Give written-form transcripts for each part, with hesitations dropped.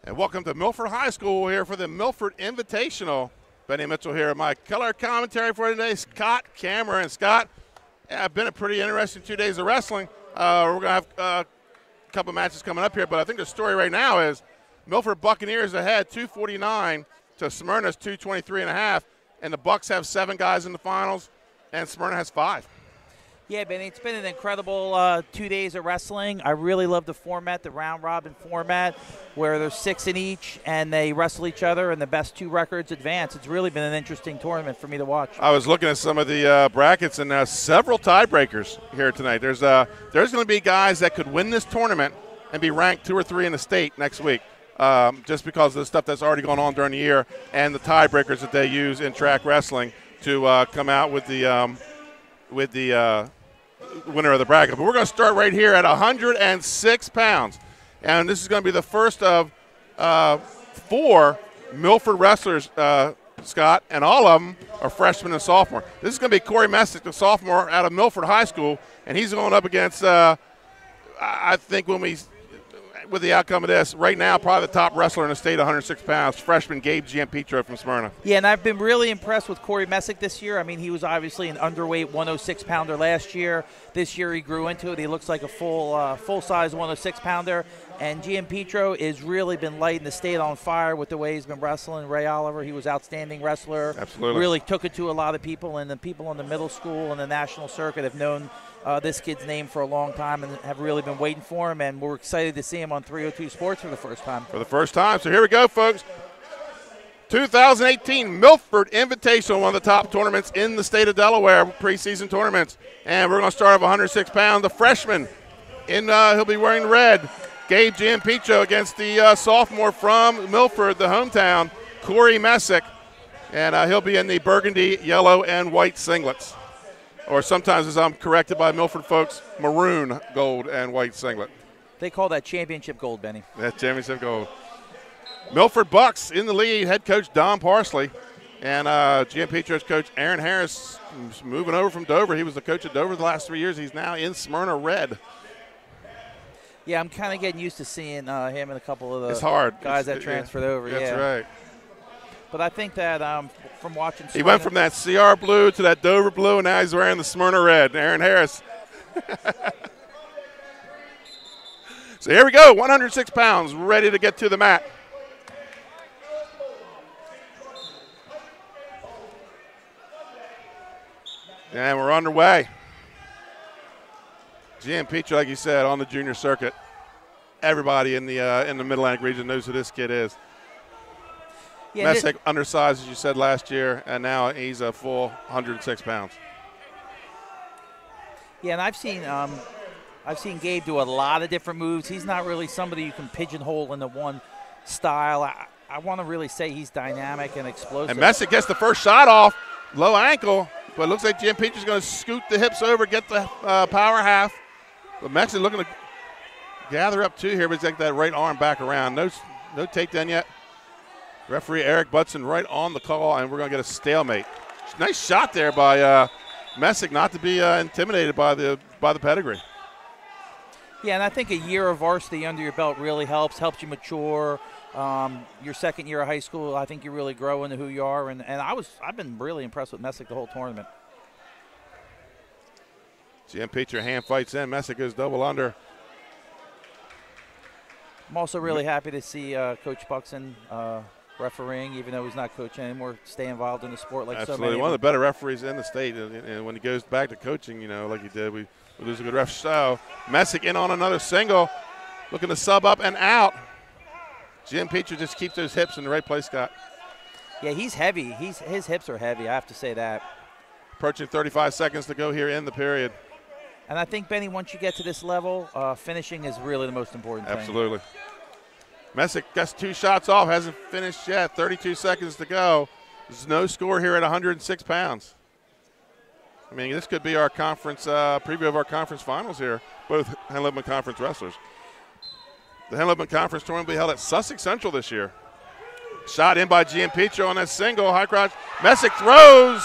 And welcome to Milford High School here for the Milford Invitational. Benny Mitchell here. My color commentary for today, Scott Cameron. Scott, it's been a pretty interesting 2 days of wrestling. We're going to have a couple matches coming up here, but I think the story right now is Milford Buccaneers ahead 249 to Smyrna's 223.5, and the Bucks have 7 guys in the finals, and Smyrna has 5. Yeah, Benny, it's been an incredible 2 days of wrestling. I really love the format, the round-robin format, where there's 6 in each, and they wrestle each other, and the best 2 records advance. It's really been an interesting tournament for me to watch. I was looking at some of the brackets, and several tiebreakers here tonight. There's going to be guys that could win this tournament and be ranked 2 or 3 in the state next week, just because of the stuff that's already gone on during the year and the tiebreakers that they use in track wrestling to come out with the winner of the bracket. But we're going to start right here at 106 pounds. And this is going to be the first of 4 Milford wrestlers, Scott, and all of them are freshmen and sophomore. This is going to be Corey Messick, the sophomore out of Milford High School, and he's going up against, I think with the outcome of this, right now probably the top wrestler in the state, 106 pounds, freshman Gabe Giampetro from Smyrna. Yeah, and I've been really impressed with Corey Messick this year. I mean, he was obviously an underweight 106-pounder last year. This year he grew into it. He looks like a full-size 106-pounder. And Giampetro has really been lighting the state on fire with the way he's been wrestling. Ray Oliver, he was an outstanding wrestler. Absolutely. Really took it to a lot of people, and the people on the middle school and the national circuit have known this kid's name for a long time and have really been waiting for him, and we're excited to see him on 302 Sports for the first time. For the first time. So here we go, folks. 2018 Milford Invitational, one of the top tournaments in the state of Delaware, preseason tournaments. And we're going to start off 106 pounds. The freshman, he'll be wearing red, Gabe Giampetro, against the sophomore from Milford, the hometown, Corey Messick. And he'll be in the burgundy, yellow, and white singlets. Or sometimes, as I'm corrected by Milford folks, maroon, gold, and white singlet. They call that championship gold, Benny. That's championship gold. Milford Bucks in the lead, head coach Don Parsley. And Giampetro's coach Aaron Harris is moving over from Dover. He was the coach at Dover the last 3 years. He's now in Smyrna Red. Yeah, I'm kind of getting used to seeing him and a couple of the guys that transferred over. That's right. But I think that from watching Smyrna, he went from that CR blue to that Dover blue, and now he's wearing the Smyrna red. Aaron Harris. So here we go, 106 pounds, ready to get to the mat. And we're underway. Giampetro, like you said, on the junior circuit. Everybody in the Mid-Atlantic region knows who this kid is. Yeah, Messick, undersized, as you said, last year, and now he's a full 106 pounds. Yeah, and I've seen Gabe do a lot of different moves. He's not really somebody you can pigeonhole into one style. I want to really say he's dynamic and explosive. And Messick gets the first shot off, low ankle, but it looks like Giampetro's going to scoot the hips over, get the power half. But Messick looking to gather up 2 here, but he's got that right arm back around. No takedown yet. Referee Eric Butson right on the call, and we're going to get a stalemate. Nice shot there by Messick, not to be intimidated by the pedigree. Yeah, and I think a year of varsity under your belt really helps you mature. Your second year of high school, I think you really grow into who you are, and I've been really impressed with Messick the whole tournament. Giampetro hand fights in. Messick goes double under. I'm also really happy to see Coach Buxton refereeing, even though he's not coaching anymore, stay involved in the sport like Absolutely. so many. One of the better referees in the state, and when he goes back to coaching, like he did, we lose a good ref. So Messick in on another single, looking to sub up and out. Giampetro just keeps those hips in the right place, Scott. Yeah, he's heavy. His hips are heavy, I have to say that. Approaching 35 seconds to go here in the period. And I think, Benny, once you get to this level, finishing is really the most important thing. Absolutely. Messick gets 2 shots off, hasn't finished yet. 32 seconds to go. There's no score here at 106 pounds. I mean, this could be our conference preview of our conference finals here, both Henlebman Conference wrestlers. The Henlebman Conference tournament will be held at Sussex Central this year. Shot in by Giampetro on that single, high crotch. Messick throws,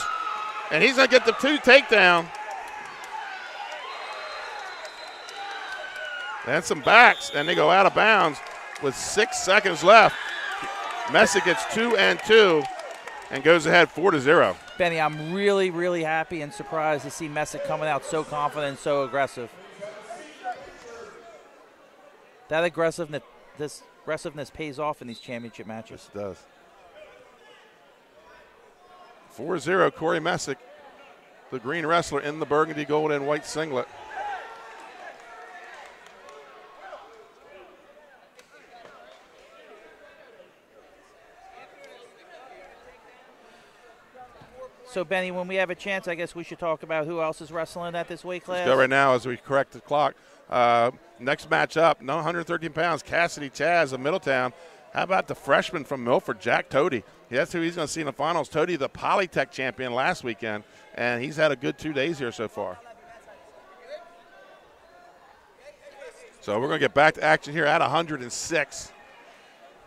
and he's going to get the 2 takedown. And some backs, and they go out of bounds. with 6 seconds left. Messick gets 2 and 2 and goes ahead 4-0. Benny, I'm really, really happy and surprised to see Messick coming out so confident and so aggressive. That aggressiveness pays off in these championship matches. Yes, it does. 4-0, Corey Messick, the green wrestler in the burgundy, gold, and white singlet. So, Benny, when we have a chance, I guess we should talk about who else is wrestling at this weight class. Let's go right now as we correct the clock. Next match up, 113 pounds, Cassidy Chas of Middletown. How about the freshman from Milford, Jack Toady? That's who he's going to see in the finals. Toady, the Polytech champion last weekend, and he's had a good 2 days here so far. So we're going to get back to action here at 106.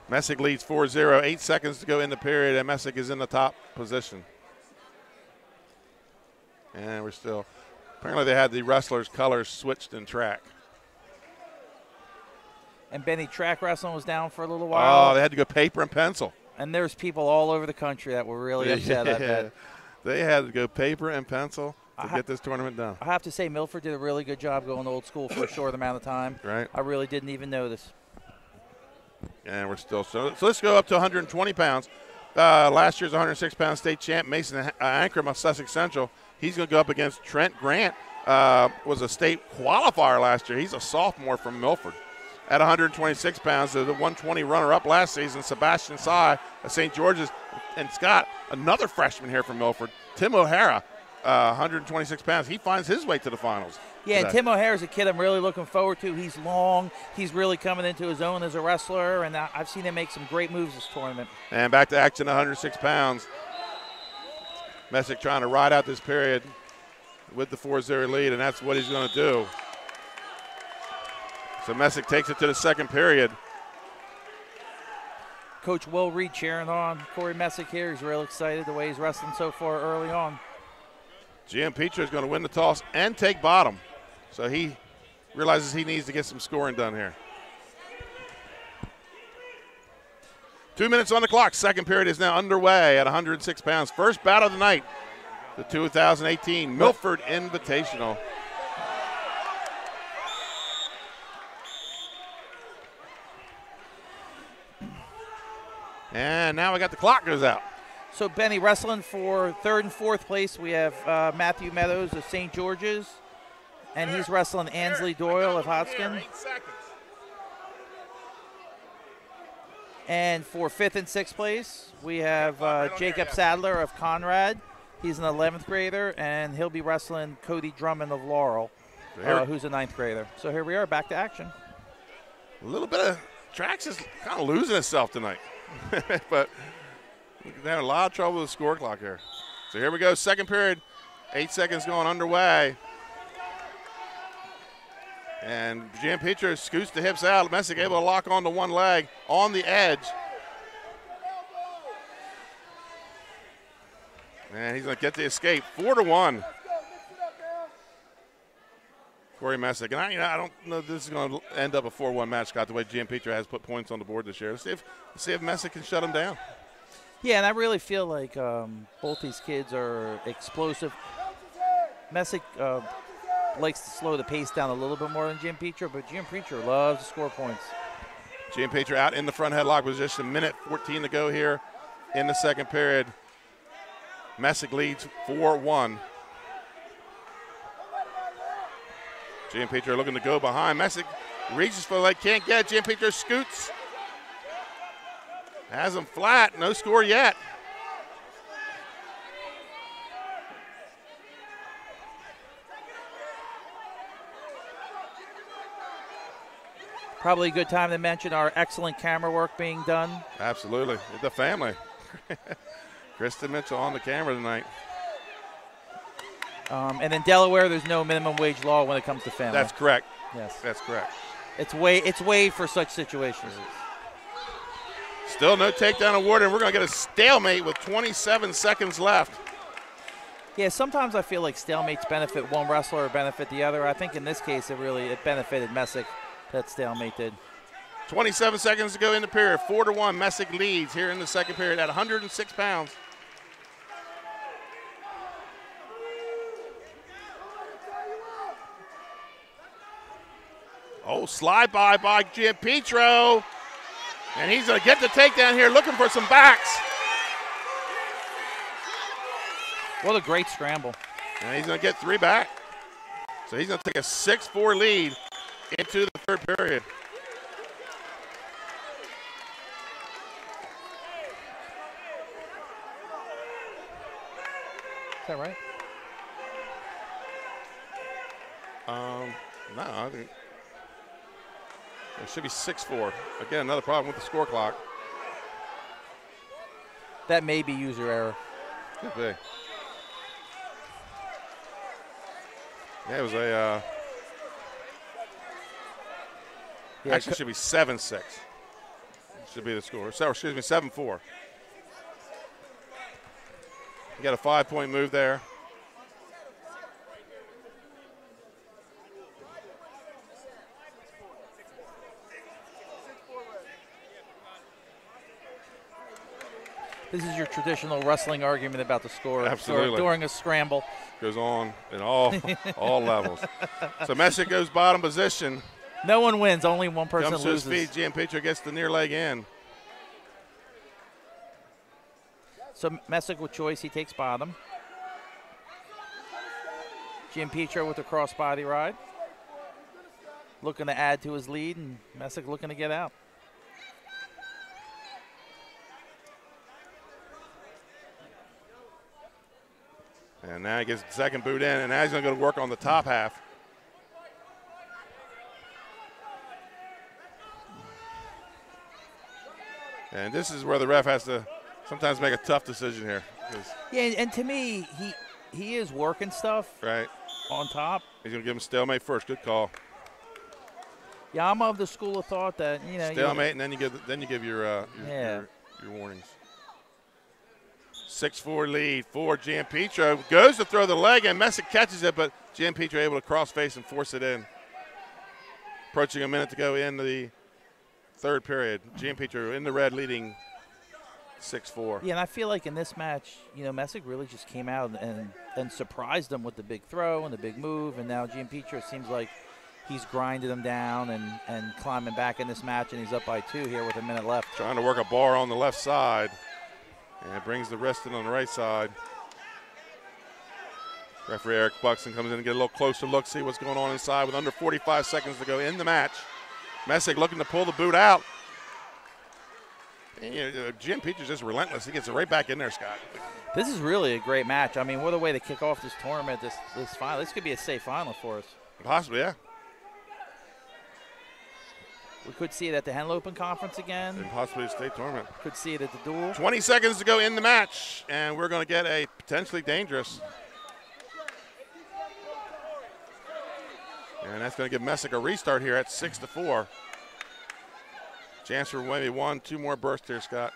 Messick leads 4-0, 8 seconds to go in the period, and Messick is in the top position. And we're still, apparently they had the wrestlers' colors switched in track. And Benny, track wrestling was down for a little while. Oh, they had to go paper and pencil. And there's people all over the country that were really upset at that. They had to go paper and pencil to get this tournament done. I have to say, Milford did a really good job going old school for a short amount of time. Right. I really didn't even notice. And we're still, so let's go up to 120 pounds. Last year's 106-pound state champ, Mason Ankrum of Sussex Central. He's going to go up against Trent Grant, was a state qualifier last year. He's a sophomore from Milford. At 126 pounds, the 120 runner-up last season, Sebastian Saito of St. George's. And Scott, another freshman here from Milford, Tim OHara, 126 pounds. He finds his way to the finals. Yeah, and Tim OHara's a kid I'm really looking forward to. He's long. He's really coming into his own as a wrestler, and I've seen him make some great moves this tournament. And back to action, 106 pounds. Messick trying to ride out this period with the 4-0 lead, and that's what he's going to do. So Messick takes it to the second period. Coach Will Reed cheering on Corey Messick here. He's real excited the way he's wrestling so far early on. GM Petra is going to win the toss and take bottom. So he realizes he needs to get some scoring done here. 2 minutes on the clock. Second period is now underway at 106 pounds. First battle of the night, the 2018 Milford Invitational. And now we got the clock goes out. So, Benny, wrestling for third and fourth place, we have Matthew Meadows of St. George's, and he's wrestling Ansley Doyle of Hodgkin. And for fifth and sixth place, we have Jacob Sadler of Conrad. He's an 11th grader, and he'll be wrestling Cody Drummond of Laurel, who's a 9th grader. So here we are, back to action. A little bit of Trax is kind of losing itself tonight. But they're having a lot of trouble with the score clock here. So here we go, second period. 8 seconds going underway. And Jan Petro scoots the hips out. Messick able to lock onto one leg on the edge. And he's going to get the escape. 4-1. Corey Messick. And I don't know if this is going to end up a 4-1 match, Scott, the way Jan Petro has put points on the board this year. Let's see if Messick can shut him down. Yeah, and I really feel like both these kids are explosive. Messick likes to slow the pace down a little bit more than Jim Petro, but Jim Petro loves to score points. Jim Petro out in the front headlock with just a minute 14 to go here in the second period. Messick leads 4-1. Jim Petro looking to go behind. Messick reaches for the leg, can't get it. Jim Petro scoots. Has him flat, no score yet. Probably a good time to mention our excellent camera work being done. Absolutely. The family. Kristen Mitchell on the camera tonight. And in Delaware, there's no minimum wage law when it comes to family. That's correct. Yes. That's correct. It's waived for such situations. Still no takedown award, and we're going to get a stalemate with 27 seconds left. Yeah, sometimes I feel like stalemates benefit one wrestler or benefit the other. I think in this case it benefited Messick, that stalemate did. 27 seconds to go in the period. 4-1. Messick leads here in the second period at 106 pounds. Oh, slide by Gianpietro. And he's going to get the takedown here, looking for some backs. What a great scramble. And he's going to get 3 back. So he's going to take a 6-4 lead into the third period. Is that right? No, I think it should be 6-4. Again, another problem with the score clock. That may be user error. Could be. Yeah, it was a. Actually, it should be 7-6. Should be the score. So, excuse me, 7-4. You got a 5-point move there. This is your traditional wrestling argument about the score. Absolutely. During a scramble. Goes on in all levels. So Messick goes bottom position. No one wins. Only one person loses. Comes to his feet. Gianpietro gets the near leg in. So Messick with choice. He takes bottom. Gianpietro with the crossbody ride. Looking to add to his lead, and Messick looking to get out. And now he gets the second boot in, and now he's going to go to work on the top half. And this is where the ref has to sometimes make a tough decision here. Yeah, and to me, he is working stuff right on top. He's going to give him stalemate first. Good call. Yeah, I'm of the school of thought that, you know, stalemate, and then you give your warnings. 6-4 lead for Gianpietro. Goes to throw the leg, and Messick catches it, but Gianpietro able to cross face and force it in. Approaching a minute to go in the third period. Gianpietro in the red, leading 6-4. Yeah, and I feel like in this match, you know, Messick really just came out and surprised him with the big throw and the big move, and now Gianpietro seems like he's grinding him down and climbing back in this match, and he's up by 2 here with a minute left. Trying to work a bar on the left side. And it brings the wrist in on the right side. Referee Eric Buxton comes in and get a little closer look, see what's going on inside with under 45 seconds to go in the match. Messick looking to pull the boot out. And, you know, Gianpietro's just relentless. He gets it right back in there, Scott. This is really a great match. I mean, what a way to kick off this tournament, this final. This could be a safe final for us. Possibly, yeah. We could see it at the Henlopen Conference again. And possibly a state tournament. Could see it at the duel. 20 seconds to go in the match, and we're going to get a potentially dangerous. And that's going to give Messick a restart here at 6-4. Chance for maybe 1-2 more bursts here, Scott.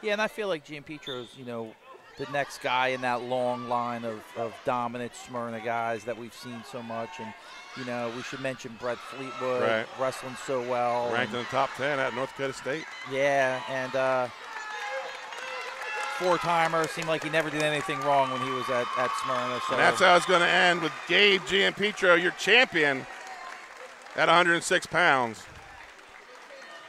Yeah, and I feel like Gianpietro's, you know, the next guy in that long line of dominant Smyrna guys that we've seen so much. And, you know, we should mention Brett Fleetwood, wrestling so well. Ranked in the top 10 at North Dakota State. Yeah, and four-timer. Seemed like he never did anything wrong when he was at Smyrna. So. And that's how it's going to end with Gabe Gianpietro, your champion, at 106 pounds.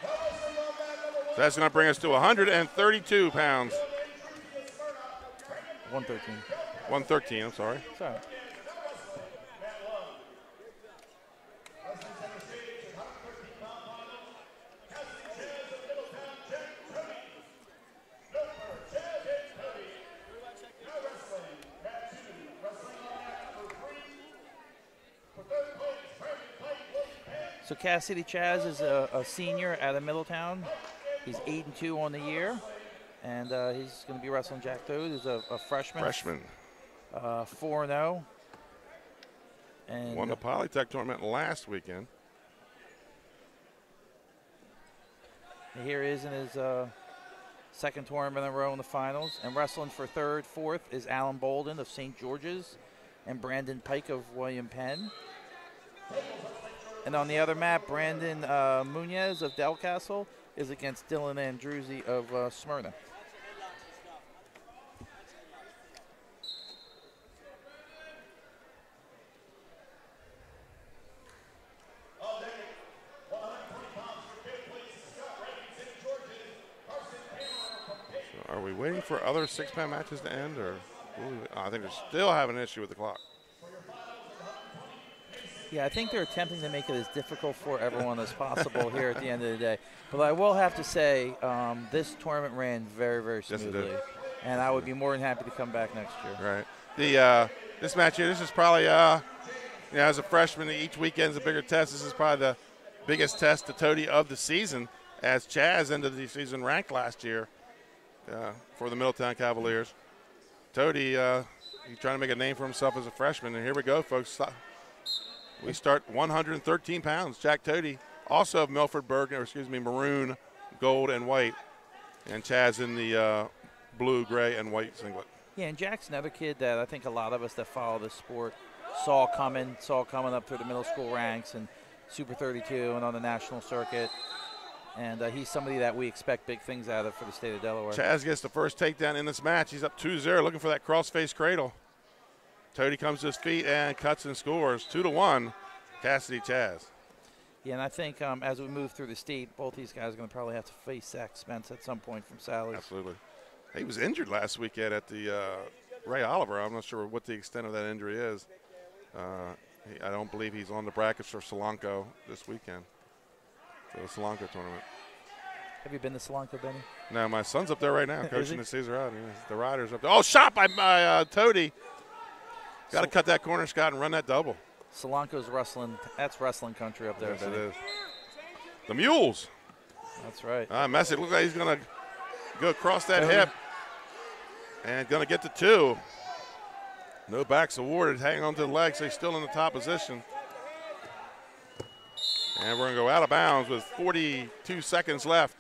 So that's going to bring us to 132 pounds. 113. 113, I'm sorry. Sorry. So Cassidy Chas is a senior out of Middletown. He's 8-2 on the year, and he's going to be wrestling Jack Toad, who's a freshman. 4-0. And won the Polytech tournament last weekend. Here he is in his second tournament in a row in the finals. And wrestling for third, fourth is Alan Bolden of St. George's and Brandon Pike of William Penn. And on the other mat, Brandon Munez of Del Castle is against Dylan Andruzzi of Smyrna. Are we waiting for other 6-pound matches to end, or I think they're still having an issue with the clock. Yeah, I think they're attempting to make it as difficult for everyone as possible here at the end of the day. But I will have to say, this tournament ran very, very smoothly, and I would be more than happy to come back next year. Right. The this match here, this is probably as a freshman, each weekend's a bigger test. This is probably the biggest test to Toady of the season, as Chas ended the season ranked last year. For the Middletown Cavaliers. Toady, he's trying to make a name for himself as a freshman. And here we go, folks. We start 113 pounds. Jack Toady, also of Milford maroon, gold, and white. And Chas in the blue, gray, and white singlet. Yeah, and Jack's another kid that I think a lot of us that follow this sport saw coming up through the middle school ranks and Super 32 and on the national circuit. And he's somebody that we expect big things out of for the state of Delaware. Chas gets the first takedown in this match. He's up 2-0, looking for that cross-face cradle. Toady comes to his feet and cuts and scores. 2-1, Cassidy Chas. Yeah, and I think as we move through the state, both these guys are going to probably have to face Zach Spence at some point from Sally's. Absolutely. He was injured last weekend at the Ray Oliver. I'm not sure what the extent of that injury is. I don't believe he's on the brackets for Solanco this weekend. The Solanco tournament. Have you been to Solanco, Benny? No, my son's up there right now, coaching the Caesar out. The Riders up there. Oh, shot by Toady. Got to cut that corner, Scott, and run that double. Solanco's wrestling. That's wrestling country up there, yes, Benny. It is. The Mules. That's right. Message looks like he's going to go across that hip and going to get to 2. No backs awarded. Hanging on to the legs. So he's still in the top position. And we're going to go out of bounds with 42 seconds left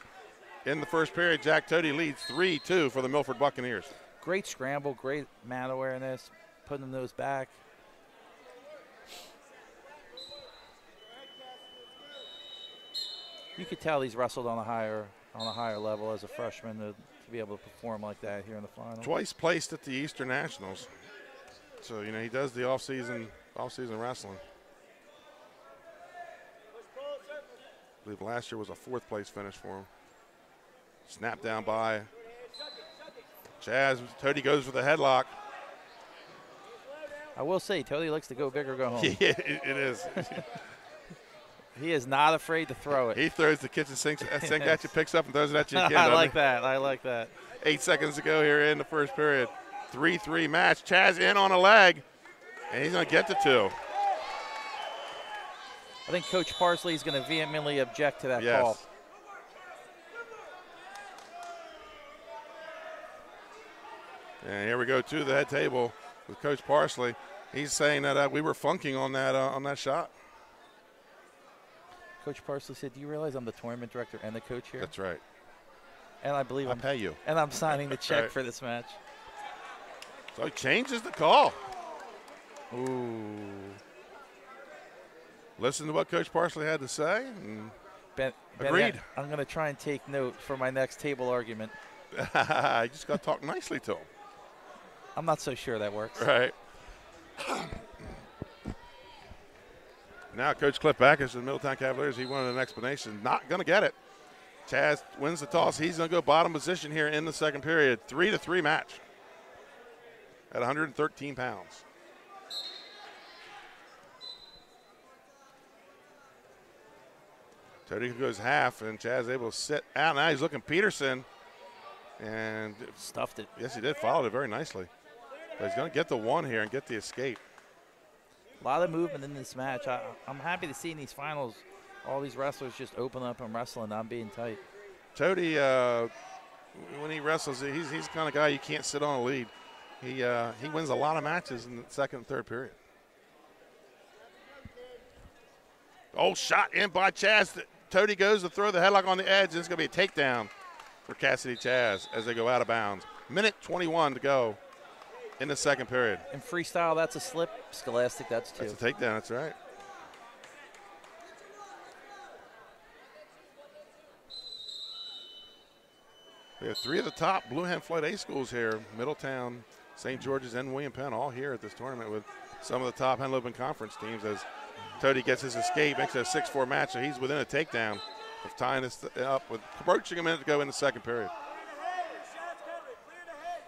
in the first period. Jack Toady leads 3-2 for the Milford Buccaneers. Great scramble, great mat awareness, putting those back. You could tell he's wrestled on a higher level as a freshman to be able to perform like that here in the final. Twice placed at the Eastern Nationals. So, he does the off-season wrestling. I believe last year was a 4th place finish for him. Snap down by Chas. Toady goes for the headlock. I will say, Toady likes to go big or go home. Yeah, it is. He is not afraid to throw it. He throws the kitchen sink at you, picks up, and throws it at you again. I like that. 8 seconds to go here in the first period. 3-3 match. Chas in on a leg, and he's going to get to 2. I think Coach Parsley is going to vehemently object to that call. And here we go to the head table with Coach Parsley. He's saying that we were funking on that shot. Coach Parsley said, "Do you realize I'm the tournament director and the coach here?" That's right. And I believe I pay you. And I'm signing the check for this match. So he changes the call. Ooh. Listen to what Coach Parsley had to say. And agreed. I'm going to try and take note for my next table argument. You just got to talk nicely to him. I'm not so sure that works. Right. Now Coach Cliff Backus of the Middletown Cavaliers, he wanted an explanation. Not going to get it. Chas wins the toss. He's going to go bottom position here in the second period. 3-3 match at 113 pounds. Toady goes half, and Chas able to sit out. Now he's looking Peterson. And stuffed it. Yes, he did. Followed it very nicely. But he's going to get the 1 here and get the escape. A lot of movement in this match. I'm happy to see in these finals all these wrestlers just open up and wrestle, not being tight. Toady, when he wrestles, he's the kind of guy you can't sit on a lead. He wins a lot of matches in the second and third period. Oh, shot in by Chas. Toady goes to throw the headlock on the edge, and it's going to be a takedown for Cassidy Chas as they go out of bounds. Minute 21 to go in the second period. In freestyle, that's a slip. Scholastic, that's 2. That's a takedown, that's right. We have 3 of the top Blue Hen Flight A schools here, Middletown, St. George's, and William Penn, all here at this tournament with some of the top Henle Open Conference teams as Toady gets his escape, makes it a 6-4 match, so he's within a takedown of tying this up with approaching a minute to go in the second period.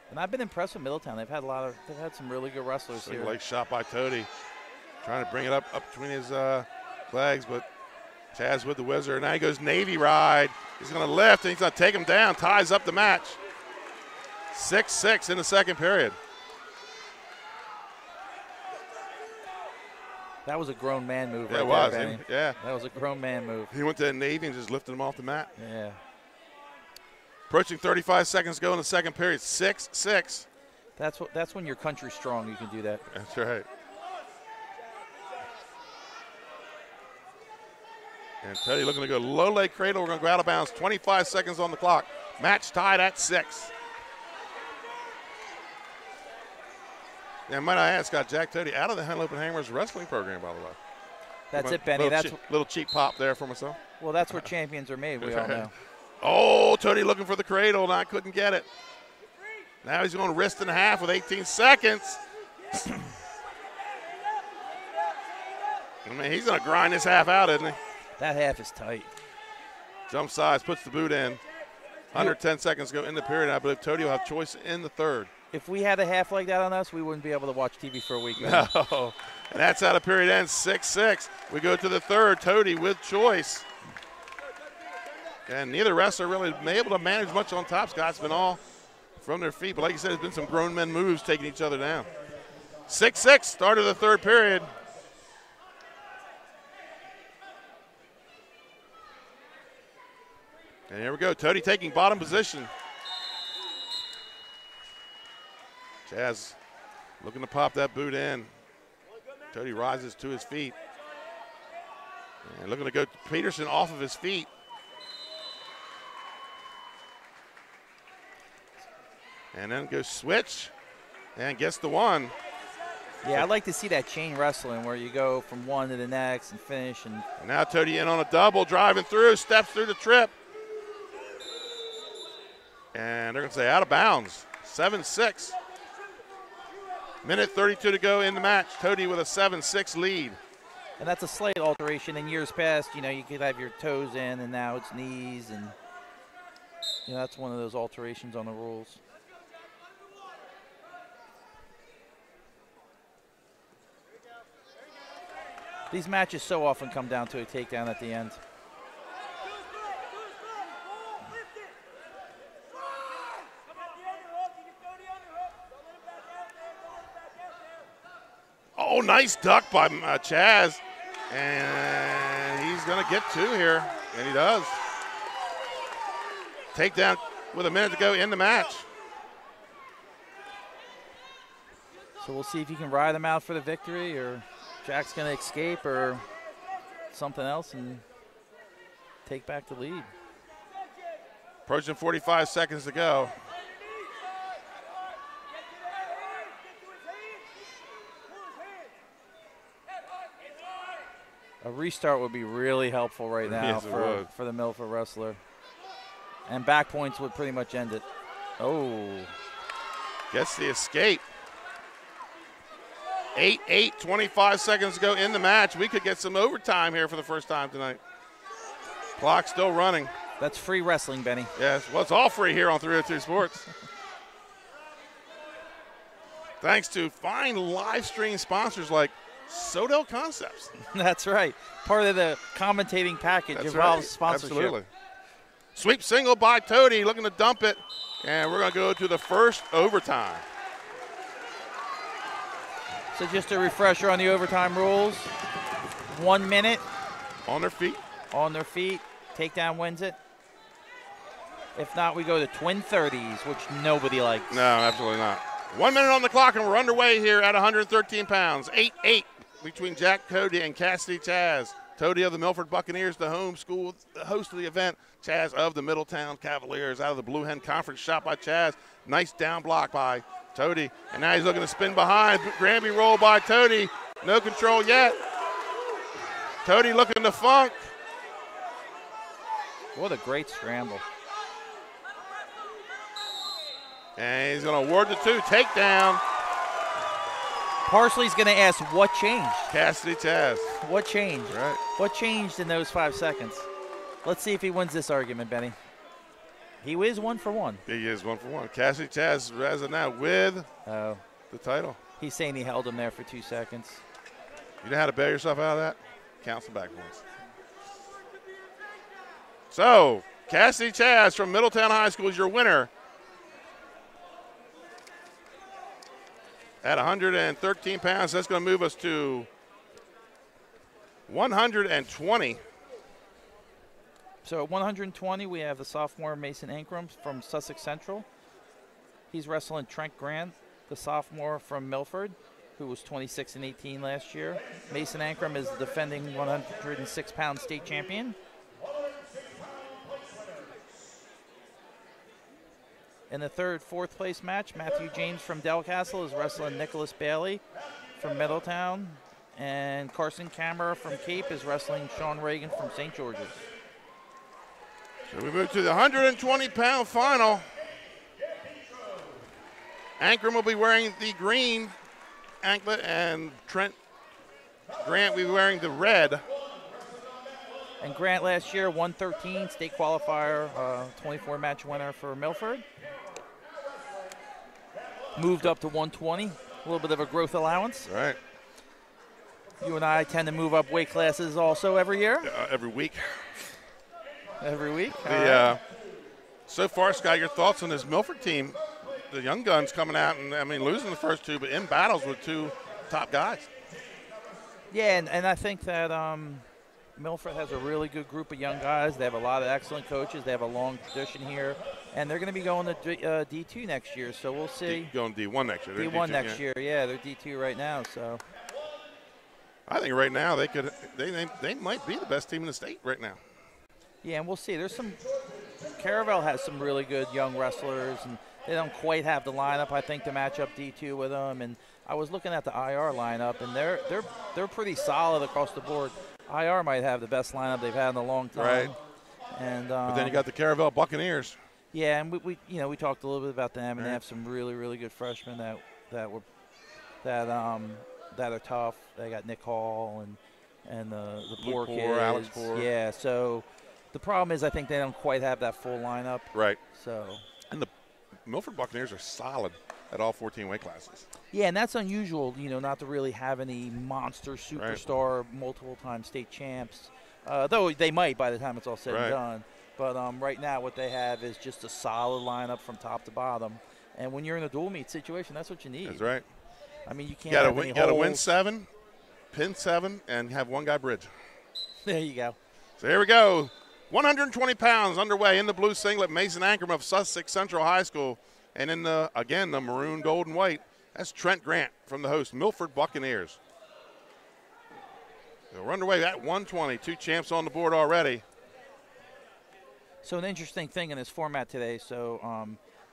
And I've been impressed with Middletown. They've had some really good wrestlers here. Leg shot by Toady, trying to bring it up between his legs, but Chas with the wizard. Now he goes Navy ride. He's going to lift, and he's going to take him down, ties up the match. 6-6 in the second period. That was a grown man move Yeah, right it was. there, Benny. Yeah. That was a grown man move. He went to the Navy and just lifted him off the mat. Yeah. Approaching 35 seconds to go in the second period. 6-6. That's when your country's strong. You can do that. That's right. And Toady looking to go low leg cradle. We're going to go out of bounds. 25 seconds on the clock. Match tied at 6. And might I ask, got Jack Toady out of the Henle Open Hammers wrestling program, by the way. That's it, Benny. Little cheap pop there for myself. Well, that's where champions are made. We all know. Oh, Toady looking for the cradle, and I couldn't get it. Now he's going wrist and a half with 18 seconds. I mean, he's going to grind this half out, isn't he? That half is tight. Jump sides, puts the boot in. 110 seconds go in the period. I believe Toady will have choice in the third. If we had a half like that on us, we wouldn't be able to watch TV for a week. No. And that's how the period ends, 6-6. We go to the third, Toady with choice. And neither wrestler really been able to manage much on top, Scott. It's been all from their feet. But like you said, there's been some grown men moves taking each other down. 6-6, start of the third period. And here we go, Toady taking bottom position. Chas looking to pop that boot in. Toady rises to his feet. And looking to go Peterson off of his feet. And then goes switch and gets the one. Yeah, I'd like to see that chain wrestling where you go from one to the next and finish. And now Toady in on a double, driving through, steps through the trip. And they're going to say out of bounds, 7-6. Minute 32 to go in the match. Toady with a 7-6 lead. And that's a slight alteration. In years past, you know, you could have your toes in, and now it's knees. And, you know, that's one of those alterations on the rules. These matches so often come down to a takedown at the end. Oh, nice duck by Chas. And he's going to get 2 here, and he does. Takedown with a minute to go in the match. So we'll see if he can ride him out for the victory, or Jack's going to escape, or something else and take back the lead. Approaching 45 seconds to go. A restart would be really helpful right now for the Milford wrestler. And back points would pretty much end it. Oh. Gets the escape. 8-8, 25 seconds to go in the match. We could get some overtime here for the first time tonight. Clock still running. That's free wrestling, Benny. Yes, well, it's all free here on 302 Sports. Thanks to fine live stream sponsors like Sodell Concepts. That's right. Part of the commentating package involves sponsorship. Absolutely. Sweep single by Toady, looking to dump it. And we're going to go to the first overtime. So just a refresher on the overtime rules. 1 minute. On their feet. On their feet. Takedown wins it. If not, we go to twin 30s, which nobody likes. No, absolutely not. 1 minute on the clock, and we're underway here at 113 pounds. 8-8 between Jack Cody and Cassidy Chas. Toady of the Milford Buccaneers, the host of the event. Chas of the Middletown Cavaliers out of the Blue Hen Conference, shot by Chas. Nice down block by Toady. And now he's looking to spin behind. Granby roll by Toady. No control yet. Toady looking to funk. What a great scramble. And he's going to award the 2. Takedown. Parsley's going to ask what changed. Cassidy Chas. What changed? Right. What changed in those 5 seconds? Let's see if he wins this argument, Benny. He is 1 for 1. He is 1 for 1. Cassidy Chas resin out with the title. He's saying he held him there for 2 seconds. You know how to bail yourself out of that? Count some back points. So, Cassidy Chas from Middletown High School is your winner. At 113 pounds, that's going to move us to 120. So at 120, we have the sophomore Mason Ankrum from Sussex Central. He's wrestling Trent Grant, the sophomore from Milford, who was 26-18 last year. Mason Ankrum is the defending 106-pound state champion. In the fourth place match, Matthew James from Delcastle is wrestling Nicholas Bailey from Middletown. And Carson Camera from Cape is wrestling Sean Reagan from St. George's. So we move to the 120-pound final. Ankrum will be wearing the green anklet, and Trent Grant will be wearing the red. And Grant last year, 113, state qualifier, 24-match winner for Milford. Moved up to 120, a little bit of a growth allowance. Right. You and I tend to move up weight classes also every year. Every week. Every week. So far, Scott, your thoughts on this Milford team? The young guns coming out and losing the first 2, but in battles with 2 top guys. Yeah, and I think that Milford has a really good group of young guys. They have a lot of excellent coaches. They have a long tradition here, and they're going to be going to D2 next year. So we'll see. Going D1 next year. They're D1 next year. Yeah, they're D2 right now. So I think right now they might be the best team in the state right now. Yeah, and we'll see. There's some Caravel has some really good young wrestlers, and they don't quite have the lineup, I think, to match up D2 with them. And I was looking at the IR lineup, and they're pretty solid across the board. IR might have the best lineup they've had in a long time. Right. And but then you got the Caravel Buccaneers. Yeah, and we talked a little bit about them, and they have some really, really good freshmen that are tough. They got Nick Hall and the Poor kids. Alex Poor. Yeah, so the problem is I think they don't quite have that full lineup. Right. So. And the Milford Buccaneers are solid at all 14 weight classes. Yeah, and that's unusual, not to really have any monster superstar, multiple-time state champs, though they might by the time it's all said and done. But right now what they have is just a solid lineup from top to bottom. And when you're in a dual meet situation, that's what you need. That's right. I mean, you can't have any holes. You got to win 7, pin 7, and have one guy bridge. There you go. So here we go. 120 pounds underway in the blue singlet, Mason Ankrum of Sussex Central High School. And in the maroon, gold, and white, that's Trent Grant from the host, Milford Buccaneers. So we're underway at 120. 2 champs on the board already. So an interesting thing in this format today,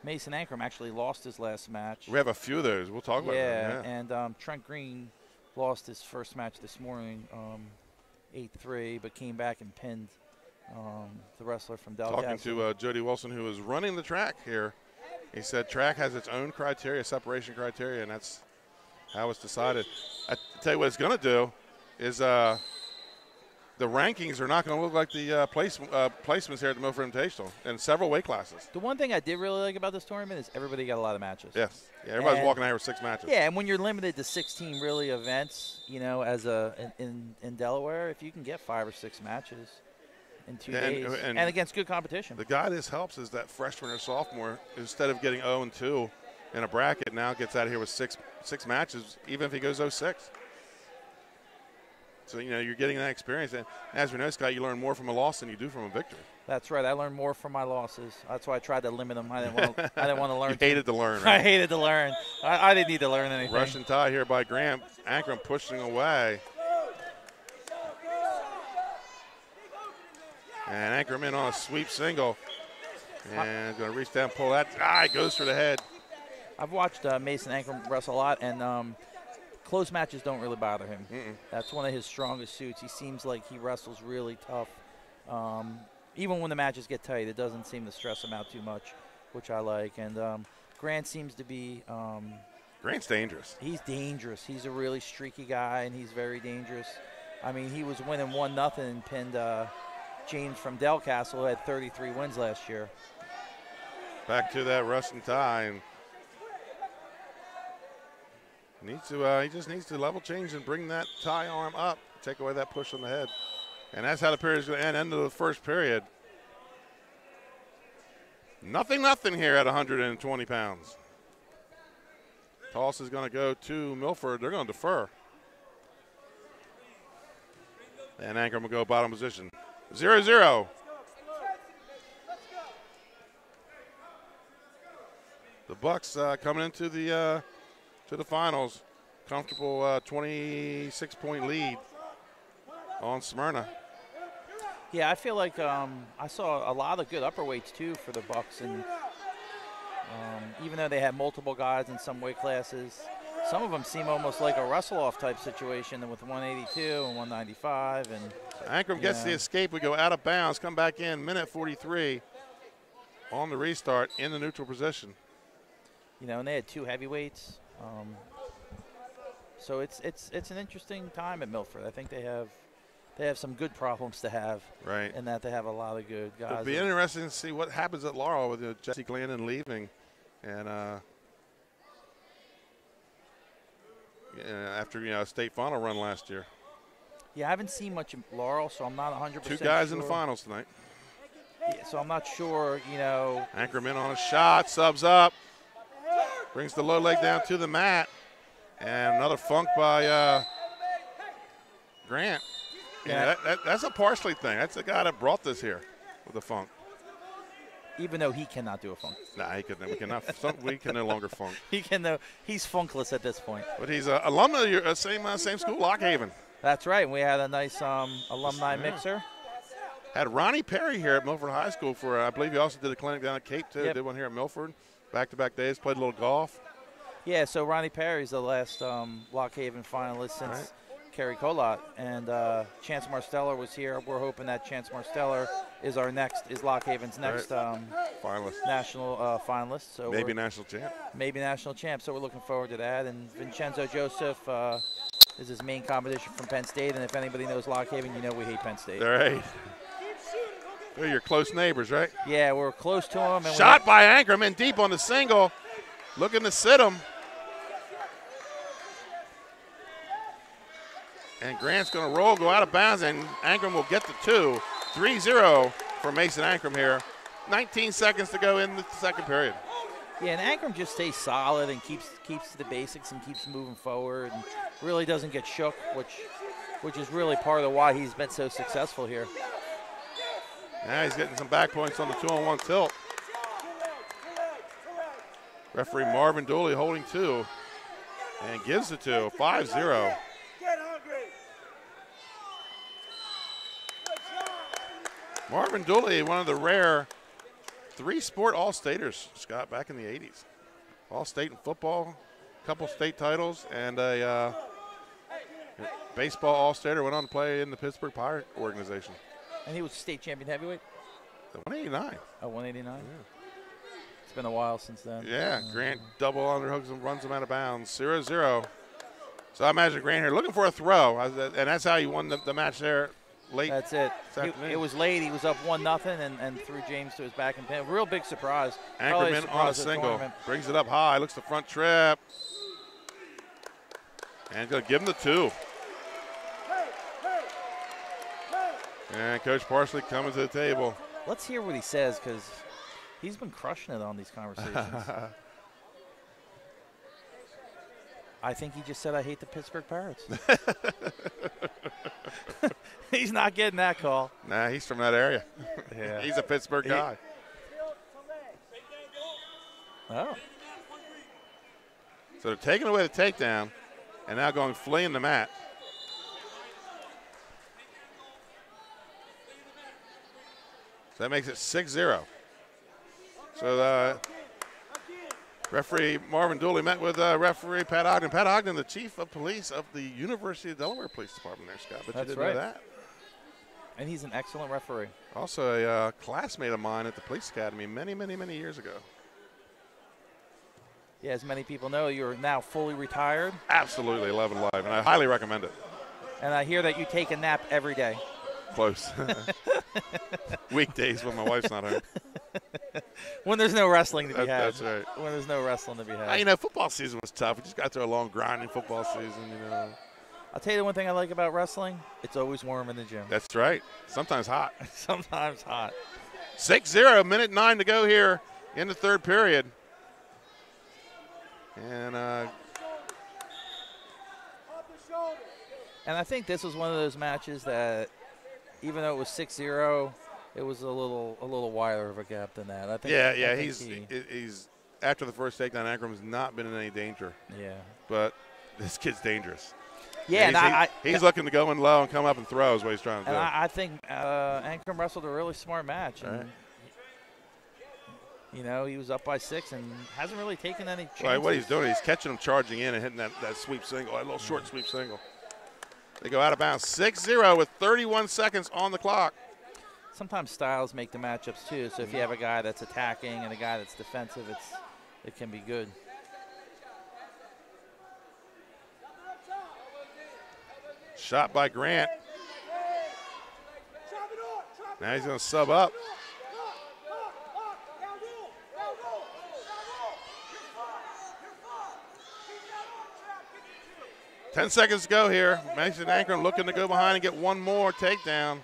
Mason Ankrum actually lost his last match. We have a few of those. We'll talk about them. Yeah, and Trent Green lost his first match this morning, 8-3, but came back and pinned the wrestler from Delcastle. Talking to Jody Wilson, who is running the track here. He said track has its own criteria, separation criteria, and that's how it's decided. I tell you what it's going to do is the rankings are not going to look like the placements here at the Milford Invitational in several weight classes. The one thing I did really like about this tournament is everybody got a lot of matches. Yes. Yeah, everybody's walking out here with 6 matches. Yeah, and when you're limited to 16 really events, as in Delaware, if you can get 5 or 6 matches in 2 days and against good competition. The guy this helps is that freshman or sophomore, instead of getting 0-2 in a bracket, now gets out of here with six matches, even if he goes 0-6. So, you're getting that experience. And as we know, Scott, you learn more from a loss than you do from a victory. That's right. I learned more from my losses. That's why I tried to limit them. I didn't want to learn. You hated to learn, right? I hated to learn. I didn't need to learn anything. Russian tie here by Graham. Ankrum pushing away. And Ankrum in on a sweep single. And going to reach down, pull that. It goes for the head. I've watched Mason Ankrum wrestle a lot, and close matches don't really bother him. That's one of his strongest suits. He seems like he wrestles really tough. Even when the matches get tight, it doesn't seem to stress him out too much, which I like. And Grant seems to be Grant's dangerous. He's dangerous. He's a really streaky guy, and he's very dangerous. I mean, he was winning 1-0 and pinned James from Delcastle, who had 33 wins last year. Back to that Russian tie. And he just needs to level change and bring that tie arm up, take away that push on the head. And that's how the period is going to end of the first period. Nothing here at 120 pounds. Toss is going to go to Milford. They're going to defer. And Ankrum will go bottom position. 0-0. The Bucks coming into the finals. Comfortable 26-point lead on Smyrna. Yeah, I feel like I saw a lot of good upper weights too for the Bucks, and even though they had multiple guys in some weight classes, some of them seem almost like a wrestle-off type situation with 182 and 195. And Ankrum gets the escape. We go out of bounds, come back in, minute 43 on the restart in the neutral position. You know, and they had two heavyweights. So it's an interesting time at Milford. I think they have some good problems to have. Right. And that they have a lot of good guys. It'll be interesting to see what happens at Laurel with Jesse Glandon leaving. And after a state final run last year. Yeah, I haven't seen much in Laurel, so I'm not 100% Two guys sure. in the finals tonight. Yeah, so I'm not sure, Ankrum in on a shot, subs up. Brings the low leg down to the mat. And another funk by Grant. Yeah, that's a Parsley thing. That's the guy that brought this here with the funk. Even though he cannot do a funk. Nah, we can no longer funk. He's funkless at this point. But he's an alumni of the same school, Lock Haven. That's right. We had a nice alumni mixer. Had Ronnie Perry here at Milford High School for, I believe he also did a clinic down at Cape, too. Yep. Did one here at Milford. Back-to-back days, played a little golf. Yeah, so Ronnie Perry's the last Lock Haven finalist since Kerry Colott. And Chance Marsteller was here. We're hoping that Chance Marsteller is Lock Haven's next finalist. National finalist. So maybe national champ. Maybe national champ. So we're looking forward to that. And Vincenzo Joseph is his main competition from Penn State. And if anybody knows Lock Haven, we hate Penn State. All right. They're your close neighbors, right? Yeah, we're close to them. And shot by Ankrum in deep on the single. Looking to sit him. And Grant's going to roll, go out of bounds, and Ankrum will get the 2. 3-0 for Mason Ankrum here. 19 seconds to go in the second period. Yeah, and Ankrum just stays solid and keeps to the basics and keeps moving forward and really doesn't get shook, which is really part of why he's been so successful here. Now he's getting some back points on the 2-on-1 tilt. Referee Marvin Dooley holding 2 and gives the 2. 5-0. Marvin Dooley, one of the rare 3-sport All-Staters, Scott, back in the 80s. All-State in football, a couple state titles, and a baseball All-Stater. Went on to play in the Pittsburgh Pirate organization. And he was state champion heavyweight? The 189. Oh, 189? Yeah. It's been a while since then. Yeah, Grant double underhooks and runs him out of bounds. 0-0. So I imagine Grant here looking for a throw, and that's how he won the match there late. That's it. It was late. He was up 1-0 and threw James to his back and pin. Real big surprise. Anchorman on a single. Brings it up high. Looks the front trip. And going to give him the 2. And Coach Parsley coming to the table. Let's hear what he says, because he's been crushing it on these conversations. I think he just said, I hate the Pittsburgh Pirates. He's not getting that call. Nah, he's from that area. Yeah. He's a Pittsburgh guy. Oh. So they're taking away the takedown and now going fleeing the mat. So that makes it 6-0. So the referee Marvin Dooley met with referee Pat Ogden. Pat Ogden, the chief of police of the University of Delaware Police Department there, Scott. But that's you didn't know that. And he's an excellent referee. Also a classmate of mine at the police academy many, many, many years ago. Yeah, as many people know, you're now fully retired. Absolutely, 11 Live, and I highly recommend it. And I hear that you take a nap every day. Close. Weekdays when my wife's not home. When there's no wrestling to be had. That's right. When there's no wrestling to be had. You know, football season was tough. We just got through a long, grinding football season, you know. I'll tell you the one thing I like about wrestling, it's always warm in the gym. That's right. Sometimes hot. Sometimes hot. 6-0, minute 9 to go here in the third period. And I think this was one of those matches that, even though it was 6-0, it was a little wider of a gap than that. I think. He's after the first takedown, Ankram's not been in any danger. Yeah. But this kid's dangerous. Yeah, he's looking to go in low and come up and throw is what he's trying to do. And I think Ankram wrestled a really smart match. And, right. You know, he was up by 6 and hasn't really taken any chances. Right, what he's doing, he's catching him charging in and hitting that sweep single, that little short sweep single. They go out of bounds 6-0 with 31 seconds on the clock. Sometimes styles make the matchups too. So if you have a guy that's attacking and a guy that's defensive, it can be good. Shot by Grant. Now he's going to sub up. Ten seconds to go here. Mason Ankram looking to go behind and get one more takedown.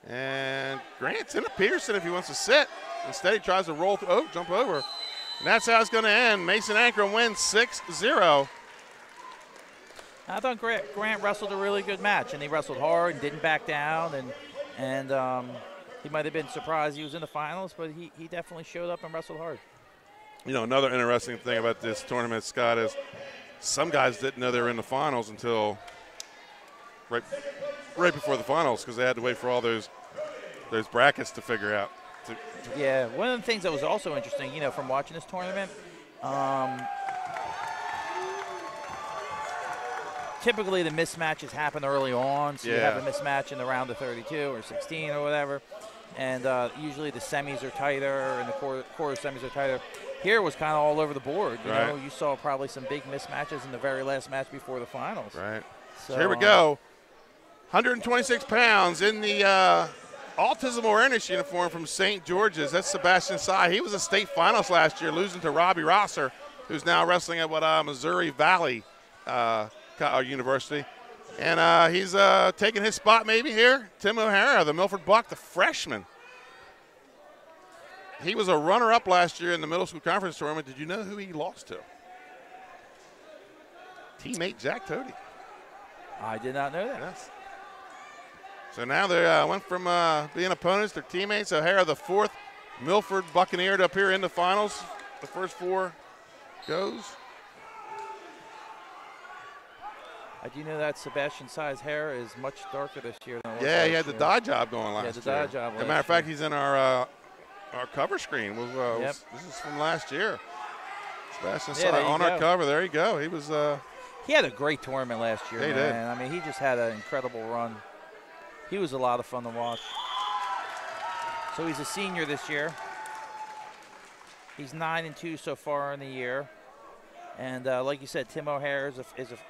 And Grant's in a Peterson if he wants to sit. Instead, he tries to roll through, jump over. And that's how it's going to end. Mason Ankram wins 6-0. I thought Grant wrestled a really good match, and he wrestled hard and didn't back down. And he might have been surprised he was in the finals, but he definitely showed up and wrestled hard. You know, another interesting thing about this tournament, Scott, is some guys didn't know they were in the finals until right before the finals because they had to wait for all those brackets to figure out. Yeah, one of the things that was also interesting, you know, from watching this tournament, typically the mismatches happen early on, so you have a mismatch in the round of 32 or 16 or whatever, and usually the semis are tighter and the quarter semis are tighter. Here it was kind of all over the board. You know, you saw probably some big mismatches in the very last match before the finals. Right. So here we go. 126 pounds in the autism awareness uniform from St. George's. That's Sebastian Saito. He was a state finalist last year, losing to Robbie Rosser, who's now wrestling at Missouri Valley University. And he's taking his spot maybe here. Tim OHara, the Milford Buck, the freshman. He was a runner-up last year in the middle school conference tournament. Did you know who he lost to? Teammate Jack Toady. I did not know that. Yes. So now they went from being opponents to teammates. OHara, the fourth Milford Buccaneer to appear in the finals. The first 4 goes. I do know that Sebastian Saito's hair is much darker this year than it was he had the dye job going last year. Yeah, the dye job. As a matter of fact, he's in our cover screen. This is from last year. Sebastian Saito on our cover. There you go. He was. He had a great tournament last year. He did. I mean, he just had an incredible run. He was a lot of fun to watch. So he's a senior this year. He's 9-2 so far in the year. And like you said, Tim OHara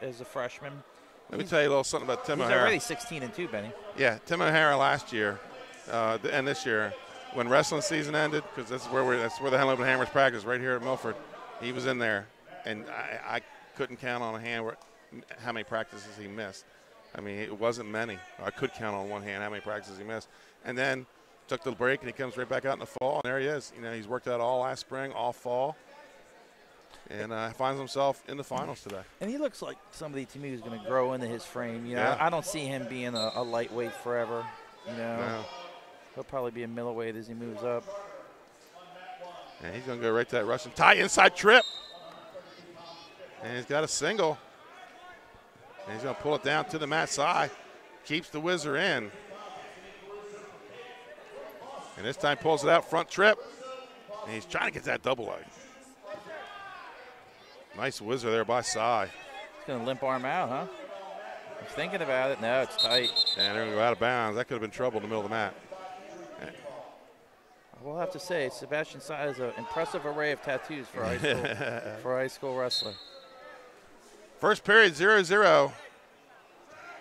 is a freshman. Let me tell you a little something about Tim OHara. He's already 16-2, Benny. Yeah, Tim OHara last year and this year, when wrestling season ended, because that's where the Hello Hammers practice, right here at Milford. He was in there, and I couldn't count on a hand how many practices he missed. I mean, it wasn't many. I could count on one hand how many practices he missed. And then took the break, and he comes right back out in the fall, and there he is. You know, he's worked out all last spring, all fall, and finds himself in the finals today. And he looks like somebody to me who's going to grow into his frame. You know, Yeah. I don't see him being a lightweight forever. You know, No. he'll probably be a middleweight as he moves up. And he's going to go right to that Russian tie inside trip. And he's got a single. And he's going to pull it down to the mat side. Keeps the whizzer in. And this time pulls it out front trip. And he's trying to get that double leg. Nice whizzer there by Sai. He's going to limp arm out, huh? He's thinking about it. No, it's tight. And they're going to go out of bounds. That could have been trouble in the middle of the mat. We'll have to say Sebastian Saito has an impressive array of tattoos for high school wrestler. First period, 0-0.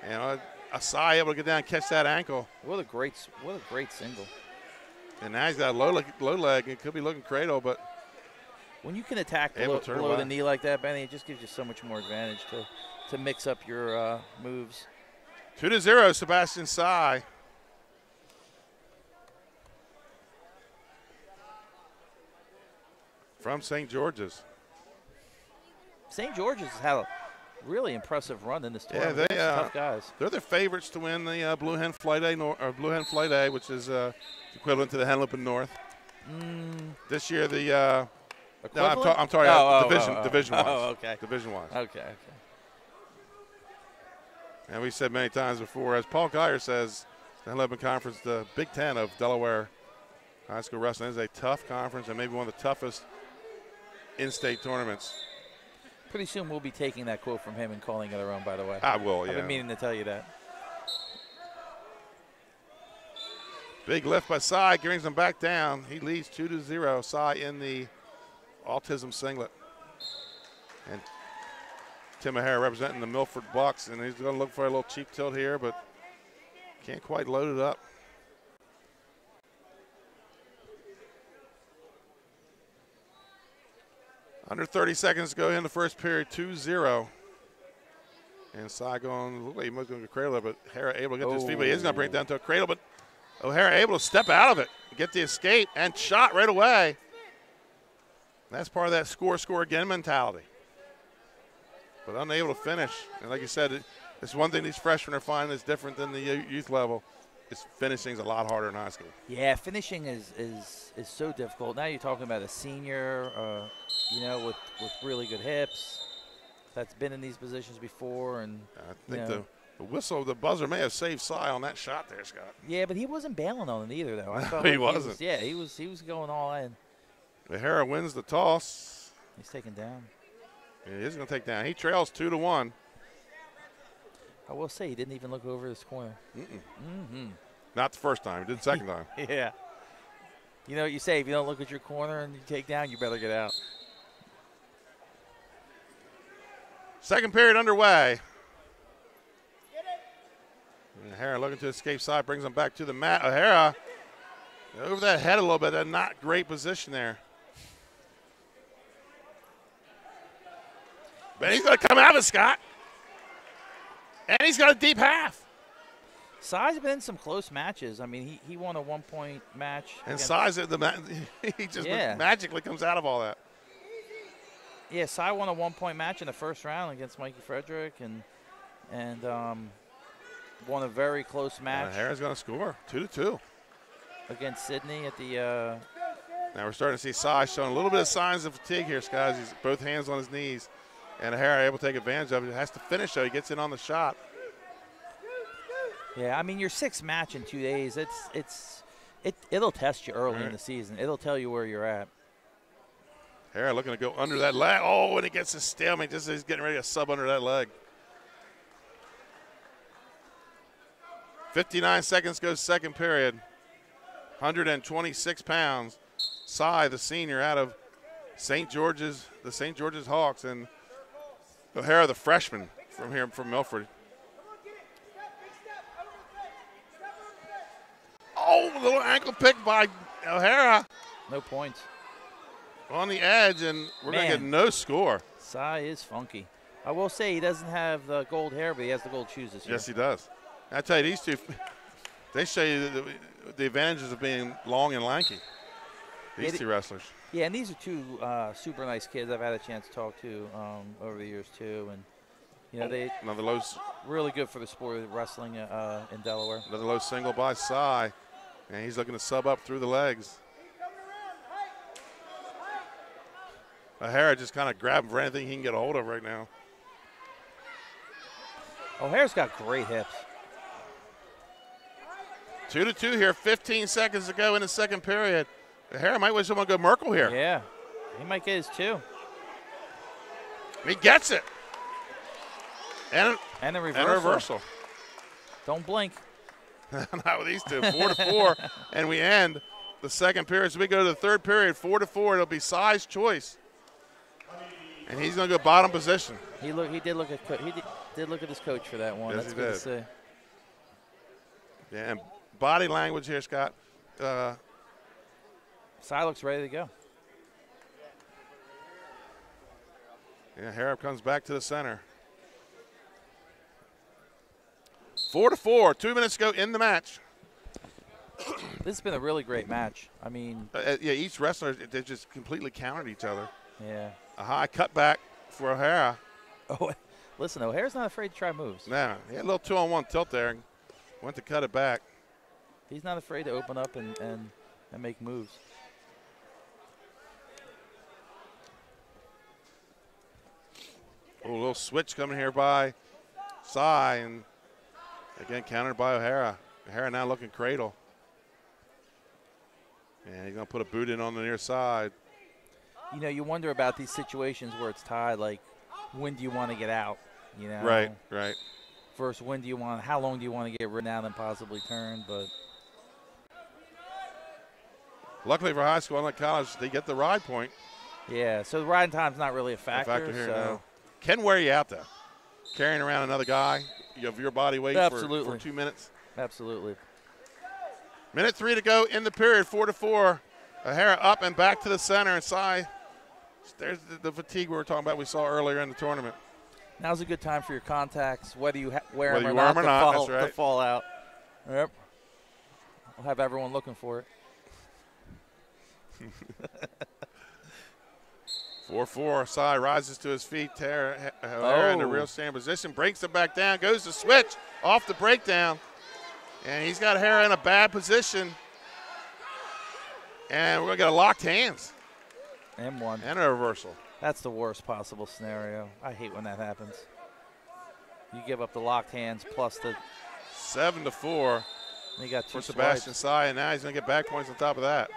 And Asai able to get down and catch that ankle. What a great single. And now he's got a low leg. It could be looking cradle, but when you can attack below the knee like that, Benny, it just gives you so much more advantage to mix up your moves. 2-0, Sebastian Sai. From St. George's. St. George's has had a really impressive run in this tournament. Yeah, tough guys. They're the favorites to win the Blue Hen Flight A, which is equivalent to the Henlopen North. This year, the I'm sorry, division wise. Oh, okay. Division wise. Okay. And we said many times before, as Paul Geyer says, the Henlopen Conference, the Big Ten of Delaware high school wrestling, is a tough conference and maybe one of the toughest in-state tournaments. Pretty soon we'll be taking that quote from him and calling it our own, by the way. I will, yeah. I've been meaning to tell you that. Big lift by Sai, brings him back down. He leads 2-0. Sai in the autism singlet. And Tim OHara representing the Milford Bucks, and he's going to look for a little cheap tilt here, but can't quite load it up. Under 30 seconds to go in the first period, 2-0. And Sai going, look like he might go to cradle it, but OHara able to get to his feet, but he is going to bring it down to a cradle, but OHara able to step out of it, get the escape, and shot right away. That's part of that score again mentality. But unable to finish. And like you said, it's one thing these freshmen are finding is different than the youth level. It's finishing's a lot harder in high school. Yeah, finishing is so difficult. Now you're talking about a senior, with really good hips that's been in these positions before. And I think the whistle, the buzzer may have saved Sai on that shot there, Scott. Yeah, but he wasn't bailing on it either, though. I felt he wasn't. He was going all in. OHara wins the toss. He's taken down. Yeah, he is going to take down. He trails 2-1. I will say he didn't even look over this corner. Not the first time. He did the second time. Yeah. You know what you say, if you don't look at your corner and you take down, you better get out. Second period underway. OHara looking to escape side, brings him back to the mat. OHara over that head a little bit. That's not great position there. But he's going to come out of it, Scott. And he's got a deep half. Sai's been in some close matches. I mean, he won a 1-point match. And Sai's he just magically comes out of all that. Yeah, Sai won a 1-point match in the first round against Mikey Frederick and won a very close match. OHara's going to score 2-2 against Sydney at the. Now we're starting to see Sai showing a little bit of signs of fatigue here, Scott. He's both hands on his knees. And OHara able to take advantage of it. He has to finish, though. He gets in on the shot. Yeah, I mean, your sixth match in 2 days, it'll test you early in the season. It'll tell you where you're at. OHara looking to go under that leg. Oh, and he gets a stalemate just as he's getting ready to sub under that leg. 59 seconds goes second period. 126 pounds. Sai, the senior, out of St. George's, the St. George's Hawks, and OHara, the freshman from Milford. Oh, a little ankle pick by OHara. No points. On the edge, and we're going to get no score. Sai is funky. I will say he doesn't have the gold hair, but he has the gold shoes this year. Yes, he does. I tell you, these two, they show you the advantages of being long and lanky. These two wrestlers. Yeah, and these are two super nice kids I've had a chance to talk to over the years too, and they another low, really good for the sport of wrestling in Delaware. Another low single by Sai, and he's looking to sub up through the legs. OHara just kind of grabbing for anything he can get a hold of right now. OHara's got great hips. 2-2 here, 15 seconds to go in the second period. OHara might wish someone to go Merkel here. Yeah, he might get his two. He gets it. And a reversal. And a reversal. Don't blink. Not with these two. 4-4, and we end the second period. As we go to the third period, 4-4, it'll be size choice. And he's going to go bottom position. He did look at his coach for that one. Yes, That's good to see. Yeah, and body language here, Scott. Cy looks ready to go. Yeah, Harrop comes back to the center. 4-4, 2 minutes to go in the match. This has been a really great match. I mean, yeah, each wrestler, they just completely countered each other. Yeah. A high cutback for OHara. Oh, listen, O'Hara's not afraid to try moves. No, he had a little 2-on-1 tilt there and went to cut it back. He's not afraid to open up and make moves. Oh, a little switch coming here by Cy, and again countered by OHara. OHara now looking cradle. And he's going to put a boot in on the near side. You know, you wonder about these situations where it's tied, like when do you want to get out, you know? Right. First, how long do you want to get rid out and possibly turn, but. Luckily for high school, unlike college, they get the ride point. Yeah, so the riding time's not really a factor. Here, so. no. Can wear you out, though. Carrying around another guy, you have your body weight for 2 minutes. Absolutely. Minute 3 to go in the period, 4-4. OHara up and back to the center, and Cy, there's the fatigue we were talking about we saw earlier in the tournament. Now's a good time for your contacts, whether you wear them or not, to right. fall out. Yep. We'll have everyone looking for it. 4-4, Cy rises to his feet. OHara in the real stand position, breaks it back down, goes to switch off the breakdown. And he's got OHara in a bad position. And we're going to get a locked hands. And one. And a reversal. That's the worst possible scenario. I hate when that happens. You give up the locked hands plus the 7-4 you got two for Sebastian swipes. Saito, and now he's going to get back points on top of that.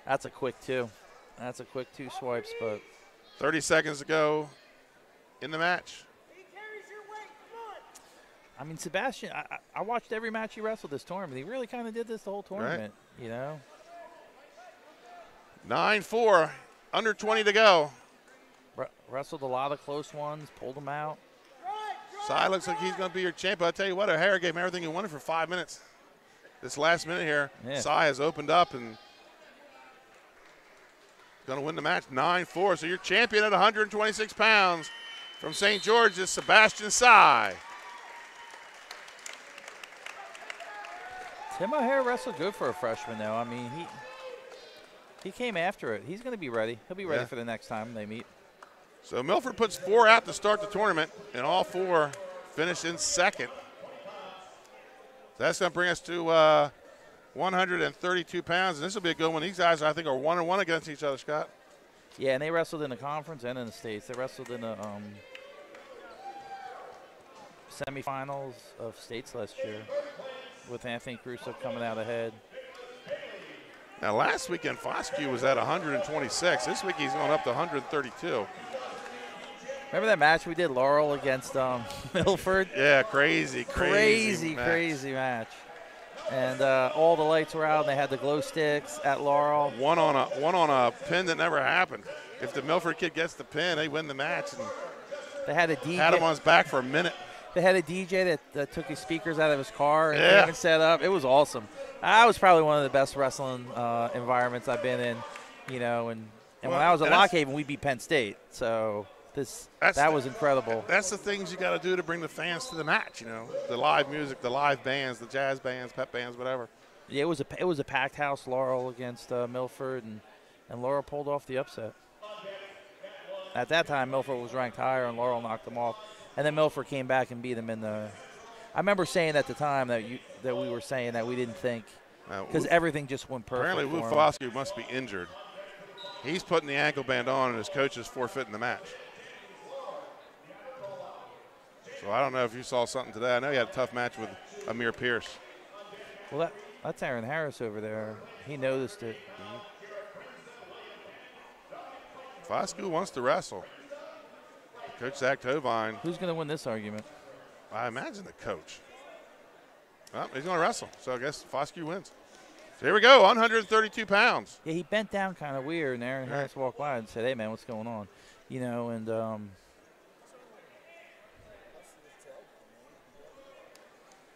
That's a quick two. That's a quick 2 swipes, but 30 seconds to go in the match. I mean, Sebastian, I watched every match he wrestled this tournament. He really kind of did this the whole tournament, you know. 9-4, under 20 to go. Wrestled a lot of close ones, pulled them out. Cy looks like he's going to be your champ. I'll tell you what, OHara gave him everything he wanted for 5 minutes. This last minute here, Cy has opened up and going to win the match 9-4. So your champion at 126 pounds from St. George is Sebastian Saito. Tim OHara wrestled good for a freshman, though. I mean, he came after it. He's going to be ready. He'll be ready for the next time they meet. So Milford puts 4 out to start the tournament, and all 4 finish in second. So that's going to bring us to 132 pounds, and this will be a good one. These guys, I think, are 1-1 against each other, Scott. Yeah, and they wrestled in the conference and in the States. They wrestled in the semifinals of States last year with Anthony Caruso coming out ahead. Now, last weekend, Foskey was at 126. This week, he's going up to 132. Remember that match we did, Laurel against Milford? Yeah, crazy match. And all the lights were out, and they had the glow sticks at Laurel. One on a pin that never happened. If the Milford kid gets the pin, they win the match. And they had a DJ. Had him on his back for a minute. They had a DJ that took his speakers out of his car and came and set up. It was awesome. That was probably one of the best wrestling environments I've been in, you know. And when I was at Lockhaven, we beat Penn State. So that was incredible. That's the things you got to do to bring the fans to the match, you know. The live music, the live bands, the jazz bands, pep bands, whatever. Yeah, it was a packed house, Laurel against Milford, and Laurel pulled off the upset. At that time, Milford was ranked higher, and Laurel knocked them off. And then Milford came back and beat them in the – I remember saying at the time that we were saying that we didn't think – because everything just went perfect. Apparently, Foskey must be injured. He's putting the ankle band on, and his coach is forfeiting the match. So I don't know if you saw something today. I know you had a tough match with Amir Pierce. Well, that's Aaron Harris over there. He noticed it. Foskey wants to wrestle. Coach Zach Tovine. Who's going to win this argument? I imagine the coach. Well, he's going to wrestle, so I guess Foskey wins. So here we go, 132 pounds. Yeah, he bent down kind of weird, and Aaron Harris walked by and said, "Hey, man, what's going on?" You know, and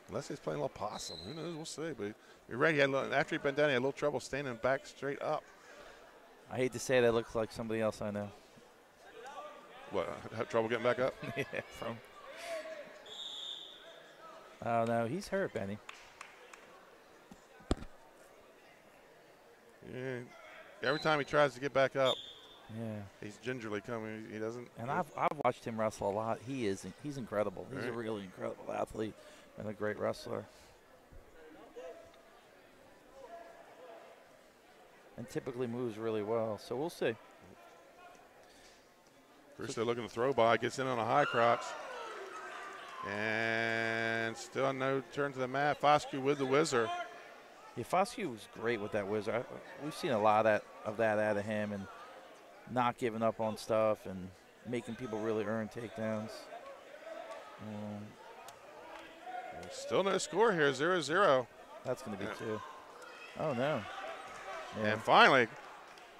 unless he's playing a little possum, who knows? We'll see. But you're right. After he bent down, he had a little trouble standing back straight up. I hate to say that looks like somebody else I know. What? Have trouble getting back up? Yeah, from. Oh no, he's hurt, Benny. Yeah. Every time he tries to get back up, he's gingerly coming. He doesn't. And I've watched him wrestle a lot. He's incredible. He's a really incredible athlete and a great wrestler. And typically moves really well. So we'll see. Caruso looking to throw by, gets in on a high crotch. And still no turn to the mat. Foskey with the whizzer. Yeah, Foskey was great with that whizzer. We've seen a lot of that out of him, and not giving up on stuff and making people really earn takedowns. Still no score here, 0-0. That's going to be two. Oh, no. Yeah. And finally,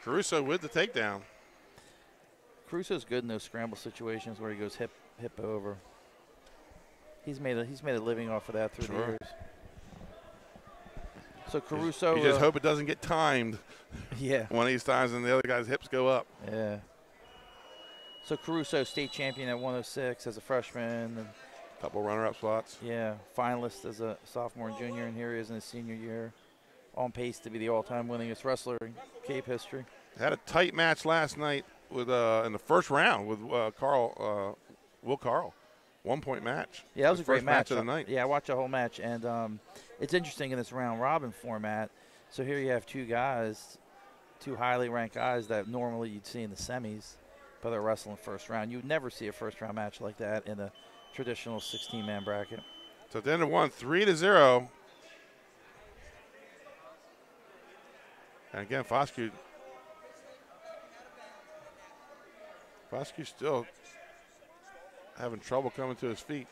Caruso with the takedown. Caruso's good in those scramble situations where he goes hip over. He's made a living off of that through the years. So Caruso, you just hope it doesn't get timed. Yeah. One of these times, and the other guy's hips go up. Yeah. So Caruso, state champion at 106 as a freshman. And couple runner-up spots. Yeah, finalist as a sophomore and junior, and here he is in his senior year, on pace to be the all-time winningest wrestler in Cape history. Had a tight match last night with in the first round with Will Carl. 1-point match. Yeah, that was a great match of the night. Yeah, I watched the whole match, and it's interesting in this round-robin format. So here you have two highly ranked guys that normally you'd see in the semis, but they're wrestling first round. You would never see a first-round match like that in a traditional 16-man bracket. So at the end of one, 3-0. And again, Foskey still having trouble coming to his feet.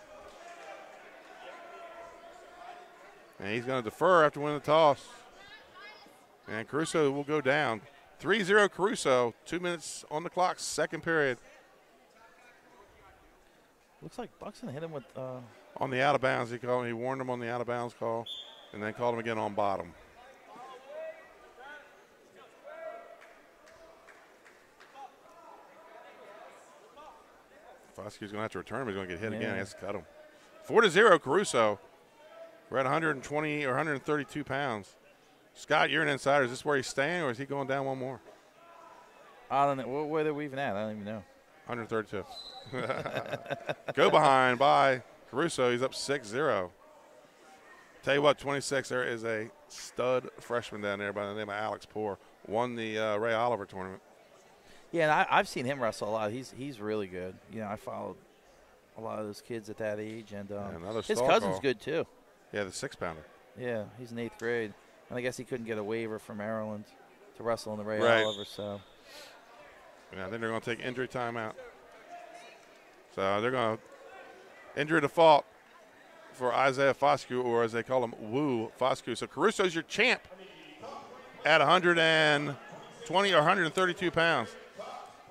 And he's going to defer after winning the toss. And Caruso will go down. 3-0 Caruso, 2 minutes on the clock, second period. Looks like Buxton hit him with on the out of bounds. He warned him on the out of bounds call, and then called him again on bottom. Foskey's going to have to return him. He's going to get hit again. He has to cut him. 4-0 Caruso. We're at 120 or 132 pounds. Scott, you're an insider. Is this where he's staying, or is he going down one more? I don't know. Where are we even at? I don't even know. 132. Go behind by Caruso. He's up 6-0. Tell you what, 26, there is a stud freshman down there by the name of Alex Poore. Won the Ray Oliver tournament. Yeah, and I've seen him wrestle a lot. He's really good. You know, I followed a lot of those kids at that age, and his cousin's good too. Yeah, the 6-pounder. Yeah, he's in 8th grade, and I guess he couldn't get a waiver from Maryland to wrestle in the Ray Oliver. So, yeah, I think they're going to take injury timeout. So they're going to injury default for Isaiah Foskey, or as they call him, Woo Foskey. So Caruso's your champ at 120 or 132 pounds.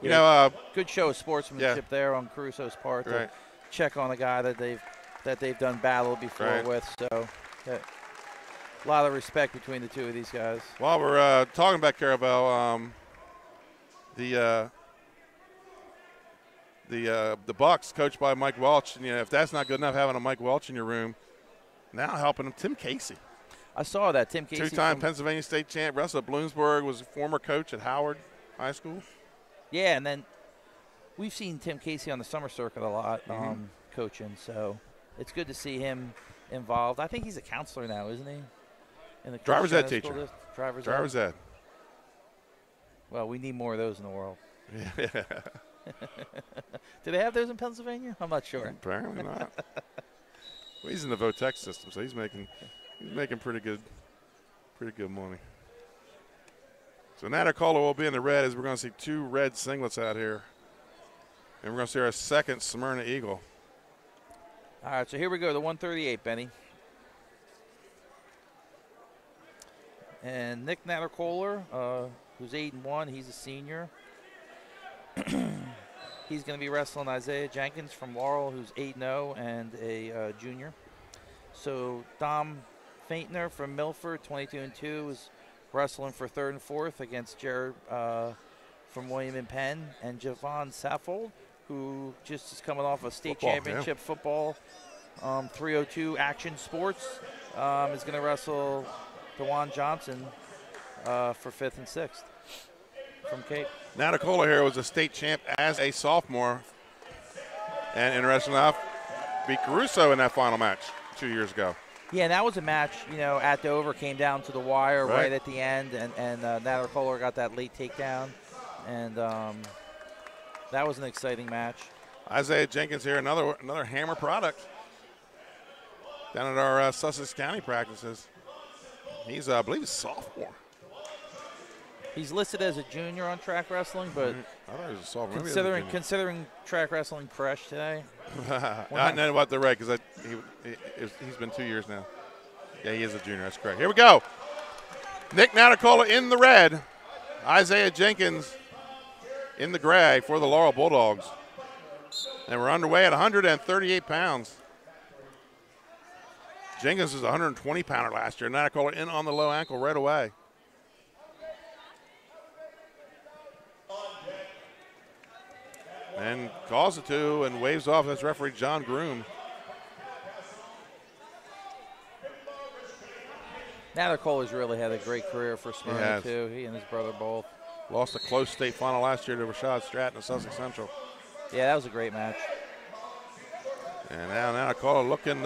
You know, good show of sportsmanship there on Caruso's part to check on a guy that they've done battle before with. So, a lot of respect between the two of these guys. While we're talking about Caravel, the Bucks, coached by Mike Welch, and if that's not good enough, having a Mike Welch in your room, now helping him, Tim Casey. I saw that. Tim Casey, two-time Pennsylvania State champ, wrestled at Bloomsburg, was a former coach at Howard High School. Yeah, and then we've seen Tim Casey on the summer circuit a lot, coaching. So it's good to see him involved. I think he's a counselor now, isn't he? In the driver's ed teacher. Driver's ed. Well, we need more of those in the world. Yeah. Do they have those in Pennsylvania? I'm not sure. Apparently not. Well, he's in the Votech system, so he's making pretty good money. So Natter Caller will be in the red, as we're going to see two red singlets out here. And we're going to see our second Smyrna Eagle. All right, so here we go, the 138, Benny. And Nick Natterkohler, who's 8-1, he's a senior. He's going to be wrestling Isaiah Jenkins from Laurel, who's 8-0 and a junior. So Dom Faintner from Milford, 22-2, is wrestling for 3rd and 4th against Jared from William and Penn. And Javon Saffold, who just is coming off a state championship football, 302 Action Sports, is going to wrestle DeJuan Johnson for 5th and 6th from Cape. Natterkohler here was a state champ as a sophomore. And interesting enough, beat Caruso in that final match 2 years ago. Yeah, and that was a match, at Dover, came down to the wire right at the end, and Natterkohler got that late takedown. And that was an exciting match. Isaiah Jenkins here, another Hammer product down at our Sussex County practices. He's, I believe, a sophomore. He's listed as a junior on track wrestling, but I thought he was a sophomore. Considering track wrestling fresh today. I know about the red because he's been 2 years now. Yeah, he is a junior. That's correct. Here we go. Nick Natterkohler in the red. Isaiah Jenkins in the gray for the Laurel Bulldogs. And we're underway at 138 pounds. Jenkins is a 120-pounder last year. Natterkohler in on the low ankle right away. And calls it to and waves off. That's referee John Groom. Natterkohler's really had a great career for Smyrna, too. He and his brother both. Lost a close state final last year to Rashad Stratton of Sussex Central. Yeah, that was a great match. And now Natterkohler looking.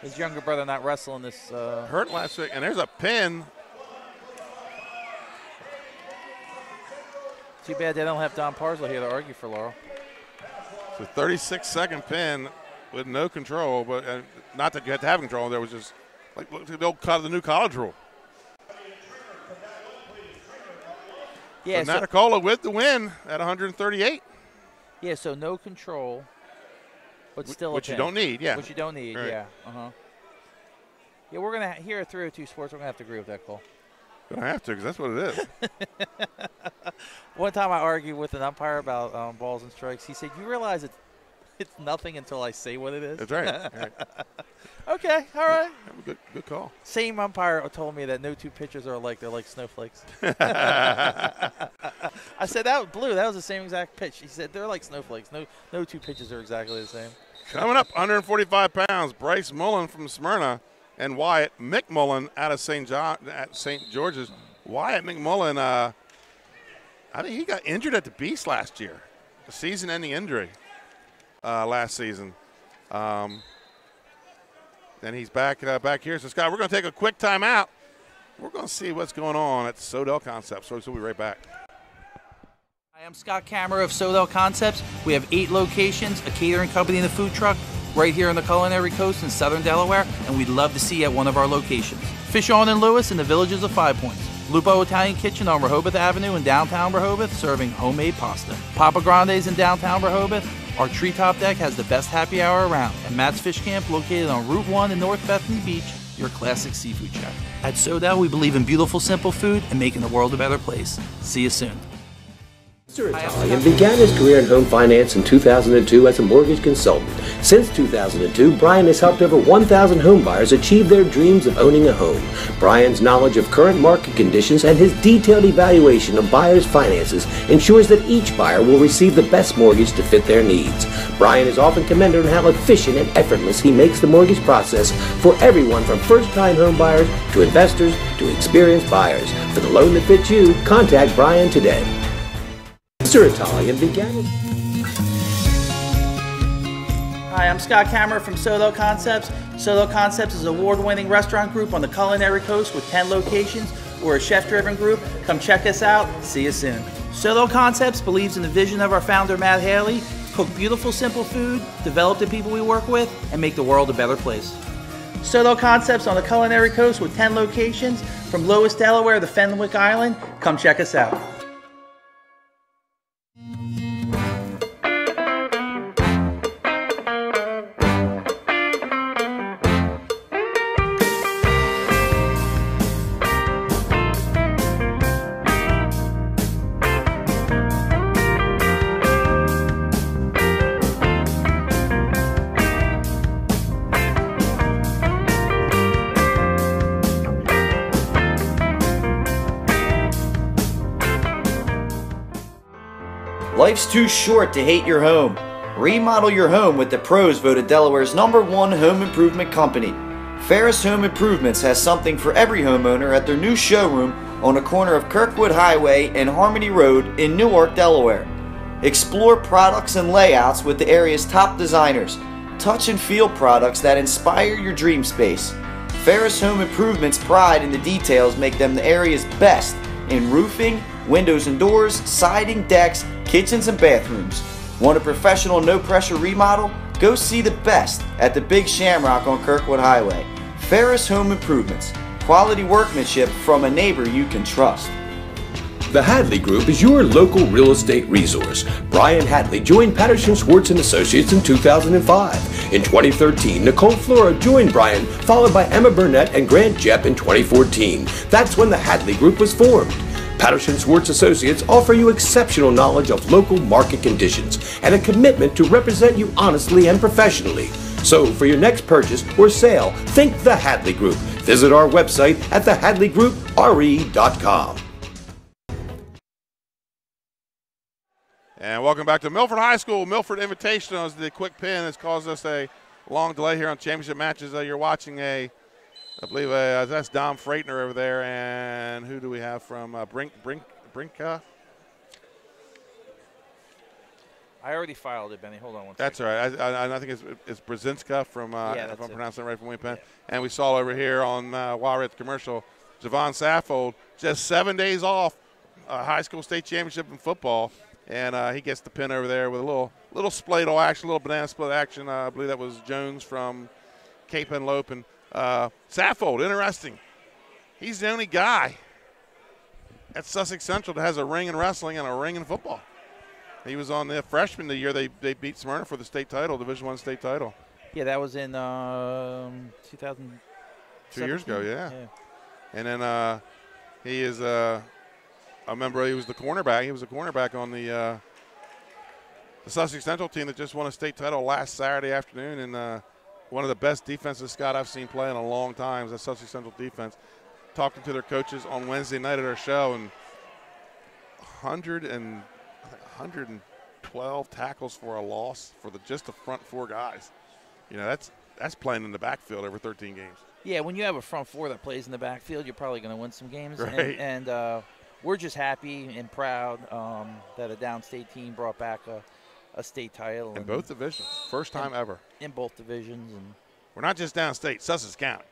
His younger brother not wrestling this. Hurt last week. And there's a pin. Too bad they don't have Don Parslow here to argue for Laurel. It's a 36-second pin with no control, but not that you had to have control. There was just like the new college rule. Yeah, so Natterkohler with the win at 138. Yeah, so no control, but still which a pin. You don't need, yeah. Which you don't need, right. Yeah. Yeah, we're gonna here at 302 Sports. We're gonna have to agree with that call. I have to, because that's what it is. One time I argued with an umpire about balls and strikes. He said, "You realize it's nothing until I say what it is." That's right. Right. Okay, all right. Good call. Same umpire told me that no two pitchers are alike. They're like snowflakes. I said, "That Blue, that was the same exact pitch." He said, "They're like snowflakes. No two pitches are exactly the same." Coming up, 145 pounds, Bryce Mullen from Smyrna. And Wyatt McMullen out of St. George's. Wyatt McMullen, I think he got injured at the Beast last year, a season-ending injury last season. Then he's back here. So, Scott, we're going to take a quick timeout. We're going to see what's going on at Sodell Concepts. So we'll be right back. Hi, I'm Scott Kammerer of Sodell Concepts. We have 8 locations, a catering company and a food truck, right here on the Culinary Coast in southern Delaware, and we'd love to see you at one of our locations. Fish On and Lewis in the Villages of 5 Points. Lupo Italian Kitchen on Rehoboth Avenue in downtown Rehoboth, serving homemade pasta. Papa Grande's in downtown Rehoboth. Our treetop deck has the best happy hour around. And Matt's Fish Camp, located on Route 1 in North Bethany Beach, your classic seafood shack. At Sodell, we believe in beautiful, simple food and making the world a better place. See you soon. Mr. Italian began his career in home finance in 2002 as a mortgage consultant. Since 2002, Brian has helped over 1,000 home buyers achieve their dreams of owning a home. Brian's knowledge of current market conditions and his detailed evaluation of buyers' finances ensures that each buyer will receive the best mortgage to fit their needs. Brian is often commended on how efficient and effortless he makes the mortgage process for everyone from first-time home buyers to investors to experienced buyers. For the loan that fits you, contact Brian today. Mr. Italian began it. Hi, I'm Scott Kammerer from Sodell Concepts. Sodell Concepts is an award-winning restaurant group on the Culinary Coast with 10 locations. We're a chef-driven group. Come check us out. See you soon. Sodell Concepts believes in the vision of our founder, Matt Haley. Cook beautiful, simple food, develop the people we work with, and make the world a better place. Sodell Concepts on the Culinary Coast with 10 locations from Lewis, Delaware to Fenwick Island. Come check us out. Life's too short to hate your home. Remodel your home with the pros voted Delaware's #1 home improvement company. Ferris Home Improvements has something for every homeowner at their new showroom on the corner of Kirkwood Highway and Harmony Road in Newark, Delaware. Explore products and layouts with the area's top designers. Touch and feel products that inspire your dream space. Ferris Home Improvement's pride in the details make them the area's best in roofing, windows and doors, siding, decks, kitchens, and bathrooms. Want a professional, no-pressure remodel? Go see the best at the Big Shamrock on Kirkwood Highway. Ferris Home Improvements. Quality workmanship from a neighbor you can trust. The Hadley Group is your local real estate resource. Brian Hadley joined Patterson Schwartz & Associates in 2005. In 2013, Nicole Flora joined Brian, followed by Emma Burnett and Grant Jepp in 2014. That's when the Hadley Group was formed. Patterson Schwartz Associates offer you exceptional knowledge of local market conditions and a commitment to represent you honestly and professionally. So for your next purchase or sale, think the Hadley Group. Visit our website at thehadleygroup.re.com. And welcome back to Milford High School. Milford Invitational is the quick pin. Has caused us a long delay here on championship matches. You're watching I believe that's Dom Freightner over there. And who do we have from Brinka? I already filed it, Benny. Hold on one That's second. all right. I think it's Brzezinska from, if I'm pronouncing it right, from Wayne Penn. Yeah. And we saw over here on while we're at the commercial, Javon Saffold, just 7 days off high school state championship in football. And he gets the pin over there with a little spladle action, a little banana split action. I believe that was Jones from Cape Henlope. And Saffold, interesting. He's the only guy at Sussex Central that has a ring in wrestling and a ring in football. He was on the freshman the year they beat Smyrna for the state title, Division I state title. Yeah, that was in 2000. 2 years ago, yeah. And then he is I remember he was the cornerback. He was a cornerback on the Sussex Central team that just won a state title last Saturday afternoon. And one of the best defenses, Scott, I've seen play in a long time is the Sussex Central defense. Talking to their coaches on Wednesday night at our show, and 112 tackles for a loss for just the front four guys. You know, that's playing in the backfield over 13 games. Yeah, when you have a front four that plays in the backfield, you're probably going to win some games. Right. And we're just happy and proud that a downstate team brought back a state title. In both divisions. First time ever. In both divisions. And we're not just downstate, Sussex County.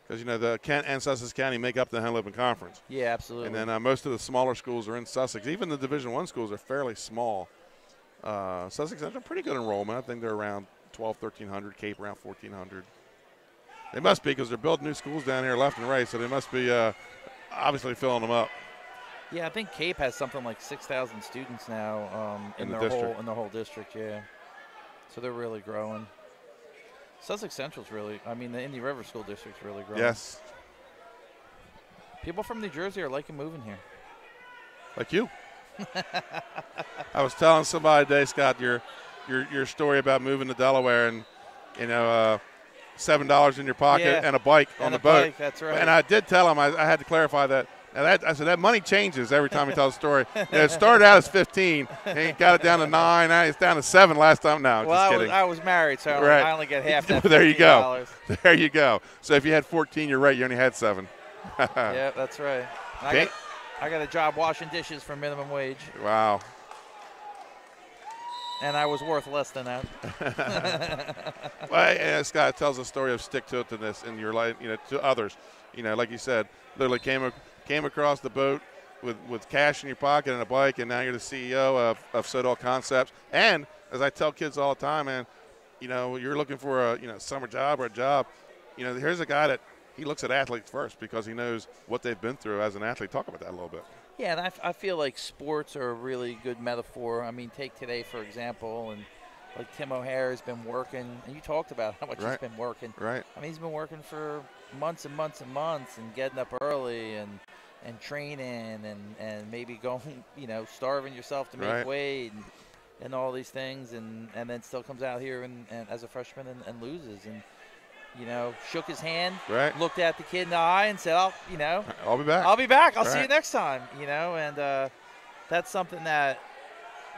Because, you know, the Kent and Sussex County make up the Henlopen Conference. Yeah, absolutely. And then most of the smaller schools are in Sussex. Even the Division I schools are fairly small. Sussex has a pretty good enrollment. I think they're around 1,300, Cape around 1,400. They must be because they're building new schools down here left and right, so they must be obviously filling them up. Yeah, I think Cape has something like 6,000 students now in the whole district. Yeah, so they're really growing. Sussex Central's really, I mean, the Indy River School District's really growing. Yes. People from New Jersey are liking moving here. Like you. I was telling somebody today, Scott, your story about moving to Delaware and, you know, $7 in your pocket and a bike on the boat. Bike, that's right. And I did tell him, I had to clarify that. Now I said that money changes every time he tells a story. You know, it started out as 15, and he got it down to 9. Now it's down to 7 last time. No, well, just kidding. I was married, so right. I only get half that. There you go. There you go. So if you had 14, you're right. You only had 7. Yeah, that's right. I got a job washing dishes for minimum wage. Wow. And I was worth less than that. Well, Scott tells a story of stick-to-itiveness in your life, you know, to others. You know, like you said, literally came across the boat with cash in your pocket and a bike, and now you're the CEO of Sodal Concepts. And as I tell kids all the time, man, you know, you're looking for a summer job or a job. You know, here's a guy that he looks at athletes first because he knows what they've been through as an athlete. Talk about that a little bit. Yeah, and I feel like sports are a really good metaphor. I mean, take today, for example, and like Tim O'Hara's been working, and you talked about how much he's been working. Right. I mean, he's been working for months and months and months and getting up early and training and maybe going, starving yourself to make weight and all these things, and then still comes out here and as a freshman and loses. And shook his hand, looked at the kid in the eye and said, I'll be back. I'll see you next time, and that's something that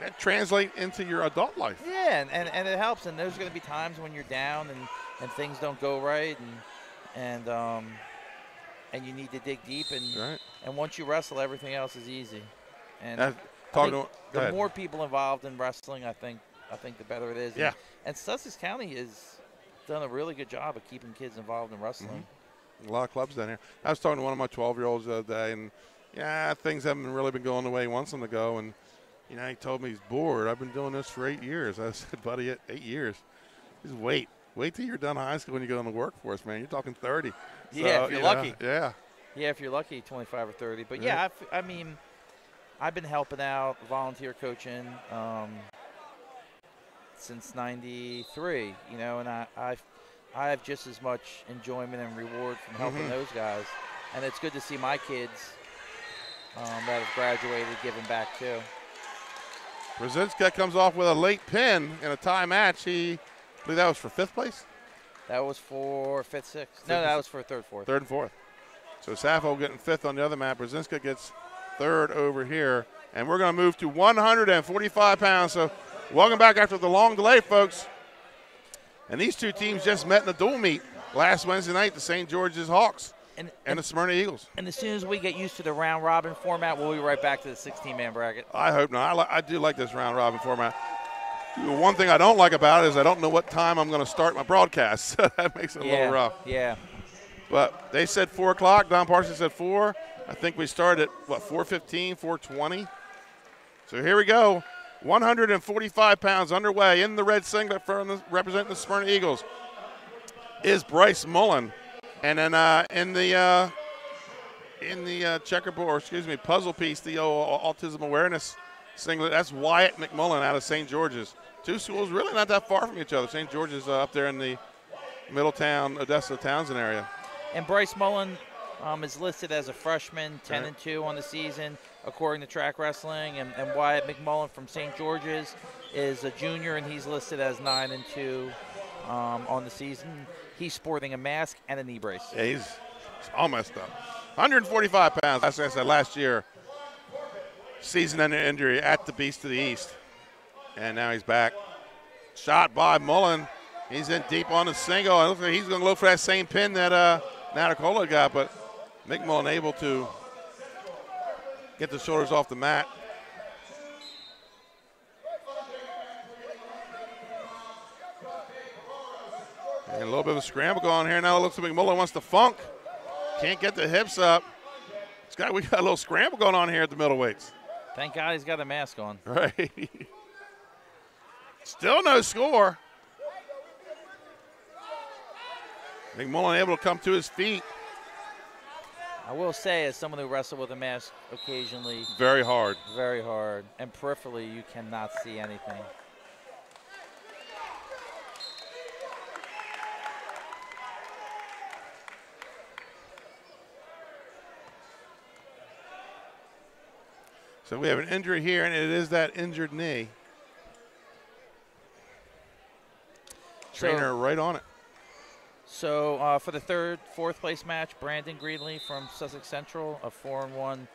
that translate into your adult life. Yeah, and it helps. And there's going to be times when you're down and things don't go right, and you need to dig deep. And once you wrestle, everything else is easy. And the more people involved in wrestling, I think the better it is. Yeah. And Sussex County has done a really good job of keeping kids involved in wrestling. Mm-hmm. A lot of clubs down here. I was talking to one of my 12-year-olds the other day, and things haven't really been going the way he wants them to go. And he told me he's bored. I've been doing this for 8 years. I said, buddy, 8 years. He said, wait till you're done high school when you go in the workforce, man. You're talking 30. Yeah, so, if you're lucky. Yeah. Yeah, if you're lucky, 25 or 30. But yeah, I mean, I've been helping out, volunteer coaching since '93. And I have just as much enjoyment and reward from helping those guys, and it's good to see my kids that have graduated giving back too. Brzezinski comes off with a late pin in a tie match. I believe that was for 5th place? That was for 5th, 6th. No, that was for 3rd, 4th. 3rd and 4th. So Sappho getting 5th on the other mat. Brzezinski gets 3rd over here. And we're going to move to 145 pounds. So welcome back after the long delay, folks. And these two teams just met in a dual meet last Wednesday night, the St. George's Hawks and the Smyrna Eagles. And as soon as we get used to the round-robin format, we'll be right back to the 16-man bracket. I hope not. I do like this round-robin format. The one thing I don't like about it is I don't know what time I'm going to start my broadcast. That makes it a little rough. Yeah. But they said 4 o'clock. Don Parsons said 4. I think we started at, 4:15, 4:20. So here we go. 145 pounds underway in the red singlet representing the Smyrna Eagles is Bryce Mullen. And then in the checkerboard, puzzle piece, the autism awareness singlet, that's Wyatt McMullen out of St. George's. Two schools really not that far from each other. St. George's up there in the Middletown, Odessa, Townsend area. And Bryce Mullen is listed as a freshman, 10-2 on the season, according to Track Wrestling. And Wyatt McMullen from St. George's is a junior, and he's listed as 9-2 on the season. He's sporting a mask and a knee brace. Yeah, he's all messed up. 145 pounds. As I said last year, season-ending injury at the Beast of the East. And now he's back. Shot by Mullen. He's in deep on the single. It looks like he's going to look for that same pin that Natacola got, but McMullen able to get the shoulders off the mat. And a little bit of a scramble going on here. Now it looks like McMullen wants to funk. Can't get the hips up. We got a little scramble going on here at the middleweights. Thank God he's got a mask on. Right. Still no score. McMullen able to come to his feet. I will say, as someone who wrestled with a mask occasionally. Very hard. Very hard. And peripherally, you cannot see anything. So we have an injury here, and it is that injured knee. Trainer right on it. So for the 3rd, 4th place match, Brandon Greenlee from Sussex Central, a 4-1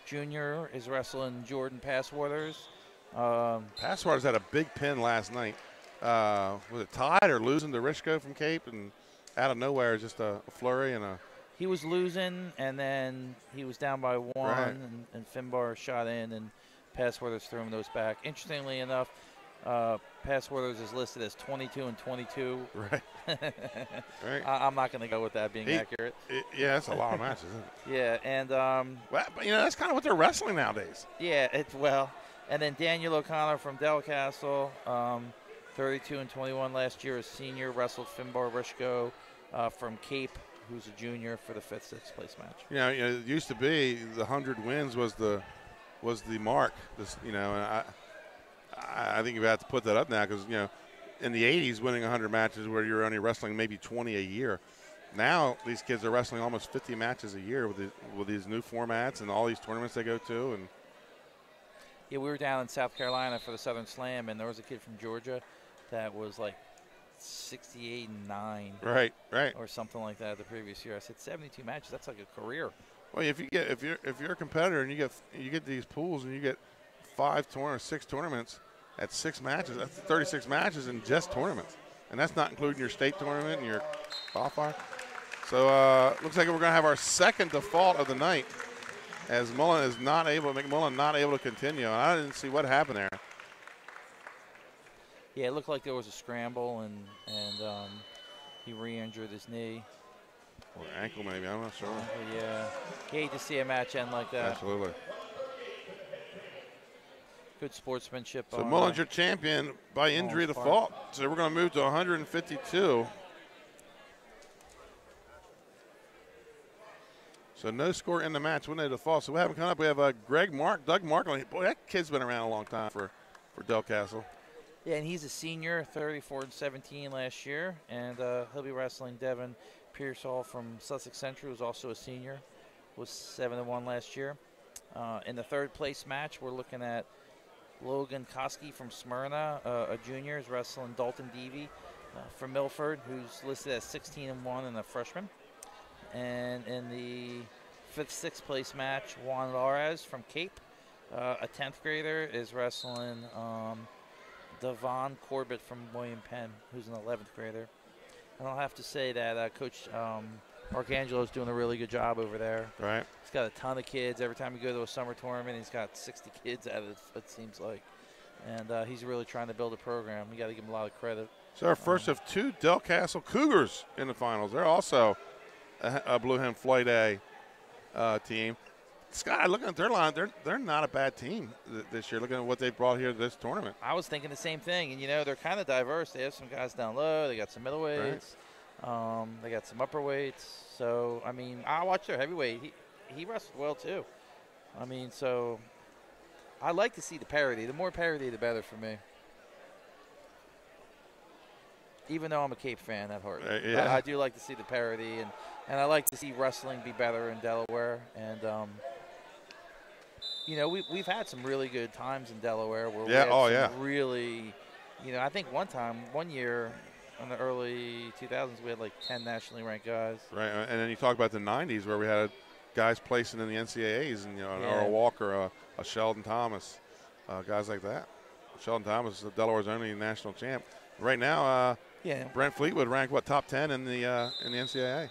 junior, is wrestling Jordan Passwaters. Passwaters had a big pin last night. Was it tied or losing to Rishko from Cape? And out of nowhere, just a flurry and a. He was losing, and then he was down by 1, right. and Finbar shot in, and Passwaters threw him those back. Interestingly enough, Passwaters is listed as 22-22. Right. Right. I'm not going to go with that being accurate. Yeah, that's a lot of matches, isn't it? Yeah, and well, but, that's kind of what they're wrestling nowadays. Yeah, and then Daniel O'Connor from Delcastle, 32-21 last year, a senior, wrestled Finbar Rishko from Cape, who's a junior, for the 5th, 6th place match. It used to be the 100 wins was the mark. And I think you have to put that up now because in the 80s, winning 100 matches where you're only wrestling maybe 20 a year. Now these kids are wrestling almost 50 matches a year with these new formats and all these tournaments they go to. And yeah, we were down in South Carolina for the Southern Slam, and there was a kid from Georgia that was like 68-9. Right. Or something like that the previous year. I said 72 matches. That's like a career. Well, if you're a competitor and you get these pools and you get 6 tournaments at 6 matches. That's 36 matches in just tournaments. And that's not including your state tournament and your qualifier. So looks like we're going to have our second default of the night as McMullen not able to continue. And I didn't see what happened there. Yeah, it looked like there was a scramble, and he re-injured his knee. Or ankle maybe, I'm not sure. Yeah, you hate to see a match end like that. Absolutely. Good sportsmanship. So Mullen's your champion by injury default. So we're going to move to 152. So no score in the match when they default. So we have coming up. We have Doug Markland. Boy, that kid's been around a long time for Del Castle. Yeah, and he's a senior, 34-17 last year, and he'll be wrestling Devin Pearsall from Sussex Central, who's also a senior, was 7-1 last year. In the third place match, we're looking at Logan Foskey from Smyrna, a junior, is wrestling Dalton Deavy from Milford, who's listed as 16-1 and a freshman. And in the sixth place match, Juan Lares from Cape, a 10th grader, is wrestling Devon Corbett from William Penn, who's an 11th grader. And I'll have to say that Coach Arcangelo is doing a really good job over there. Right. He's got a ton of kids. Every time you go to a summer tournament, he's got 60 kids out of it, it seems like. And he's really trying to build a program. You got to give him a lot of credit. So our first of 2 Del Castle Cougars in the finals. They're also a Blue Hen Flight A team. Scott, looking at their line, they're not a bad team this year, looking at what they brought here to this tournament. I was thinking the same thing. And, they're kind of diverse. They have some guys down low. They got some middleweights. Right. They got some upper weights. So, I watched their heavyweight. He wrestled well, too. So I like to see the parity. The more parity, the better for me. Even though I'm a Cape fan at heart. Yeah. I do like to see the parity, and I like to see wrestling be better in Delaware. And, we've had some really good times in Delaware where we had some really, I think one year in the early 2000s, we had like 10 nationally ranked guys. Right, and then you talk about the 90s where we had guys placing in the NCAAs, and an Earl Walker, a Sheldon Thomas, guys like that. Sheldon Thomas is Delaware's only national champ. Right now, Brent Fleetwood ranked, top 10 in the NCAA.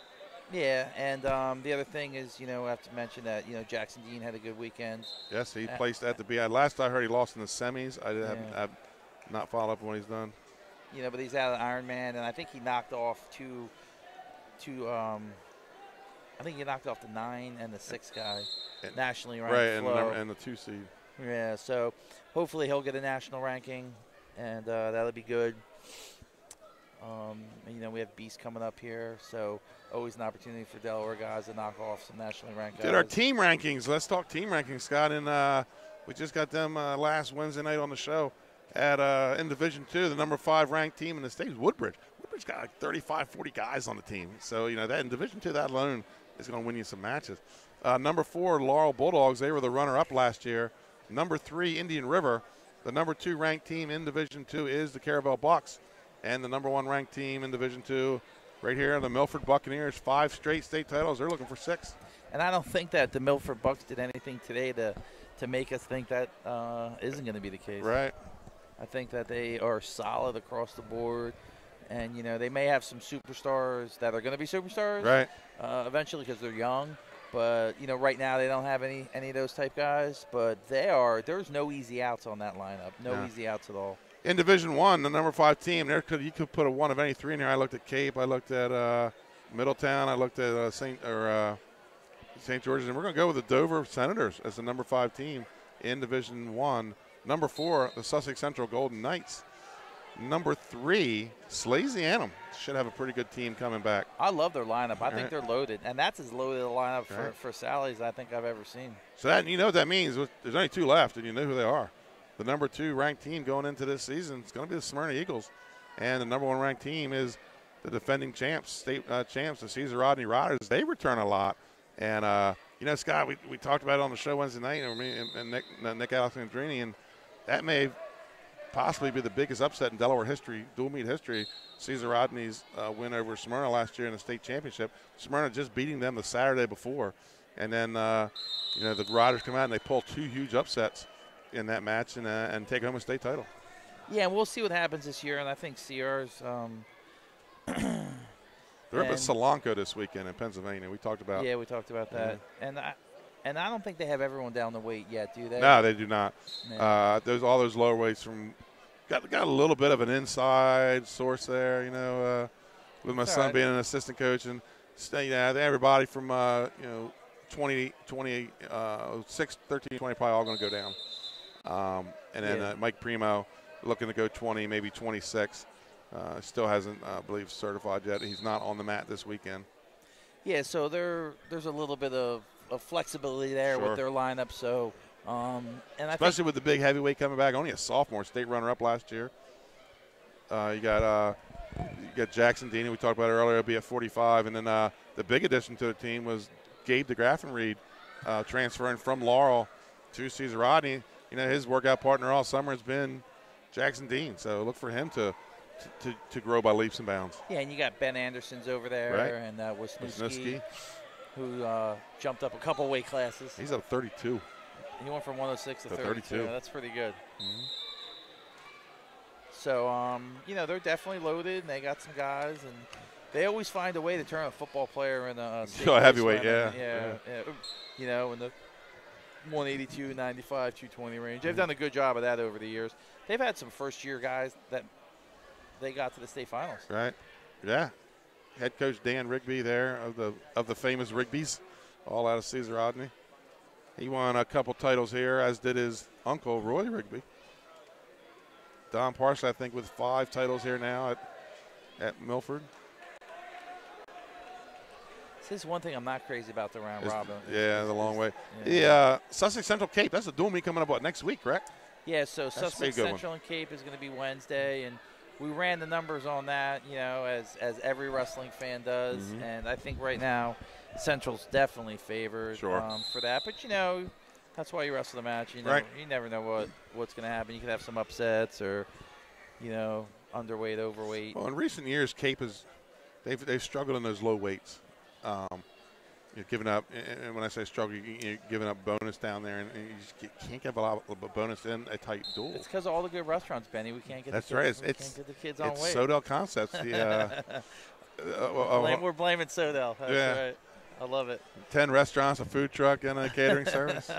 Yeah, and the other thing is, I have to mention that, Jackson Dean had a good weekend. Yes, he placed at the BI. Last I heard, he lost in the semis. I've not followed up on what he's done. But he's out of Ironman, and I think he knocked off I think he knocked off the 9 and the 6 guy, nationally ranked. Right, and the 2 seed. Yeah, so hopefully he'll get a national ranking, and that'll be good. We have Beast coming up here, so always an opportunity for Delaware guys to knock off some nationally ranked guys. Did our team rankings. Let's talk team rankings, Scott. And we just got them last Wednesday night on the show at in Division II. The number 5 ranked team in the state is Woodbridge. Woodbridge got like 35, 40 guys on the team. So, that in Division II, that alone is going to win you some matches. Number 4, Laurel Bulldogs. They were the runner-up last year. Number 3, Indian River. The number 2 ranked team in Division II is the Caravel Bucks. And the number 1 ranked team in Division II, right here, the Milford Buccaneers, 5 straight state titles. They're looking for 6. And I don't think that the Milford Bucks did anything today to make us think that isn't going to be the case. Right. I think that they are solid across the board. And, they may have some superstars that are going to be superstars right. Eventually because they're young. But, right now they don't have any of those type guys. But there's no easy outs on that lineup. No easy outs at all. In Division I, the number 5 team, you could put a 1 of any 3 in here. I looked at Cape, I looked at Middletown, I looked at St. George's, and we're going to go with the Dover Senators as the number 5 team in Division I. Number 4, the Sussex Central Golden Knights. Number 3, Slazy Annam. Should have a pretty good team coming back. I love their lineup. I think they're loaded, and that's as loaded a lineup for Sally's I think I've ever seen. So what that means. There's only 2 left, and you know who they are. The number 2 ranked team going into this season is going to be the Smyrna Eagles. And the number 1 ranked team is the defending state champs, the Caesar Rodney Riders. They return a lot. And, Scott, we talked about it on the show Wednesday night, and Nick Alexandrini, and that may possibly be the biggest upset in Delaware history, dual meet history. Caesar Rodney's win over Smyrna last year in the state championship. Smyrna just beating them the Saturday before. And then, the Riders come out and they pull 2 huge upsets. in that match and take home a state title. Yeah, we'll see what happens this year, and I think CR's they're up at Solanco this weekend in Pennsylvania. We talked about. Yeah, we talked about that. And I don't think they have everyone down the weight yet, do they? No, they do not. All those lower weights got a little bit of an inside source there, with my son being an assistant coach, and everybody from 20, 6, 13, 20 probably all going to go down. And then Mike Primo looking to go 20, maybe 26. Still hasn't, I believe, certified yet. He's not on the mat this weekend. Yeah, so there's a little bit of flexibility there with their lineup. So, and especially with the big heavyweight coming back, only a sophomore, state runner-up last year. You got Jackson Dean, we talked about it earlier. He'll be at 45, and then the big addition to the team was Gabe DeGraffenried, transferring from Laurel to Cesar Rodney. His workout partner all summer has been Jackson Dean, so look for him to grow by leaps and bounds. Yeah, and you got Ben Anderson's over there, and Wisniewski, who jumped up a couple weight classes. He's up 32. He went from 106 to 32. That's pretty good. Mm-hmm. So, they're definitely loaded, and they got some guys, and they always find a way to turn a football player in a heavyweight, yeah. In the 182, 95, 220 range. They've done a good job of that over the years. They've had some first-year guys that they got to the state finals. Right. Yeah. Head coach Dan Rigby there of the famous Rigby's, all out of Cesar Rodney. He won a couple titles here, as did his uncle, Roy Rigby. Don Parsley, I think, with 5 titles here now at Milford. This is one thing I'm not crazy about the round robin. Yeah, the long way. Yeah. Sussex Central Cape, that's a dual meet coming up, next week, correct? Yeah, so Sussex Central and Cape is going to be Wednesday, and we ran the numbers on that, as every wrestling fan does. Mm-hmm. And I think right now Central's definitely favored for that. But, that's why you wrestle the match. You never know what's going to happen. You could have some upsets or, underweight, overweight. Well, in recent years, Cape they've struggled in those low weights. You're giving up, and when I say struggle, you're giving up bonus down there, and you just can't give a lot of bonus in a tight duel. It's because of all the good restaurants, Benny. We can't get That's the kids, right. We can't get the kids on weight. It's Sodell Concepts. We're blaming Sodell. That's right. I love it. 10 restaurants, a food truck, and a catering service.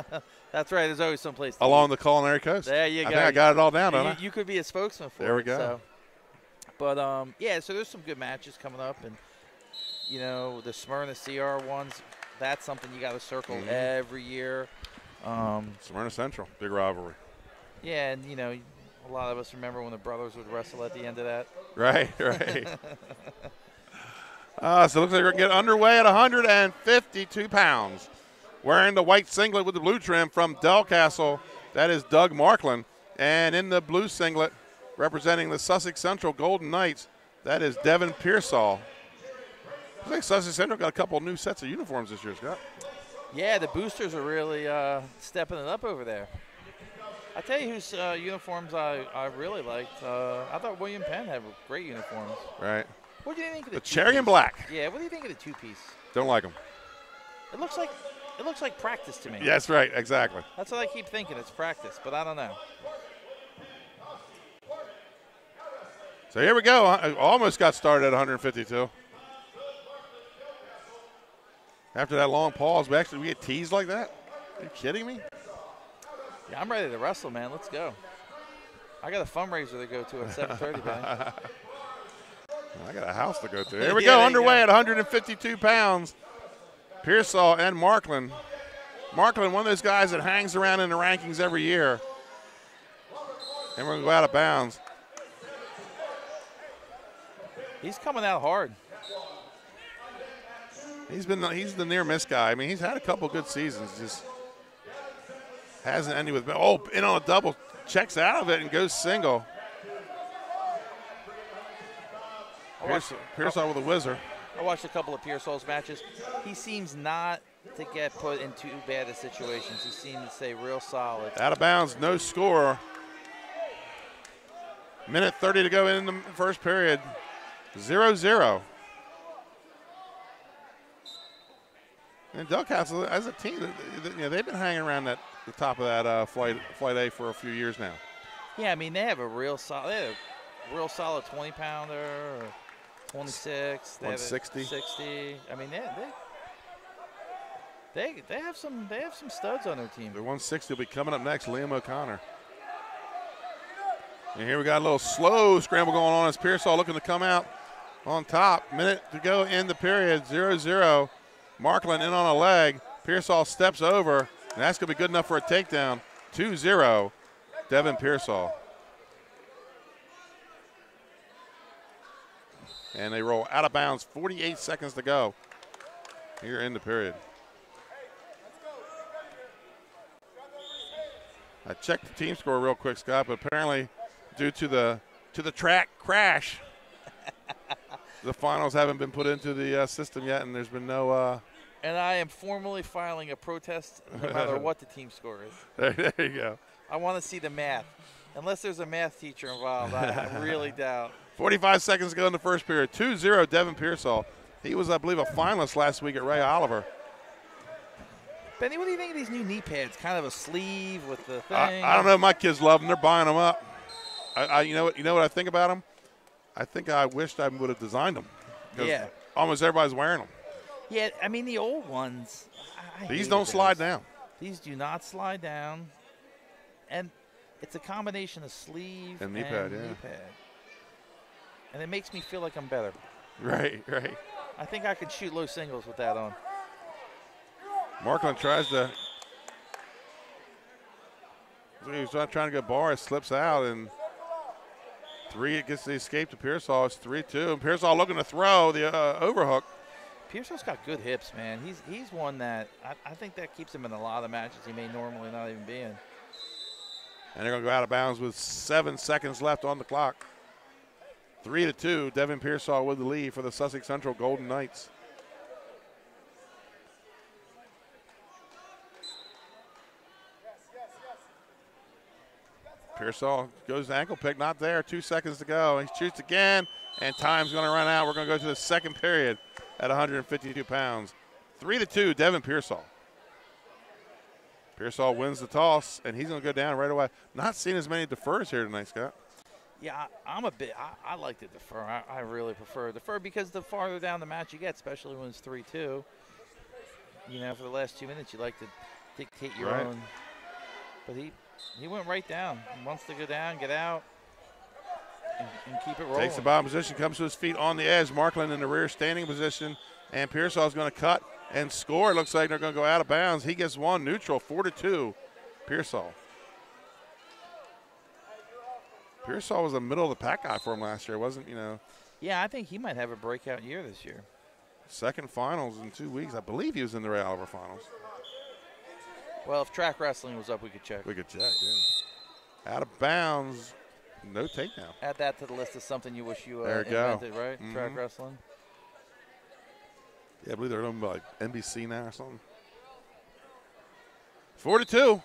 That's right. There's always someplace to along eat. the culinary coast. There you go. I think I got it all down, don't I? You could be a spokesman for it. There we go. So. But, so there's some good matches coming up, and the Smyrna CR ones, that's something you got to circle every year. Smyrna Central, big rivalry. Yeah, and, a lot of us remember when the brothers would wrestle at the end of that. Right. So it looks like we're going to get underway at 152 pounds. Wearing the white singlet with the blue trim from Delcastle, that is Doug Markland. And in the blue singlet, representing the Sussex Central Golden Knights, that is Devin Pearsall. I think Sussex Central got a couple of new sets of uniforms this year, Scott. Yeah, the boosters are really stepping it up over there. I tell you whose uniforms I really liked. I thought William Penn had great uniforms. Right. What do you think of the cherry and black? Yeah, what do you think of the two-piece? Don't like them. It looks like practice to me. Yeah, that's right, exactly. That's what I keep thinking. It's practice, but I don't know. So here we go. I almost got started at 152. After that long pause, we get teased like that? Are you kidding me? Yeah, I'm ready to wrestle, man. Let's go. I got a fundraiser to go to at 7:30, man. I got a house to go to. Here we go, underway at 152 pounds. Pearsall and Markland. Markland, one of those guys that hangs around in the rankings every year. And we're going to go out of bounds. He's coming out hard. He's the near miss guy. I mean, he's had a couple good seasons. Just hasn't ended with in on a double, checks out of it and goes single. Pearsall with a whizzer. I watched a couple of Pearsall's matches. He seems not to get put in too bad of situations. He seems to stay real solid. Out of bounds, no score. Minute 30 to go in the first period. 0-0. And Delcastle, as a team, they've been hanging around the top of that flight A for a few years now. Yeah, I mean, they have a real solid 20-pounder, or 26. 160. 60. I mean, they have some studs on their team. The 160 will be coming up next. Liam O'Connor. And here we got a little slow scramble going on as Pearsall looking to come out on top. Minute to go in the period. 0-0. Markland in on a leg. Pearsall steps over, and that's going to be good enough for a takedown. 2-0, Devin Pearsall. And they roll out of bounds. 48 seconds to go here in the period. I checked the team score real quick, Scott, but apparently due to the track crash, the finals haven't been put into the system yet, and there's been no and I am formally filing a protest no matter what the team score is. There you go. I want to see the math. Unless there's a math teacher involved, I really doubt. 45 seconds to go in the first period. 2-0, Devin Pearsall. He was, I believe, a finalist last week at Ray Oliver. Benny, what do you think of these new knee pads? Kind of a sleeve with the thing. I don't know. My kids love them. They're buying them up. You know what I think about them? I think I wished I would have designed them. Yeah. Almost everybody's wearing them. Yeah, I mean, the old ones. These don't slide down. These do not slide down. And it's a combination of sleeve and knee pad, yeah. Knee pad. And it makes me feel like I'm better. Right. I think I could shoot low singles with that on. Markland tries to. He's not trying to get bar. It slips out, and it gets the escape to Pearsall. It's 3-2. And Pearsall looking to throw the overhook. Pearsall's got good hips, man. He's one that I think that keeps him in a lot of matches he may normally not even be in. And they're going to go out of bounds with 7 seconds left on the clock. 3-2. Devin Pearsall with the lead for the Sussex Central Golden Knights. Pearsall goes to ankle pick, not there. 2 seconds to go. He shoots again, and time's going to run out. We're going to go to the second period at 152 pounds. 3-2, Devin Pearsall. Pearsall wins the toss, and he's going to go down right away. Not seeing as many defers here tonight, Scott. Yeah, I like to defer. I really prefer defer because the farther down the match you get, especially when it's 3-2, for the last 2 minutes, you like to dictate your own. But he went right down. He wants to go down, get out, and keep it rolling. Takes the bottom position, comes to his feet on the edge. Markland in the rear standing position, and Pearsall's going to cut and score. It looks like they're going to go out of bounds. He gets one neutral, 4-2, Pearsall. Pearsall was the middle of the pack guy for him last year, wasn't, Yeah, I think he might have a breakout year this year. Second finals in 2 weeks. I believe he was in the Ray Oliver finals. Well, if track wrestling was up, we could check. Yeah. Out of bounds, no takedown. Add that to the list of something you wish you invented, right? Mm-hmm. Track wrestling. Yeah, I believe they're owned by NBC now or something. 4-2.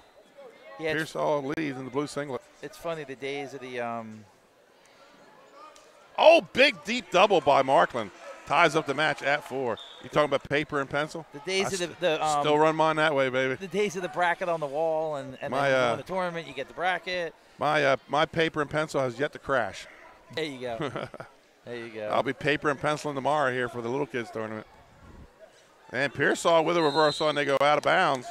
Yeah, Pearsall leads in the blue singlet. It's funny, the days of the big deep double by Markland. Ties up the match at 4. You talking about paper and pencil? The days of the still run mine that way, baby. The days of the bracket on the wall, and then you win the tournament, you get the bracket. My paper and pencil has yet to crash. There you go. There you go. I'll be paper and penciling tomorrow here for the little kids tournament. And Pearsall with a reversal, and they go out of bounds.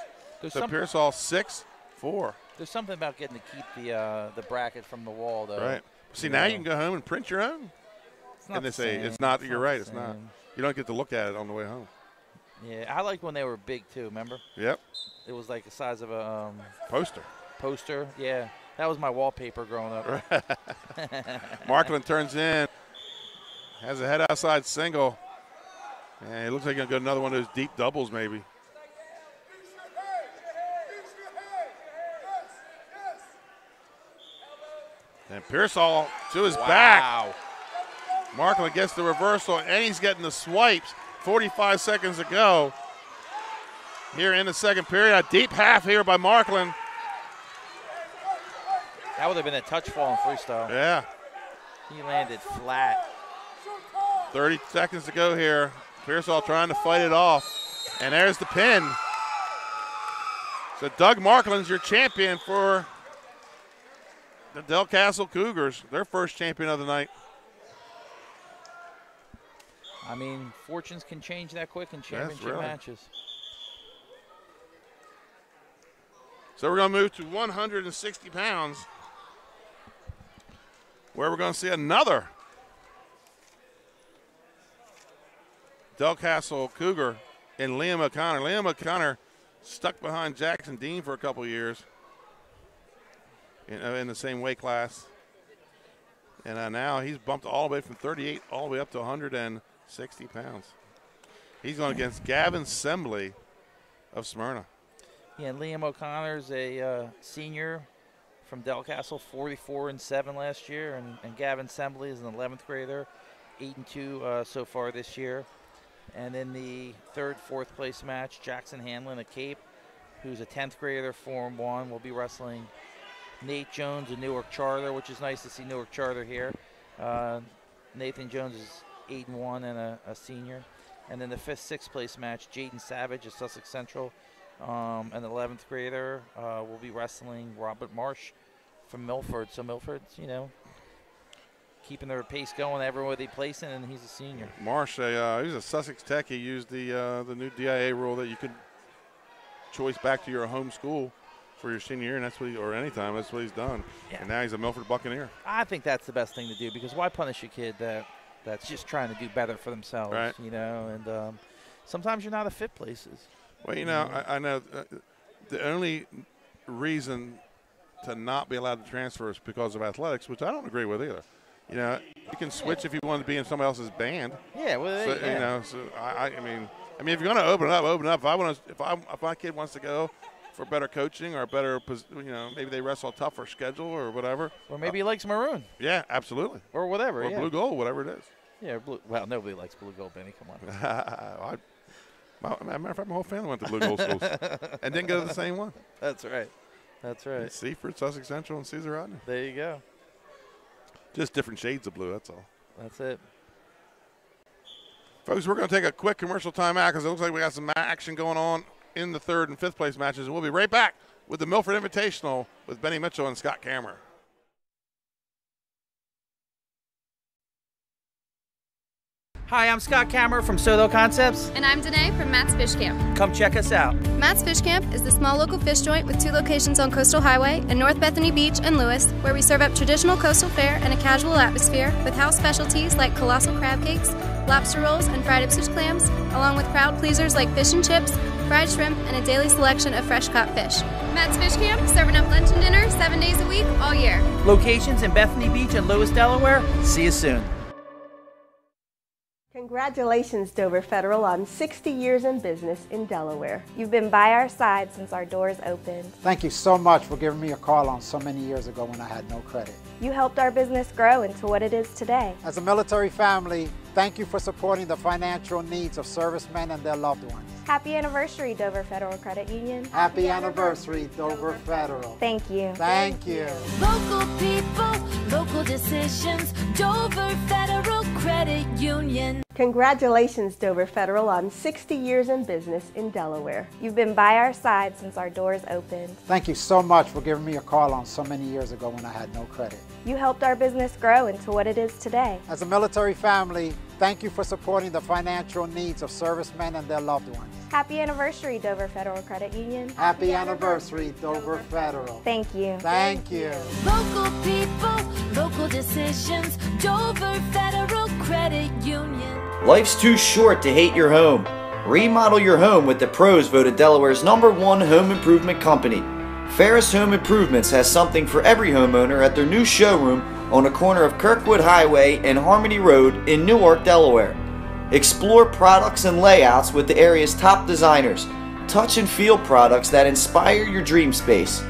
So Pearsall 6-4. There's something about getting to keep the bracket from the wall, though. Right. See, now you can go home and print your own. It's not and they say same. it's not. You're right. It's not. You don't get to look at it on the way home. Yeah, I liked when they were big too. Remember? Yep. It was like the size of a poster. Yeah, that was my wallpaper growing up. Markland turns in, has a head outside single, and it looks like he'll get another one of those deep doubles maybe. And Pearsall to his back. Markland gets the reversal, and he's getting the swipes. 45 seconds to go here in the second period. A deep half here by Markland. That would have been a touch fall in freestyle. Yeah. He landed flat. 30 seconds to go here. Pearsall trying to fight it off. And there's the pin. So Doug Marklin's your champion for the Del Castle Cougars, their first champion of the night. I mean, fortunes can change that quick in championship matches. So we're going to move to 160 pounds, where we're going to see another Del Castle Cougar in Liam O'Connor. Liam O'Connor stuck behind Jackson Dean for a couple years in the same weight class. And now he's bumped all the way from 38 all the way up to 160 pounds. He's going against Gavin Sembley of Smyrna. Yeah, and Liam O'Connor's a senior from Del Castle, 44-7 last year, and Gavin Sembley is an 11th grader, 8-2 so far this year. And in the third, fourth place match, Jackson Hanlon of Cape, who's a 10th grader, 4-1, will be wrestling Nate Jones of Newark Charter, which is nice to see Newark Charter here. Nathan Jones is 8-1 and a senior. And then the fifth, sixth place match, Jaden Savage of Sussex Central, an 11th grader, will be wrestling Robert Marsh from Milford. So Milford's, keeping their pace going everywhere they place in, and he's a senior. Marsh, he's a Sussex Tech. He used the new DIA rule that you could choice back to your home school for your senior year, and that's what or anytime, that's what he's done. Yeah. And now he's a Milford Buccaneer. I think that's the best thing to do, because why punish a kid that's just trying to do better for themselves, right? And sometimes you're not a fit places. Well, I know the only reason to not be allowed to transfer is because of athletics, which I don't agree with either. You can switch if you want to be in somebody else's band. Yeah, well, so, so I mean, if you're going to open up. If my kid wants to go for better coaching or better, maybe they wrestle a tougher schedule or whatever. Or maybe he likes maroon. Yeah, absolutely. Or whatever. Or blue gold, whatever it is. Yeah, well, nobody likes blue gold, Benny. Come on. Matter of fact, my whole family went to blue gold schools and didn't go to the same one. That's right. Seaford, Sussex Central, and Caesar Rodney. There you go. Just different shades of blue, that's all. That's it. Folks, we're going to take a quick commercial timeout because it looks like we got some action going on in the third and fifth place matches. And we'll be right back with the Milford Invitational with Benny Mitchell and Scott Kammerer. Hi, I'm Scott Kammerer from Soto Concepts. And I'm Danae from Matt's Fish Camp. Come check us out. Matt's Fish Camp is the small local fish joint with 2 locations on Coastal Highway in North Bethany Beach and Lewis, where we serve up traditional coastal fare in a casual atmosphere with house specialties like colossal crab cakes, lobster rolls, and fried Ipswich clams, along with crowd pleasers like fish and chips, fried shrimp, and a daily selection of fresh caught fish. Matt's Fish Camp, serving up lunch and dinner 7 days a week, all year. Locations in Bethany Beach and Lewis, Delaware. See you soon. Congratulations, Dover Federal, on 60 years in business in Delaware. You've been by our side since our doors opened. Thank you so much for giving me a call on so many years ago when I had no credit. You helped our business grow into what it is today. As a military family, thank you for supporting the financial needs of servicemen and their loved ones. Happy anniversary, Dover Federal Credit Union. Happy anniversary, Dover Federal. Thank you. Thank you. Local people, local decisions, Dover Federal Credit Union. Congratulations, Dover Federal, on 60 years in business in Delaware. You've been by our side since our doors opened. Thank you so much for giving me a call on so many years ago when I had no credit. You helped our business grow into what it is today. As a military family, thank you for supporting the financial needs of servicemen and their loved ones. Happy anniversary, Dover Federal Credit Union. Happy anniversary, Dover Federal. Thank you. Thank you. Local people, local decisions, Dover Federal Credit Union. Life's too short to hate your home. Remodel your home with the pros voted Delaware's #1 home improvement company. Ferris Home Improvements has something for every homeowner at their new showroom on the corner of Kirkwood Highway and Harmony Road in Newark, Delaware. Explore products and layouts with the area's top designers. Touch and feel products that inspire your dream space.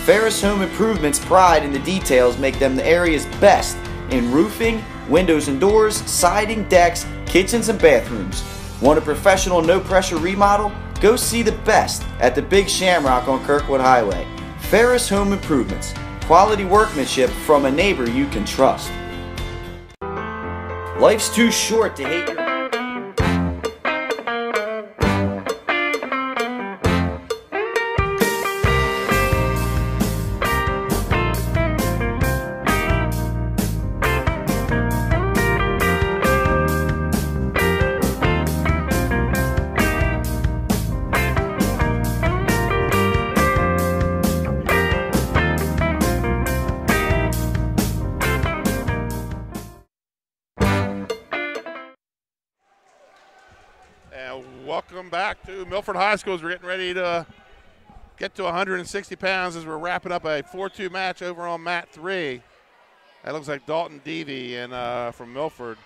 Ferris Home Improvement's pride in the details make them the area's best in roofing, windows and doors, siding, decks, kitchens, and bathrooms. Want a professional, no-pressure remodel? Go see the best at the Big Shamrock on Kirkwood Highway. Ferris Home Improvements. Quality workmanship from a neighbor you can trust. Life's too short to hate your... Welcome back to Milford High School as we're getting ready to get to 160 pounds as we're wrapping up a 4-2 match over on mat 3. That looks like Dalton Deavy and from Milford.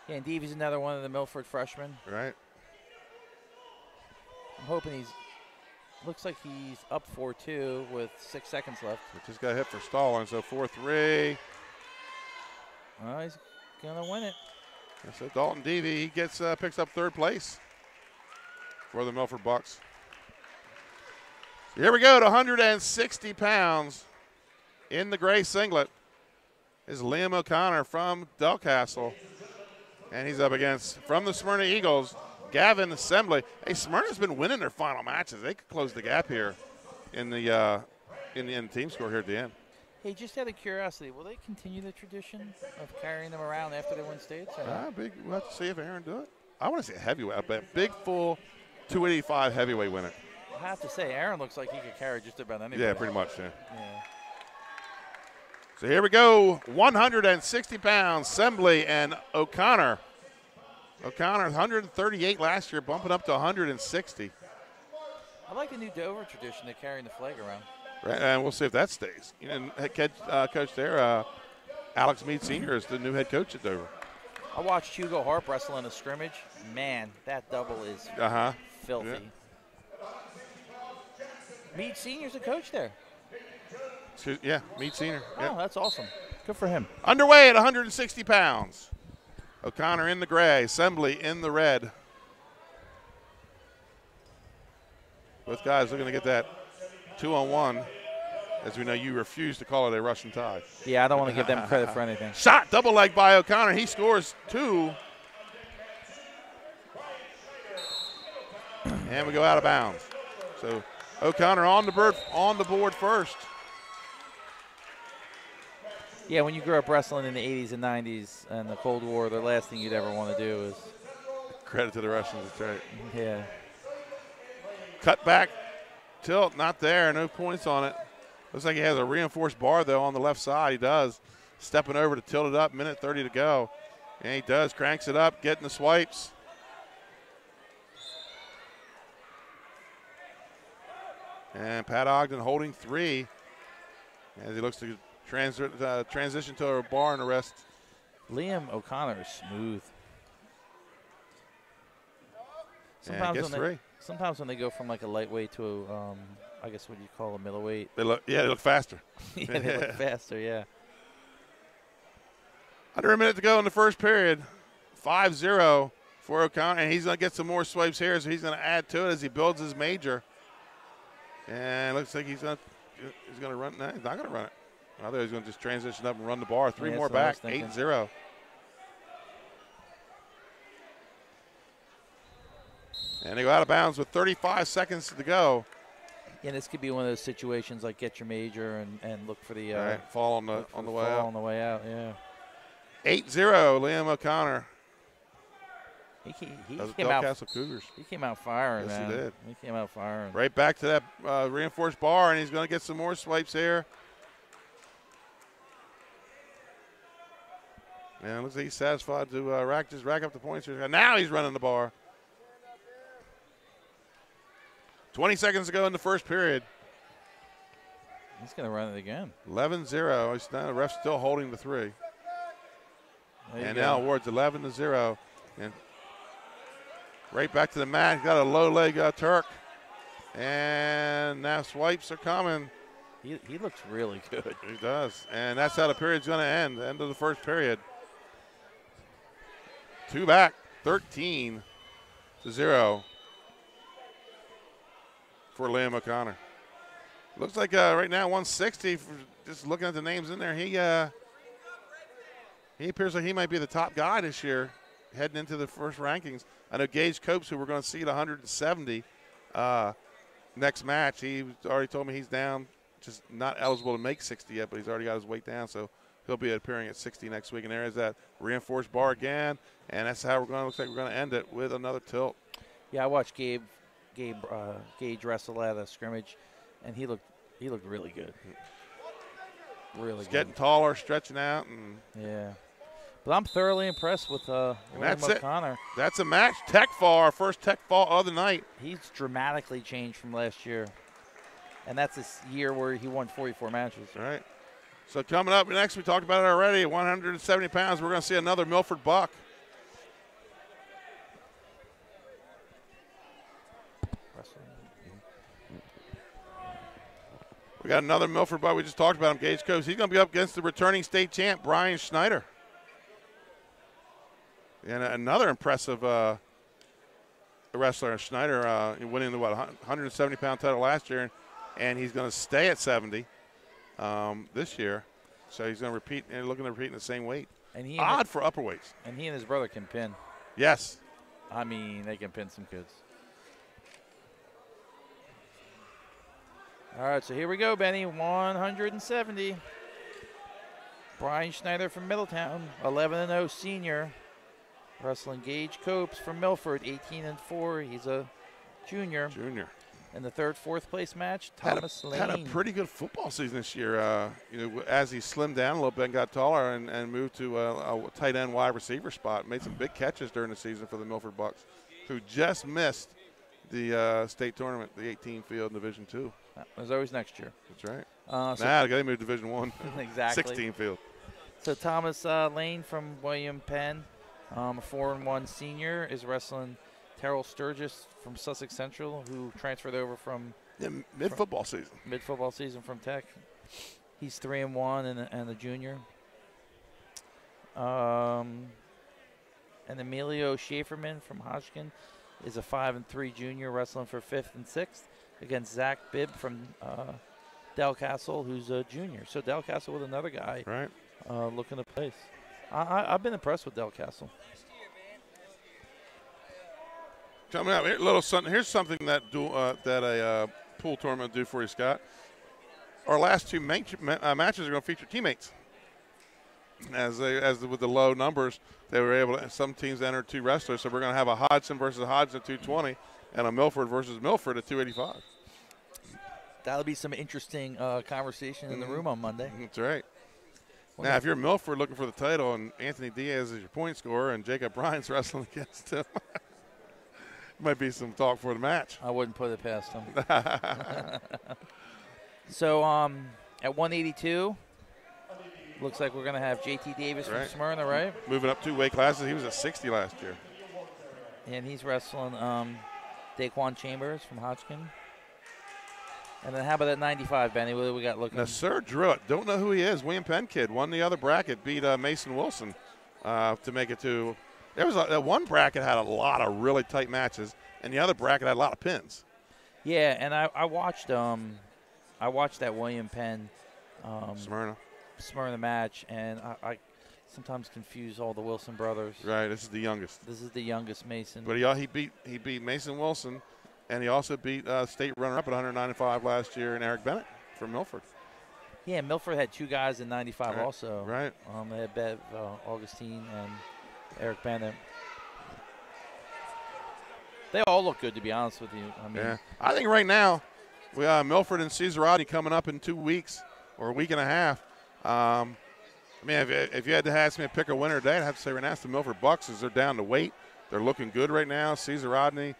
Yeah, and Deavy's another one of the Milford freshmen. Right. I'm hoping looks like he's up 4-2 with 6 seconds left. Just got hit for stalling, so 4-3. Well, he's going to win it. So Dalton Deavy, he picks up 3rd place for the Milford Bucks. So here we go to 160 pounds in the gray singlet is Liam O'Connor from Delcastle. And he's up against, from the Smyrna Eagles, Gavin Assembly. Hey, Smyrna's been winning their final matches. They could close the gap here in the team score here at the end. Hey, just out of curiosity, will they continue the tradition of carrying them around after they win states? We'll have to see if Aaron do it. I want to see a heavyweight. I bet big, full 285 heavyweight winner. I have to say, Aaron looks like he could carry just about anybody. Yeah, pretty much, yeah. So here we go, 160 pounds, Sembley and O'Connor. O'Connor, 138 last year, bumping up to 160. I like the new Dover tradition of carrying the flag around. Right, and we'll see if that stays. And head coach there, Alex Mead Sr. is the new head coach at Dover. I watched Hugo Harp wrestle in a scrimmage. Man, that double is filthy. Yeah. Mead Sr.'s a coach there. Yeah, Mead Sr. Oh, that's awesome. Good for him. Underway at 160 pounds. O'Connor in the gray, Assembly in the red. Both guys looking to get that 2-on-1. As we know, you refuse to call it a Russian tie. Yeah, I don't want to give them credit for anything. Shot, double leg by O'Connor. He scores 2. And we go out of bounds. So O'Connor on the board first. Yeah, when you grew up wrestling in the 80s and 90s and the Cold War, the last thing you'd ever want to do is... Credit to the Russians, that's right. Yeah. Cut back, tilt, not there, no points on it. Looks like he has a reinforced bar, though, on the left side. He does. Stepping over to tilt it up, minute 30 to go. And he does, cranks it up, getting the swipes. And Pat Ogden holding 3 as he looks to transition to a bar and arrest. Liam O'Connor is smooth. Sometimes when they go from like a lightweight to I guess what you call a middleweight. They look faster. Yeah, they look faster, yeah. Under a minute to go in the first period. 5-0 for O'Connor, and he's going to get some more swipes here, so he's going to add to it as he builds his major. And it looks like he's going to run. No, he's not going to run it. I thought he was going to just transition up and run the bar. 3 more back, 8-0. And they go out of bounds with 35 seconds to go. Yeah, this could be one of those situations like get your major and look for the fall on the way out. On the way out, yeah. 8-0, Liam O'Connor. He Cougars. He came out firing, yes, man. He did. He came out firing. Right back to that reinforced bar, and he's going to get some more swipes here. And it looks like he's satisfied to rack up the points here. Now he's running the bar. 20 seconds to go in the first period. He's going to run it again. 11-0. The ref's still holding the 3. And now awards 11-0. And right back to the mat. He's got a low leg Turk. And now swipes are coming. He looks really good. He does. And that's how the period's going to end. End of the first period. 2 back. 13-0 for Liam O'Connor. Looks like right now 160. Just looking at the names in there, he appears like he might be the top guy this year, heading into the first rankings. I know Gage Copes, who we're going to see at 170 next match. He already told me he's down, just not eligible to make 60 yet, but he's already got his weight down, so he'll be appearing at 60 next week. And there is that reinforced bar again, and that's how looks like we're going to end it with another tilt. Yeah, I watched Gage wrestle at a scrimmage, and he looked really good. Really He's good. getting taller, stretching out, and yeah. But I'm thoroughly impressed with William O'Connor. That's a match. Tech fall, our first tech fall of the night. He's dramatically changed from last year. And that's this year where he won 44 matches. All right. So coming up next, we talked about it already, 170 pounds, we're going to see another Milford buck. We got another Milford buck. We just talked about him, Gage Coast. He's going to be up against the returning state champ, Brian Schneider. And another impressive wrestler, Schneider, winning the 170-pound title last year, and he's going to stay at 70 this year. So he's going to repeat and looking to repeat in the same weight. And odd for upper weights. And he and his brother can pin. Yes. I mean, they can pin some kids. All right, so here we go, Benny. 170. Brian Schneider from Middletown, 11-0 senior. Wrestling Gage Copes from Milford, 18-4. He's a junior. In the fourth place match, Thomas Lane. Had a pretty good football season this year. As he slimmed down a little bit and got taller and moved to a tight end wide receiver spot. Made some big catches during the season for the Milford Bucks, who just missed the state tournament, the 18 field in Division II. There's always next year. That's right. They moved to Division I. Exactly. 16 field. So Thomas Lane from William Penn, a 4-1 senior, is wrestling Terrell Sturgis from Sussex Central, who transferred over from mid-football season from Tech. He's 3-1 and a junior. And Emilio Schaeferman from Hodgkin is a 5-3 junior, wrestling for 5th and 6th against Zach Bibb from Del Castle, who's a junior. So Del Castle with another guy looking to place. I've been impressed with Del Castle. Coming up, here's something that a pool tournament will do for you, Scott. Our last two matches are going to feature teammates. As with the low numbers, they were able to. Some teams entered 2 wrestlers, so we're going to have a Hodgson versus Hodgson at 220, and a Milford versus Milford at 285. That'll be some interesting conversation in the room on Monday. That's right. Now, if you're Milford looking for the title, and Anthony Diaz is your point scorer, and Jacob Bryant's wrestling against him. Might be some talk for the match. I wouldn't put it past him. So at 182, looks like we're going to have JT Davis from Smyrna, right? Moving up 2 weight classes. He was at 60 last year. And he's wrestling Daquan Chambers from Hodgkin. And then how about that 95, Benny? What do we got looking? Now, Sir Druitt, don't know who he is. William Penn kid, won the other bracket, beat Mason Wilson to make it to. There was one bracket had a lot of really tight matches, and the other bracket had a lot of pins. Yeah, and I watched that William Penn Smyrna match, and I sometimes confuse all the Wilson brothers. Right, this is the youngest. This is the youngest Mason. But he beat Mason Wilson, and he also beat state runner-up at 195 last year, and Eric Bennett from Milford. Yeah, Milford had 2 guys in 95 also. Right. They had Bev Augustine and Eric Bennett. They all look good, to be honest with you. I think right now we have Milford and Caesarati coming up in 2 weeks or a week and a half. If you had to ask me to pick a winner today, I'd have to say right now it's the Milford Bucks, as they're down to weight. They're looking good right now. Caesar Rodney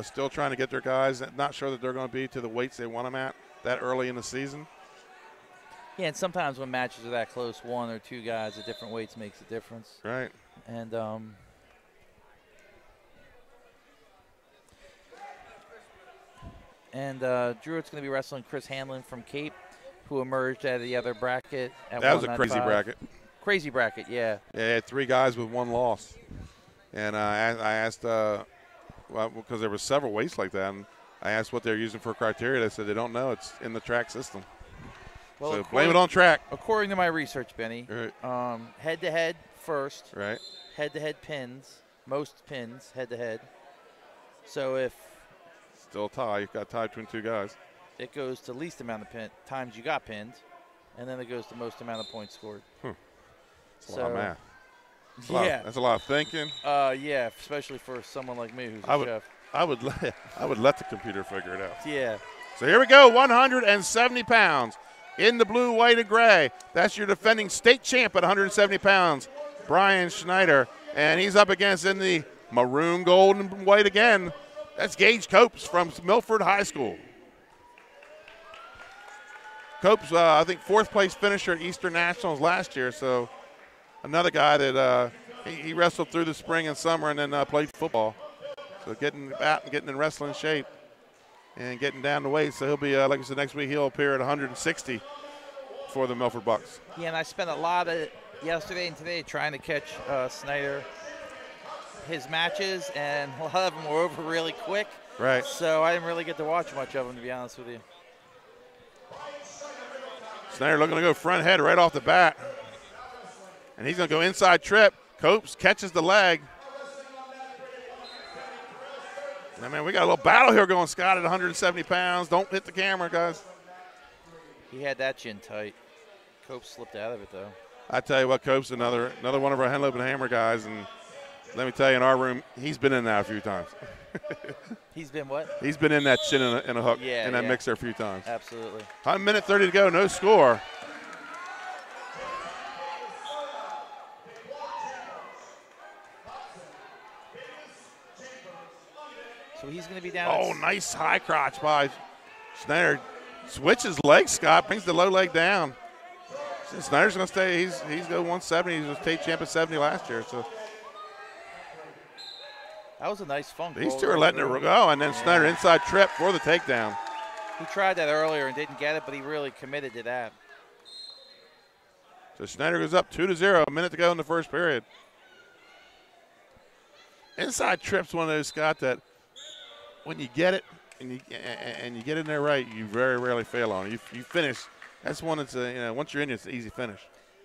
still trying to get their guys. Not sure that they're going to be to the weights they want them at that early in the season. Yeah, and sometimes when matches are that close, 1 or 2 guys at different weights makes a difference. Right. And Druitt's going to be wrestling Chris Hanlon from Cape, who emerged out of the other bracket at 195. That was a crazy bracket. Crazy bracket, yeah. Yeah, he had 3 guys with 1 loss. And I asked, because there were several weights like that, and I asked what they're using for criteria. They said they don't know. It's in the track system. Well, so blame it on track. According to my research, Benny, right. Head-to-head first. Right. Head-to-head pins, most pins head-to-head. So if still a tie, you've got tied between 2 guys. It goes to least amount of times you got pinned, and then it goes to most amount of points scored. That's a lot of math. That's a lot of thinking. Yeah, especially for someone like me who's a chef. I would let the computer figure it out. Yeah. So here we go, 170 pounds in the blue, white, and gray. That's your defending state champ at 170 pounds. Brian Schneider. And he's up against in the maroon, gold, and white again. That's Gage Copes from Milford High School. Copes, I think, 4th place finisher at Eastern Nationals last year, so another guy that he wrestled through the spring and summer and then played football. So getting out and getting in wrestling shape and getting down the weight. So he'll be, like I said, next week he'll appear at 160 for the Milford Bucks. Yeah, and I spent a lot of yesterday and today trying to catch Snyder his matches, and a lot of them were over really quick. Right. So I didn't really get to watch much of them, to be honest with you. Snyder looking to go front head right off the bat. And he's going to go inside trip. Copes catches the leg. I mean, we got a little battle here going, Scott, at 170 pounds. Don't hit the camera, guys. He had that chin tight. Copes slipped out of it, though. I tell you what, Copes, another one of our Henlope and Hammer guys, and let me tell you, in our room, he's been in that a few times. He's been what? He's been in that chin in a hook, yeah, in that mixer a few times. Absolutely. 1 minute 30 to go, no score. So he's going to be down. Oh, nice high crotch by Snyder. Switches legs, Scott, brings the low leg down. Snyder's going to stay. He's going 170. He was state champ at 70 last year. So that was a nice funk. These two are letting it go, and then Snyder inside trip for the takedown. He tried that earlier and didn't get it, but he really committed to that. So Snyder goes up 2-0. A minute to go in the first period. Inside trip's one of those, Scott, that when you get it and you get in there right, you very rarely fail on it. You finish. That's one that's once you're in, it's an easy finish.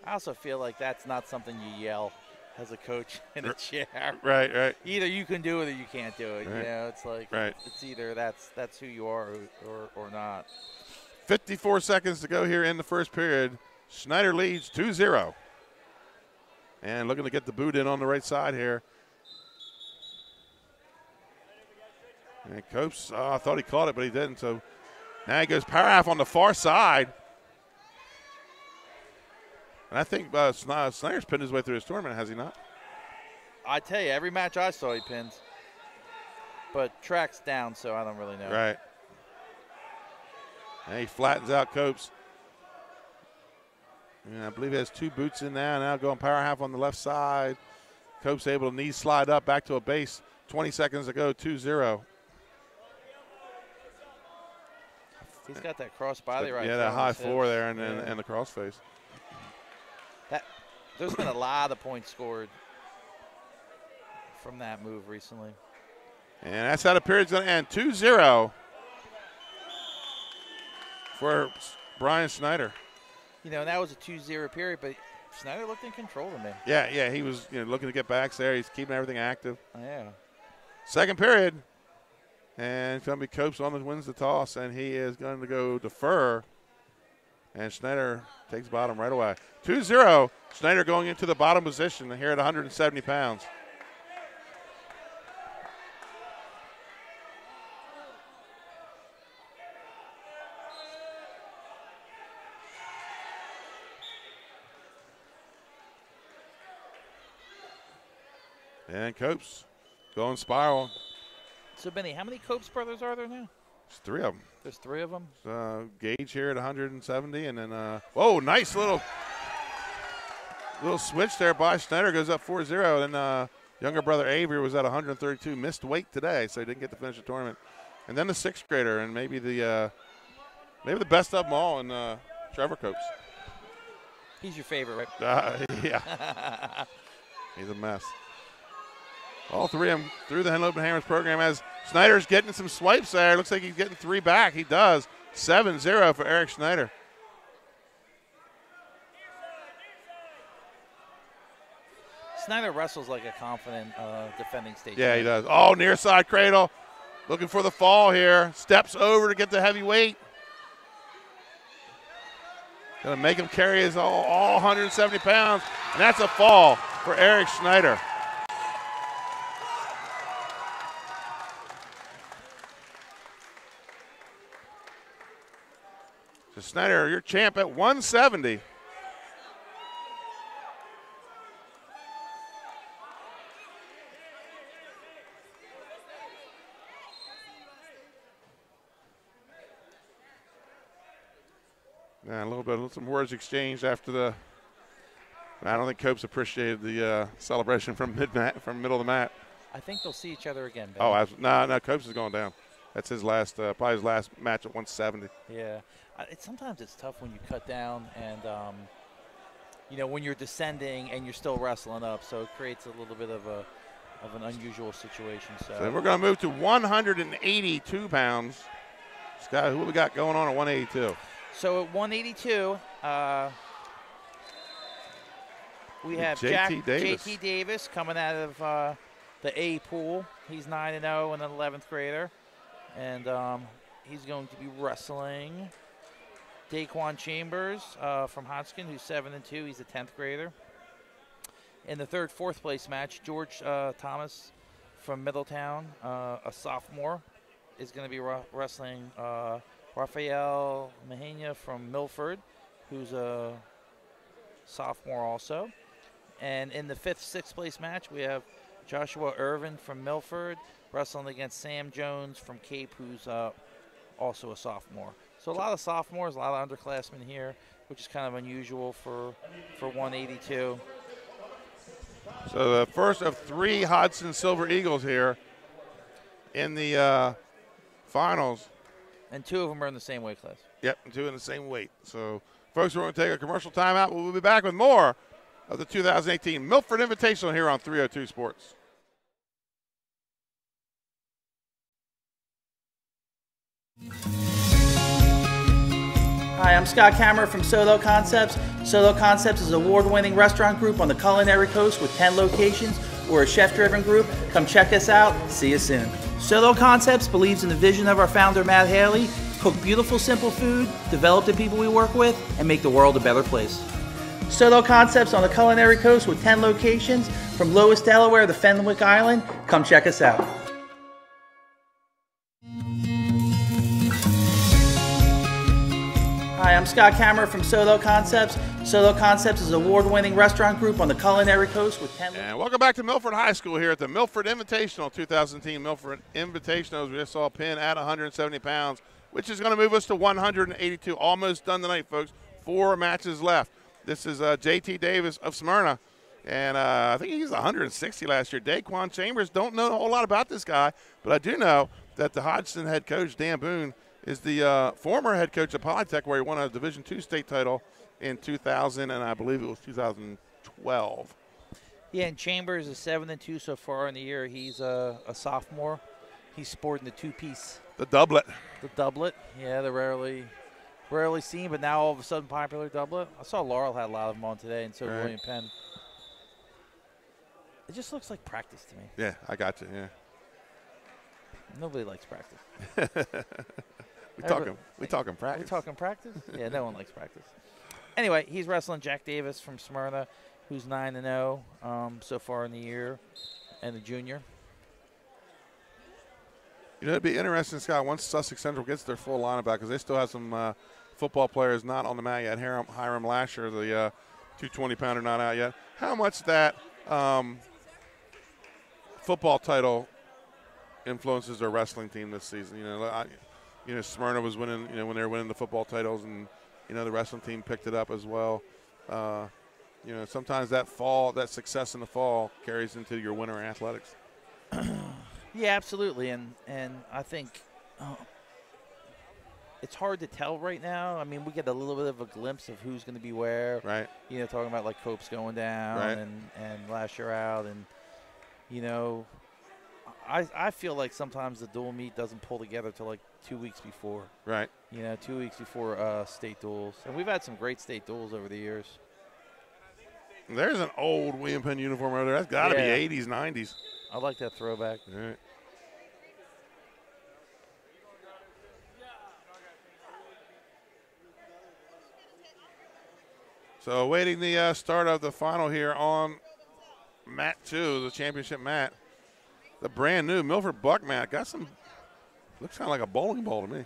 I also feel like that's not something you yell as a coach in a chair. Right. Either you can do it or you can't do it. Right. You know, it's like it's either that's who you are or not. 54 seconds to go here in the first period. Schneider leads 2-0. And looking to get the boot in on the right side here. And Copes, I thought he caught it, but he didn't. So now he goes power half on the far side. And I think Snyder's pinned his way through his tournament, has he not? I tell you, every match I saw he pinned. But track's down, so I don't really know. Right. And he flattens out Copes. And I believe he has 2 boots in now going power half on the left side. Copes able to knee slide up back to a base. 20 seconds to go, 2-0. He's got that cross body right. Yeah, that high floor there and the cross face. There's been a lot of points scored from that move recently. And that's how the period's going to end. 2-0 for Brian Schneider. You know, that was a 2-0 period, but Schneider looked in control to me. Yeah, he was looking to get backs there. He's keeping everything active. Yeah. Second period. And it's going to be Copes on the wins the toss, and he is going to go defer. And Schneider takes bottom right away. 2-0. Schneider going into the bottom position here at 170 pounds. And Copes going spiral. So, Benny, how many Copes brothers are there now? There's 3 of them. There's 3 of them? Gage here at 170, and then, whoa, nice little switch there by Schneider, goes up 4-0. Then younger brother Avery was at 132, missed weight today, so he didn't get to finish the tournament. And then the 6th grader, and maybe the best of them all, and Trevor Copes. He's your favorite, right? Yeah. He's a mess. All 3 of them through the Henlope and Hammers program as Schneider's getting some swipes there. Looks like he's getting 3 back. He does. 7-0 for Eric Schneider. Schneider wrestles like a confident defending state. Yeah, he does. Oh, near side cradle. Looking for the fall here. Steps over to get the heavy weight. Going to make him carry his all 170 pounds. And that's a fall for Eric Schneider. So Schneider, you're champ at 170. Yeah, a little bit, some words exchanged after the. I don't think Copes appreciated the celebration from middle of the mat. I think they'll see each other again, Ben. Oh, no, Copes is going down. That's his last, probably his last match at 170. Yeah, sometimes it's tough when you cut down and, when you're descending and you're still wrestling up, so it creates a little bit of an unusual situation. So we're going to move to 182 pounds. Scott, who we got going on at 182? So at 182, we have JT Davis coming out of the A pool. He's 9-0 and an 11th grader. And he's going to be wrestling Daquan Chambers from Hodgkin, who's 7-2. He's a 10th grader. In the fourth place match, George Thomas from Middletown, a sophomore, is going to be wrestling Rafael Mejia from Milford, who's a sophomore also. And in the sixth place match, we have Joshua Irvin from Milford wrestling against Sam Jones from Cape, who's also a sophomore. So a lot of sophomores, a lot of underclassmen here, which is kind of unusual for 182. So the first of 3 Hodgson Silver Eagles here in the finals. And 2 of them are in the same weight class. Yep, 2 in the same weight. So, folks, we're going to take a commercial timeout. We'll be back with more of the 2018 Milford Invitational here on 302 Sports. Hi, I'm Scott Kammerer from Solo Concepts. Solo Concepts is an award-winning restaurant group on the culinary coast with 10 locations. We're a chef-driven group. Come check us out. See you soon. Solo Concepts believes in the vision of our founder, Matt Haley: cook beautiful, simple food, develop the people we work with, and make the world a better place. Solo Concepts on the culinary coast with 10 locations from Lois, Delaware to Fenwick Island. Come check us out. Hi, I'm Scott Kammerer from Solo Concepts. Solo Concepts is an award-winning restaurant group on the culinary coast with 10... And welcome back to Milford High School here at the Milford Invitational, 2010 Milford Invitational. As we just saw a pin at 170 pounds, which is going to move us to 182. Almost done tonight, folks. 4 matches left. This is JT Davis of Smyrna, and I think he was 160 last year. Daquan Chambers, don't know a whole lot about this guy, but I do know that the Hodgson head coach, Dan Boone, is the former head coach of Polytech, where he won a Division II state title in 2000, and I believe it was 2012. Yeah, and Chambers is 7-2 so far in the year. He's a sophomore. He's sporting the 2-piece. The doublet. The doublet. Yeah, they're rarely seen, but now all of a sudden popular doublet. I saw Laurel had a lot of them on today, and so did William Penn. It just looks like practice to me. Yeah, I got you, yeah. Nobody likes practice. We talking practice. We talking practice? Yeah, no one likes practice. Anyway, he's wrestling Jack Davis from Smyrna, who's 9-0 so far in the year, and the junior. You know, it'd be interesting, Scott, once Sussex Central gets their full lineup back, because they still have some football players not on the mat yet. Hiram Lasher, the 220-pounder, not out yet. How much that football title influences their wrestling team this season? You know, Smyrna was winning, when they were winning the football titles, and, the wrestling team picked it up as well. Sometimes that success in the fall carries into your winter athletics. Yeah, absolutely, and I think it's hard to tell right now. I mean, we get a little bit of a glimpse of who's going to be where. Right. Talking about like Cope's going down and Lasher out, and I feel like sometimes the dual meet doesn't pull together till like 2 weeks before. Right. 2 weeks before state duels, and we've had some great state duels over the years. There's an old William Penn uniform over there. That's got to be 80s, 90s. I like that throwback. All right. So awaiting the start of the final here on mat 2, the championship mat. The brand new Milford Buck mat got some, looks kind of like a bowling ball to me.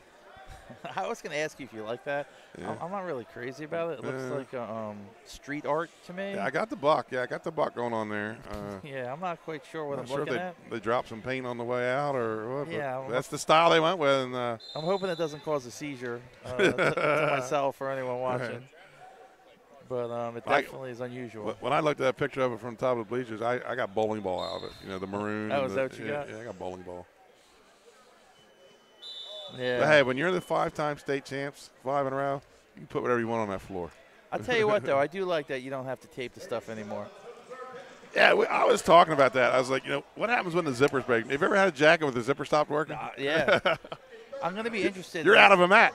I was going to ask you if you like that. Yeah. I'm not really crazy about it. It looks like street art to me. Yeah, I got the buck. Yeah, I got the buck going on there. Yeah, I'm not quite sure what I'm sure looking at. They dropped some paint on the way out or what. Yeah. That's the style they went with. And, I'm hoping it doesn't cause a seizure to myself or anyone watching. Right. But it definitely is unusual. When I looked at that picture of it from the top of the bleachers, I got bowling ball out of it. You know, the maroon. Oh, is that what you got? Yeah, I got bowling ball. Yeah. But hey, when you're the 5-time state champs, 5 in a row, you can put whatever you want on that floor. I'll tell you what, though, I do like that you don't have to tape the stuff anymore. Yeah, I was talking about that. I was like, what happens when the zippers break? Have you ever had a jacket with the zipper stopped working? Yeah. I'm going to be interested. You're out of a mat.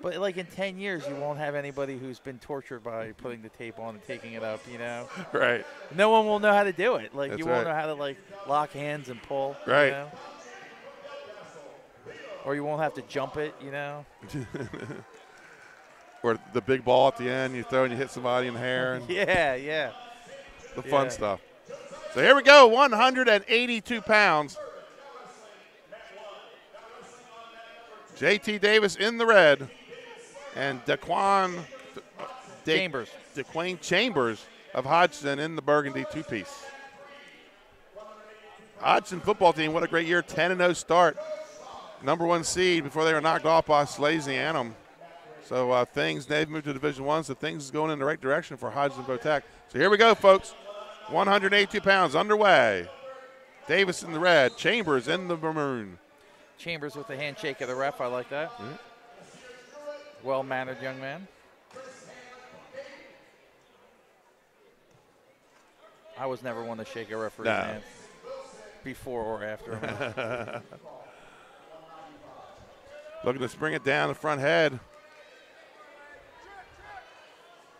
But, like, in 10 years, you won't have anybody who's been tortured by putting the tape on and taking it up, Right. No one will know how to do it. Like, That's you won't right. know how to, like, lock hands and pull. Right. Or you won't have to jump it, Or the big ball at the end, you throw and you hit somebody in the hair. And yeah. The fun stuff. So here we go, 182 pounds. J.T. Davis in the red. And Daquan Chambers of Hodgson in the burgundy two-piece. Hodgson football team, what a great year, 10-0 start. #1 seed before they were knocked off by Slasianum. So they've moved to Division I, so things is going in the right direction for Hodgson Votech. So here we go, folks. 182 pounds underway. Davis in the red, Chambers in the maroon. Chambers with the handshake of the ref, I like that. Mm-hmm. Well-mannered young man. I was never one to shake a referee's hand before or after him. Looking to bring it down the front head.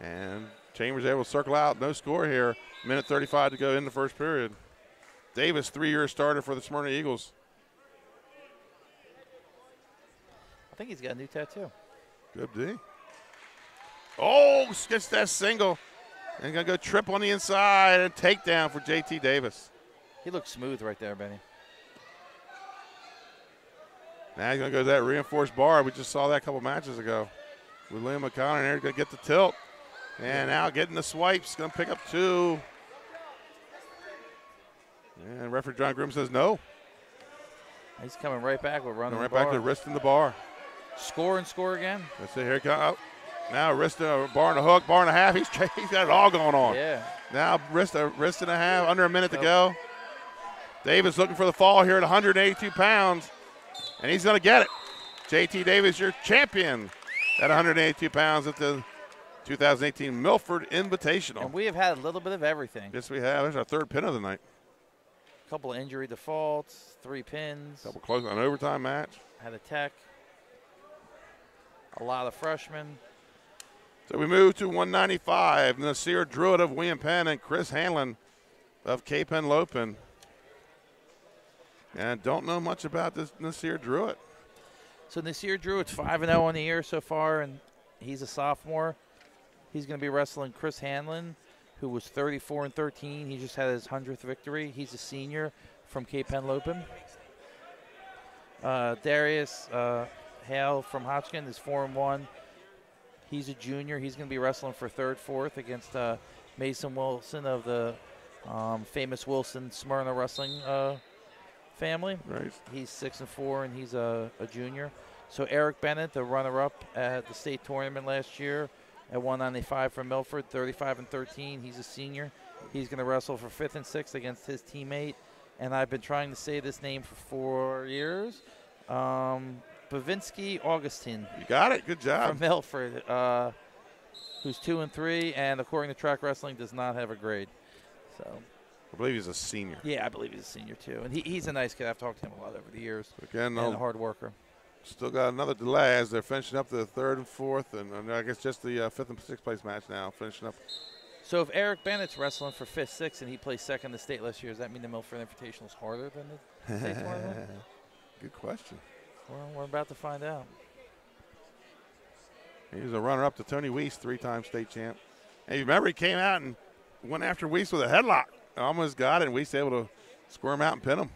And Chambers able to circle out. No score here. Minute 35 to go in the first period. Davis, 3-year starter for the Smyrna Eagles. I think he's got a new tattoo. Good D. Oh, gets that single. And going to go trip on the inside and takedown for J.T. Davis. He looks smooth right there, Benny. Now he's going to go to that reinforced bar. We just saw that a couple matches ago. With Liam McConnell there, going to get the tilt. And now getting the swipes. Going to pick up 2. And referee John Groom says no. He's coming right back. We're running right back to the wrist in the bar. Score and score again. Let's see, here it comes. Now wrist, bar and a hook, bar and a half. He's got it all going on. Yeah. Now wrist and a half, under a minute to go. Davis looking for the fall here at 182 pounds. And he's going to get it. J.T. Davis, your champion at 182 pounds at the 2018 Milford Invitational. And we have had a little bit of everything. Yes, we have. There's our 3rd pin of the night. A couple of injury defaults, 3 pins. Couple close, an overtime match. Had a tech. A lot of freshmen. So we move to 195. Nasir Druitt of William Penn and Chris Hanlon of Cape Henlopen. And don't know much about this Nasir Druitt. So Nasir Druitt's 5-0 on the year so far, and he's a sophomore. He's going to be wrestling Chris Hanlon, who was 34-13. He just had his 100th victory. He's a senior from Cape Henlopen. Darius Hale from Hodgkin is 4-1. He's a junior. He's going to be wrestling for 3rd, 4th against Mason Wilson of the famous Wilson Smyrna wrestling family. Right. He's 6-4, and he's a junior. So Eric Bennett, the runner-up at the state tournament last year at 195 from Milford, 35-13. He's a senior. He's going to wrestle for 5th and 6th against his teammate. And I've been trying to say this name for 4 years. Bavinsky Augustin. You got it. Good job. From Milford, who's 2-3, and according to Track Wrestling, does not have a grade. So I believe he's a senior. Yeah, I believe he's a senior too, and he's a nice kid. I've talked to him a lot over the years. Again, and a hard worker. Still got another delay as they're finishing up the 3rd and 4th, and I guess just the 5th and 6th place match now, finishing up. So if Eric Bennett's wrestling for 5th, 6th, and he placed 2nd in the state last year, does that mean the Milford Invitational is harder than the state tournament? Good question. Well, we're about to find out. He was a runner-up to Tony Weiss, 3-time state champ. And you remember he came out and went after Weiss with a headlock. Almost got it, and Weiss able to squirm out and pin him.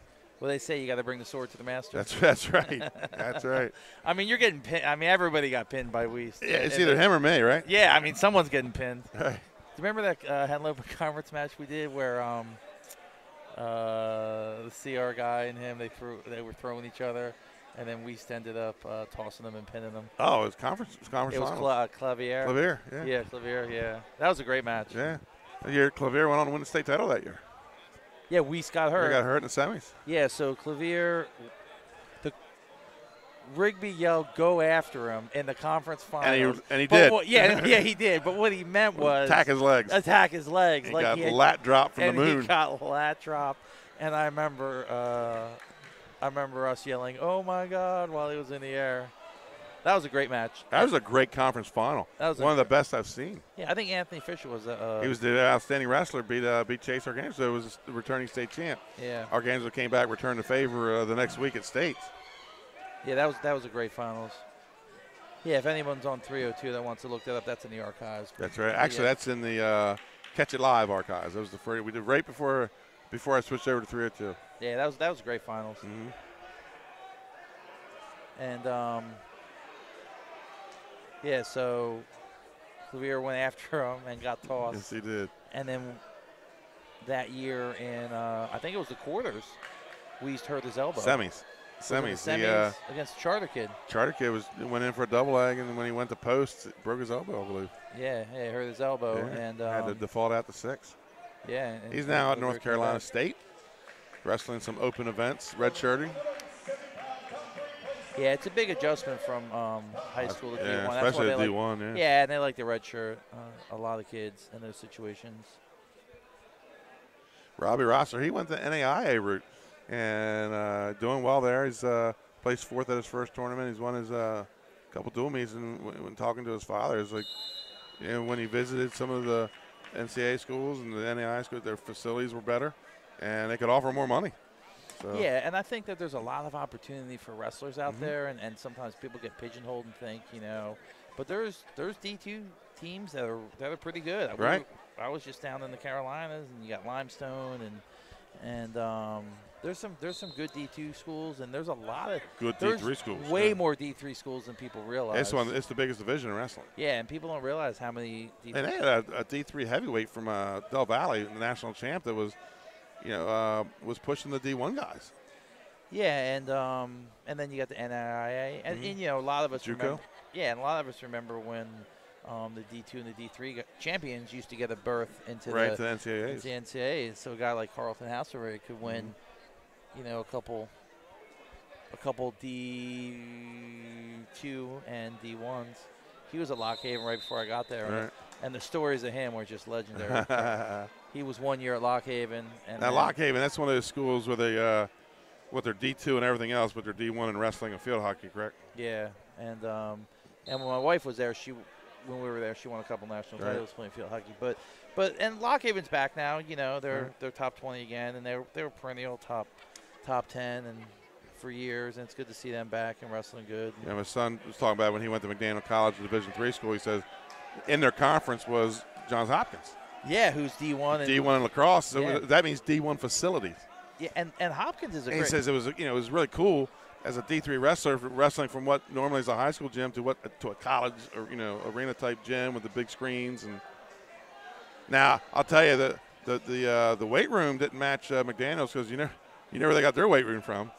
Well, they say you got to bring the sword to the master. That's right. That's right. I mean, you're getting pinned. I mean, everybody got pinned by Weiss. Yeah, it's either him or me, right? Yeah, I mean, someone's getting pinned. Right. Do you remember that Henlopen conference match we did where the CR guy and him, they were throwing each other, and then Weiss ended up tossing them and pinning them. Oh, it was conference. It was Clavier. Clavier, yeah. Yeah, Clavier, yeah. That was a great match. Yeah. The year Clavier went on to win the state title that year. Yeah, Weiss got hurt. He got hurt in the semis. Yeah, so Clavier, Rigby yelled, "Go after him" in the conference final. And he did. Yeah, he did. But what he meant was attack his legs. Attack his legs. He got lat drop from the moon. He got lat drop, and I remember us yelling, "Oh my God!" while he was in the air. That was a great match. That was a great conference final. That was one of the best I've seen. Yeah, I think Anthony Fisher was. He was the outstanding wrestler. Beat Chase Arganzo. It was the returning state champ. Yeah. Arganzo came back, returned the favor the next week at States. Yeah, that was a great finals. Yeah, if anyone's on 302 that wants to look that up, that's in the archives. That's right. Actually, that's in the Catch It Live archives. That was the first we did right before I switched over to 302. Yeah, that was great finals. Mm-hmm. And yeah, so Clavier went after him and got tossed. Yes, he did. And then that year in I think it was the quarters, Weiss hurt his elbow. Semis against Charter Kid. Charter Kid went in for a double leg, and when he went to post, it broke his elbow, I believe. Yeah, he hurt his elbow, and had to default out to 6. Yeah, he's now at North Carolina State, wrestling some open events, redshirting. Yeah, it's a big adjustment from high school to D1. Especially at D1. Yeah. Yeah, and they like the redshirt. A lot of kids in those situations. Robbie Rosser, he went the NAIA route. And doing well there. He's placed 4th at his first tournament. He's won his couple dual meets. And when talking to his father, it's like, when he visited some of the NCAA schools and the NAIA schools, their facilities were better, and they could offer more money. So. Yeah, and I think that there's a lot of opportunity for wrestlers out there, and sometimes people get pigeonholed and think, but there's D2 teams that are pretty good. Right. I was just down in the Carolinas, and you got Limestone, and there's some good D2 schools, and there's a lot of good D3 schools. Way more D3 schools than people realize. It's the biggest division in wrestling. Yeah, and people don't realize how many. And they had a D3 heavyweight from Del Valle, the national champ, that was, was pushing the D1 guys. Yeah, and then you got the NAIA, and a lot of us remember. Yeah, and a lot of us remember when the D2 and the D3 champions used to get a berth into the NCAAs. So a guy like Carlton Hasselberg could win, a couple D2 and D1s. He was at Lock Haven right before I got there, right. And the stories of him were just legendary. He was 1 year at Lock Haven. Now Lock Haven, that's one of those schools where they, with their D2 and everything else, but their D1 in wrestling and field hockey, correct? Yeah, and when my wife was there, when we were there, she won a couple national titles playing field hockey. But Lock Haven's back now. They're top 20 again, and they were perennial top 10 and for years. And it's good to see them back and wrestling good. Yeah, my son was talking about when he went to McDaniel College, Division III school. He says in their conference was Johns Hopkins. Yeah, who's D1 D1 in lacrosse. So that means D1 facilities. Yeah, and Hopkins is a. And he says it was really cool as a D3 wrestler, wrestling from what normally is a high school gym to a college or arena type gym with the big screens. And now I'll tell you that the weight room didn't match McDaniel's, because you know where they got their weight room from,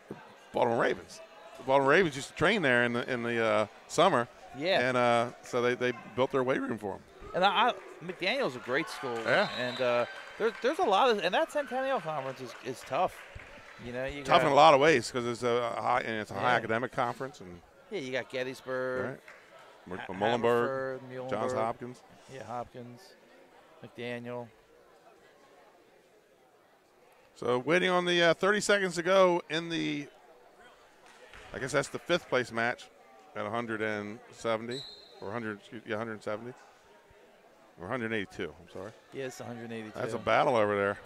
the Baltimore Ravens. The Baltimore Ravens used to train there in the summer. Yeah. And so they built their weight room for them. And McDaniel's a great school. Yeah. And there's a lot of, and that Centennial Conference is tough. Tough in a lot of ways, because it's a high academic conference, and you got Gettysburg, Muhlenberg, Johns Hopkins. Yeah, Hopkins, McDaniel. So waiting on the 30 seconds to go in the, I guess that's the 5th place match at 170 or 170 or 182. I'm sorry. Yeah, it's 182. That's a battle over there.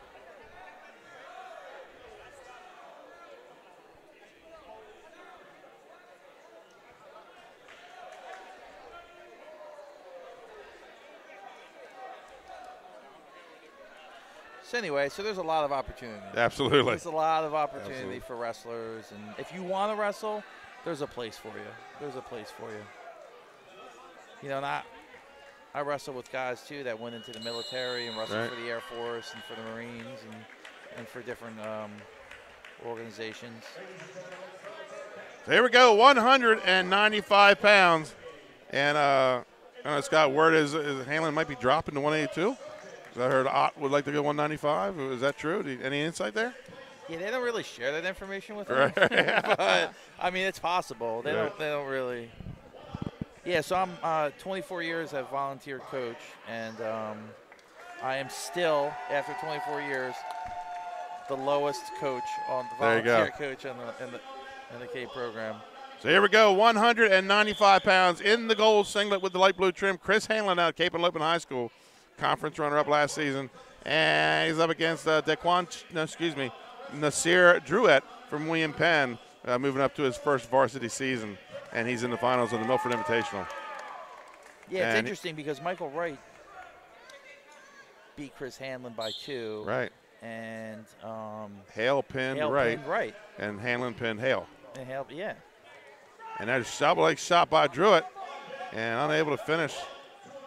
So anyway, so there's a lot of opportunity. Absolutely. There's a lot of opportunity for wrestlers, and if you want to wrestle, there's a place for you. There's a place for you. You know, and I wrestle with guys too that went into the military and wrestled for the Air Force and for the Marines and for different organizations. So here we go, 195 pounds, and I know Scott, word is Hanlon might be dropping to 182. I heard Ott would like to go 195. Is that true? Any insight there? Yeah, they don't really share that information with him. But I mean, it's possible. They don't really. Yeah, so I'm 24 years I've volunteer coach, and I am still, after 24 years, the lowest coach on the volunteer coach in the K program. So here we go, 195 pounds in the gold singlet with the light blue trim. Chris Hanlon out of Cape and Lopin High School, conference runner-up last season, and he's up against Nasir Druett from William Penn, moving up to his first varsity season, and he's in the finals of the Milford Invitational. Yeah, it's interesting because Michael Wright beat Chris Hanlon by 2. Right. And Hale pinned Wright. Right. And Hanlon pinned Hale. And Hale, yeah. And that double leg shot by Druett, and unable to finish.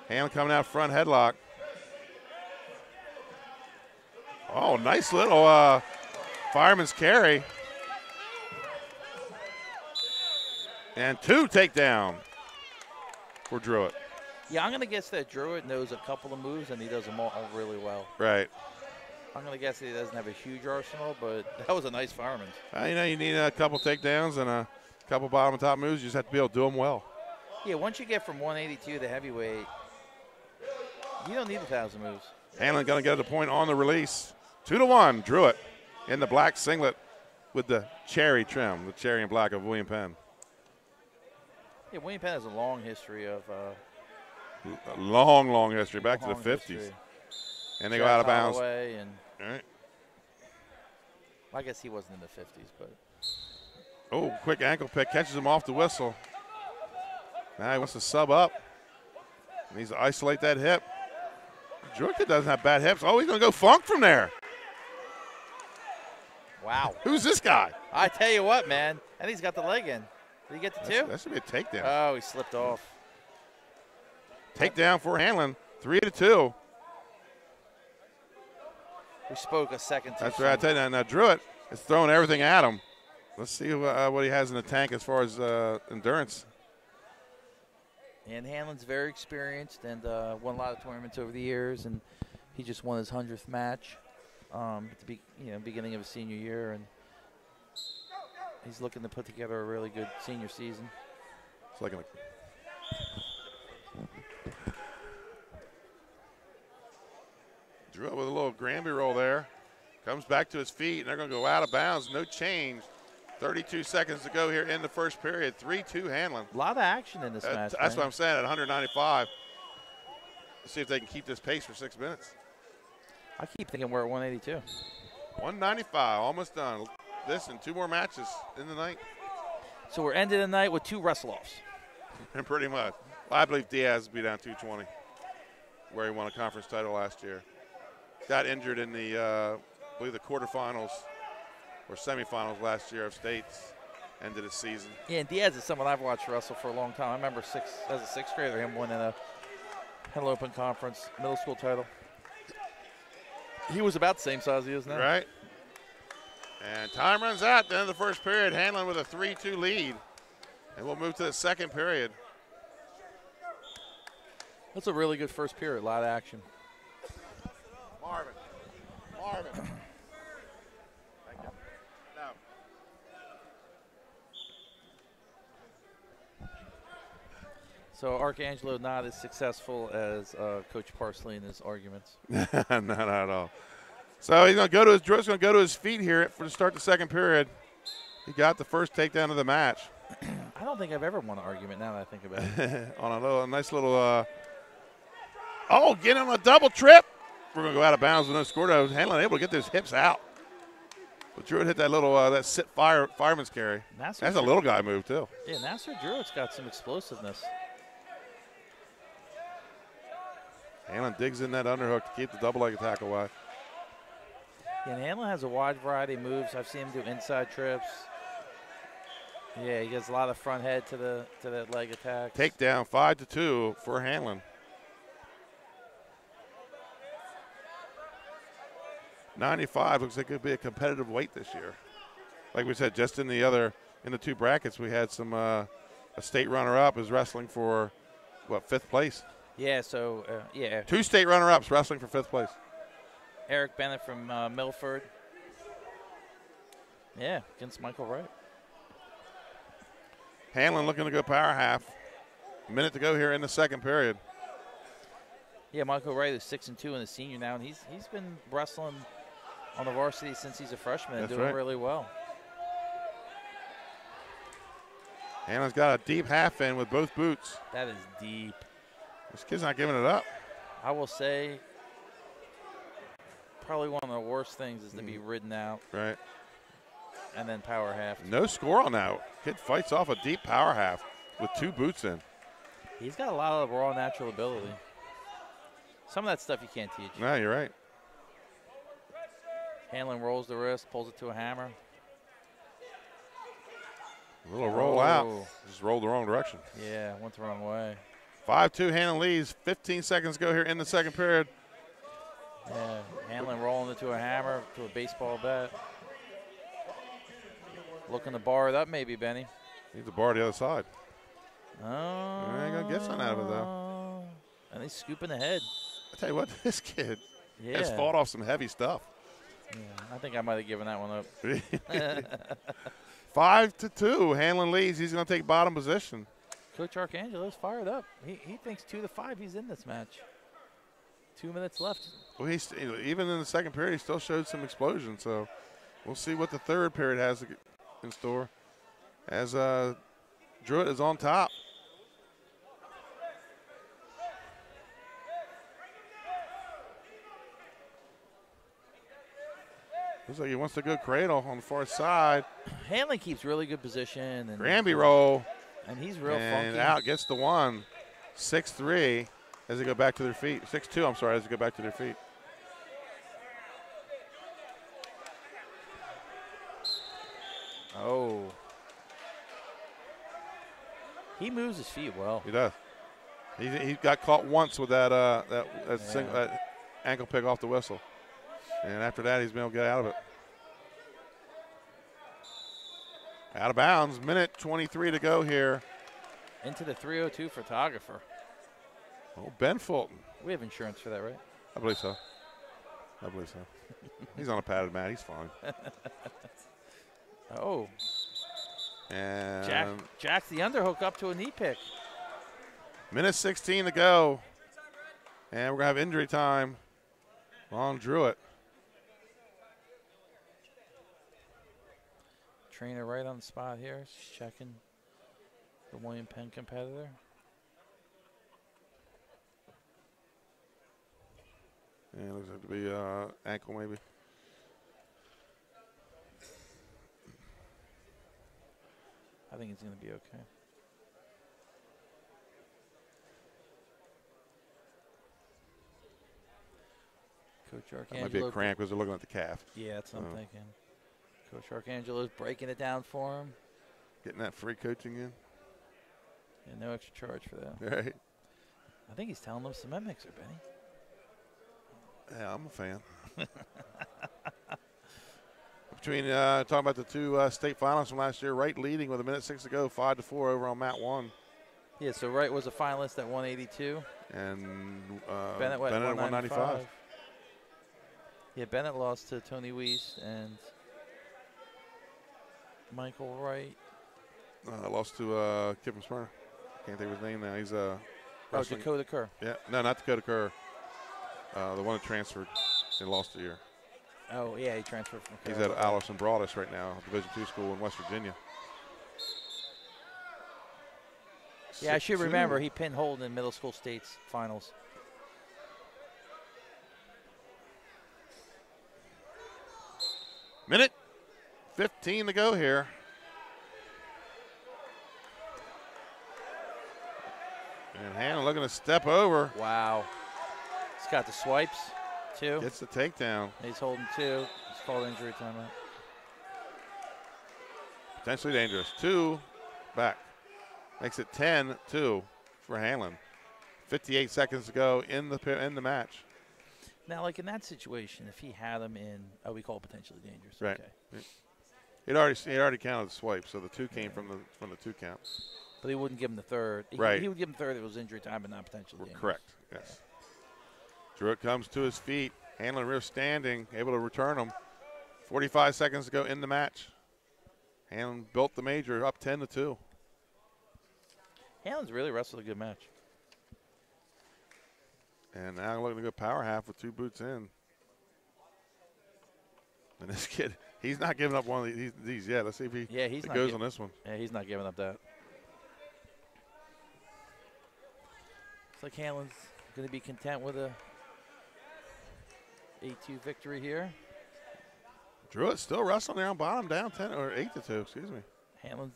Hanlon coming out front headlock. Oh, nice little fireman's carry. And 2 takedown for Druett. Yeah, I'm going to guess that Druett knows a couple of moves, and he does them all really well. Right. I'm going to guess that he doesn't have a huge arsenal, but that was a nice fireman. You know, you need a couple takedowns and a couple bottom and top moves. You just have to be able to do them well. Yeah, once you get from 182 to heavyweight, you don't need 1,000 moves. Hanlon going to get the point on the release. 2-1, Druett in the black singlet with the cherry trim, the cherry and black of William Penn. Yeah, William Penn has a long history of a long history, back to the 50s. History. And they go out of bounds. All right. I guess he wasn't in the 50s, but. Oh, quick ankle pick, catches him off the whistle. Now he wants to sub up. He needs to isolate that hip. Druett doesn't have bad hips. Oh, he's going to go funk from there. Wow. Who's this guy? I tell you what, man. And he's got the leg in. Did he get the 2? That should be a takedown. Oh, he slipped off. Takedown for Hanlon, 3-2. We spoke a second. That's right. I tell you now, Druett is throwing everything at him. Let's see what he has in the tank as far as endurance. And Hanlon's very experienced and won a lot of tournaments over the years, and he just won his 100th match at the beginning of his senior year, and he's looking to put together a really good senior season. It's like Druett with a little Granby roll there. Comes back to his feet, and they're going to go out of bounds. No change. 32 seconds to go here in the first period. 3-2 Hanlon. A lot of action in this match. That's what I'm saying, at 195. Let's see if they can keep this pace for 6 minutes. I keep thinking we're at 182. 195, almost done. This and 2 more matches in the night. So we're ending the night with 2 wrestle-offs. And pretty much. Well, I believe Diaz will be down 220, where he won a conference title last year. Got injured in the, I believe, the quarterfinals or semifinals last year of states. Ended his season. Yeah, and Diaz is someone I've watched wrestle for a long time. I remember as a sixth grader him winning a Hello Open Conference middle school title. He was about the same size he is now. Right. And time runs out at the end of the first period. Hanlon with a 3-2 lead. And we'll move to the second period. That's a really good first period. A lot of action. Marvin. Thank you. No. So Arcangelo not as successful as Coach Parsley in his arguments. Not at all. So he's going to go to Druett's going to go to his feet here for the start of the second period. He got the first takedown of the match. I don't think I've ever won an argument now that I think about it. On a nice little get on a double trip. We're going to go out of bounds with no score. Hanlon able to get those hips out. But Druett hit that little that sit fireman's carry. That's a little guy move too. Yeah, Nasser Druett's got some explosiveness. Hanlon digs in that underhook to keep the double leg attack away. Yeah, and Hanlon has a wide variety of moves. I've seen him do inside trips. Yeah, he gets a lot of front head to that leg attack. Takedown 5-2 for Hanlon. 95 looks like it could be a competitive weight this year. Like we said, just in the two brackets, we had some a state runner-up is wrestling for what, 5th place? Yeah. So yeah. 2 state runner-ups wrestling for 5th place. Eric Bennett from Milford. Yeah, against Michael Wright. Hanlon looking to go power half. A minute to go here in the second period. Yeah, Michael Wright is 6-2 and a senior now, and he's been wrestling on the varsity since he's a freshman and doing really well. Hanlon's got a deep half in with both boots. That is deep. This kid's not giving it up. I will say probably one of the worst things is to be ridden out. Right. And then power half. No score on that. Kid fights off a deep power half with 2 boots in. He's got a lot of raw natural ability. Some of that stuff you can't teach. No, you're right. Hanlon rolls the wrist, pulls it to a hammer. A little roll out. Just rolled the wrong direction. Yeah, went the wrong way. 5-2, Hanlon leads. 15 seconds to go here in the second period. Yeah, Hanlon rolling it to a hammer, to a baseball bat. Looking to bar it up maybe, Benny. Needs to bar the other side. Oh. I ain't going to get something out of it, though. And he's scooping ahead. I tell you what, this kid has Yeah. fought off some heavy stuff. Yeah, I think I might have given that one up. 5-2, Hanlon leads. He's going to take bottom position. Coach Arcangelo's fired up. He thinks 2-5 he's in this match. 2 minutes left. Well, he's even in the second period, he still showed some explosion. So we'll see what the third period has in store. As Druitt is on top. Looks like he wants to go cradle on the far side. Hanlon keeps really good position. And Granby roll. And he's real and funky. Out gets the one. 6-3 as they go back to their feet. 6-2, I'm sorry, as they go back to their feet. Oh. He moves his feet well. He does. He got caught once with that ankle pick off the whistle. And after that, he's been able to get out of it. Out of bounds. Minute 23 to go here. Into the 302 photographer. Oh, Ben Fulton. We have insurance for that, right? I believe so. He's on a padded mat. He's fine. Oh. And Jack's the underhook up to a knee pick. Minute 16 to go. And we're going to have injury time on Druitt. Trainer right on the spot here. She's checking the William Penn competitor. And it looks like to be ankle maybe. I think it's going to be okay. Coach Arcangelo. That might be a cramp because they're looking at the calf. Yeah, that's what I'm thinking. Coach Arcangelo's breaking it down for him. Getting that free coaching in. Yeah, no extra charge for that. Right. I think he's telling them cement mixer, Benny. Yeah, I'm a fan. Between talking about the 2 state finals from last year, Wright leading with a minute 6 to go, 5-4 over on mat 1. Yeah, so Wright was a finalist at 182. And Bennett at 195. Yeah, Bennett lost to Tony Weiss and Michael Wright. Lost to kid from Smyrna. Can't think of his name now. He's Dakota Kerr. Yeah, no, not Dakota Kerr. The one that transferred and lost a year. Oh, yeah, he transferred from He's at Allison Broadus right now, Division II school in West Virginia. Yeah, I should remember he pinned Holden in middle school states finals. Minute 15 to go here. And Hanlon looking to step over. Wow. He's got the swipes, too. Gets the takedown. He's holding 2. He's Called injury timeout. Potentially dangerous. 2 back. Makes it 10-2 for Hanlon. 58 seconds to go in the match. Now, like in that situation, if he had him in, we call it potentially dangerous. Right. Okay. He'd already counted the swipe, so the 2 came from the 2 count. But he wouldn't give him the third. Right. He would give him third if it was injury time, but not potentially dangerous. Correct. Yes. Druitt comes to his feet. Hanlon rear standing, able to return him. 45 seconds to go in the match. Hanlon built the major up 10-2. Hanlon's really wrestled a good match. And now looking to go power half with 2 boots in. And this kid, he's not giving up one of these yet. Let's see if he goes on this one. Yeah, he's not giving up that. Looks like Hanlon's going to be content with a 8-2 victory here. Druitt still wrestling there on bottom, down 10 or 8-2. Excuse me. Looks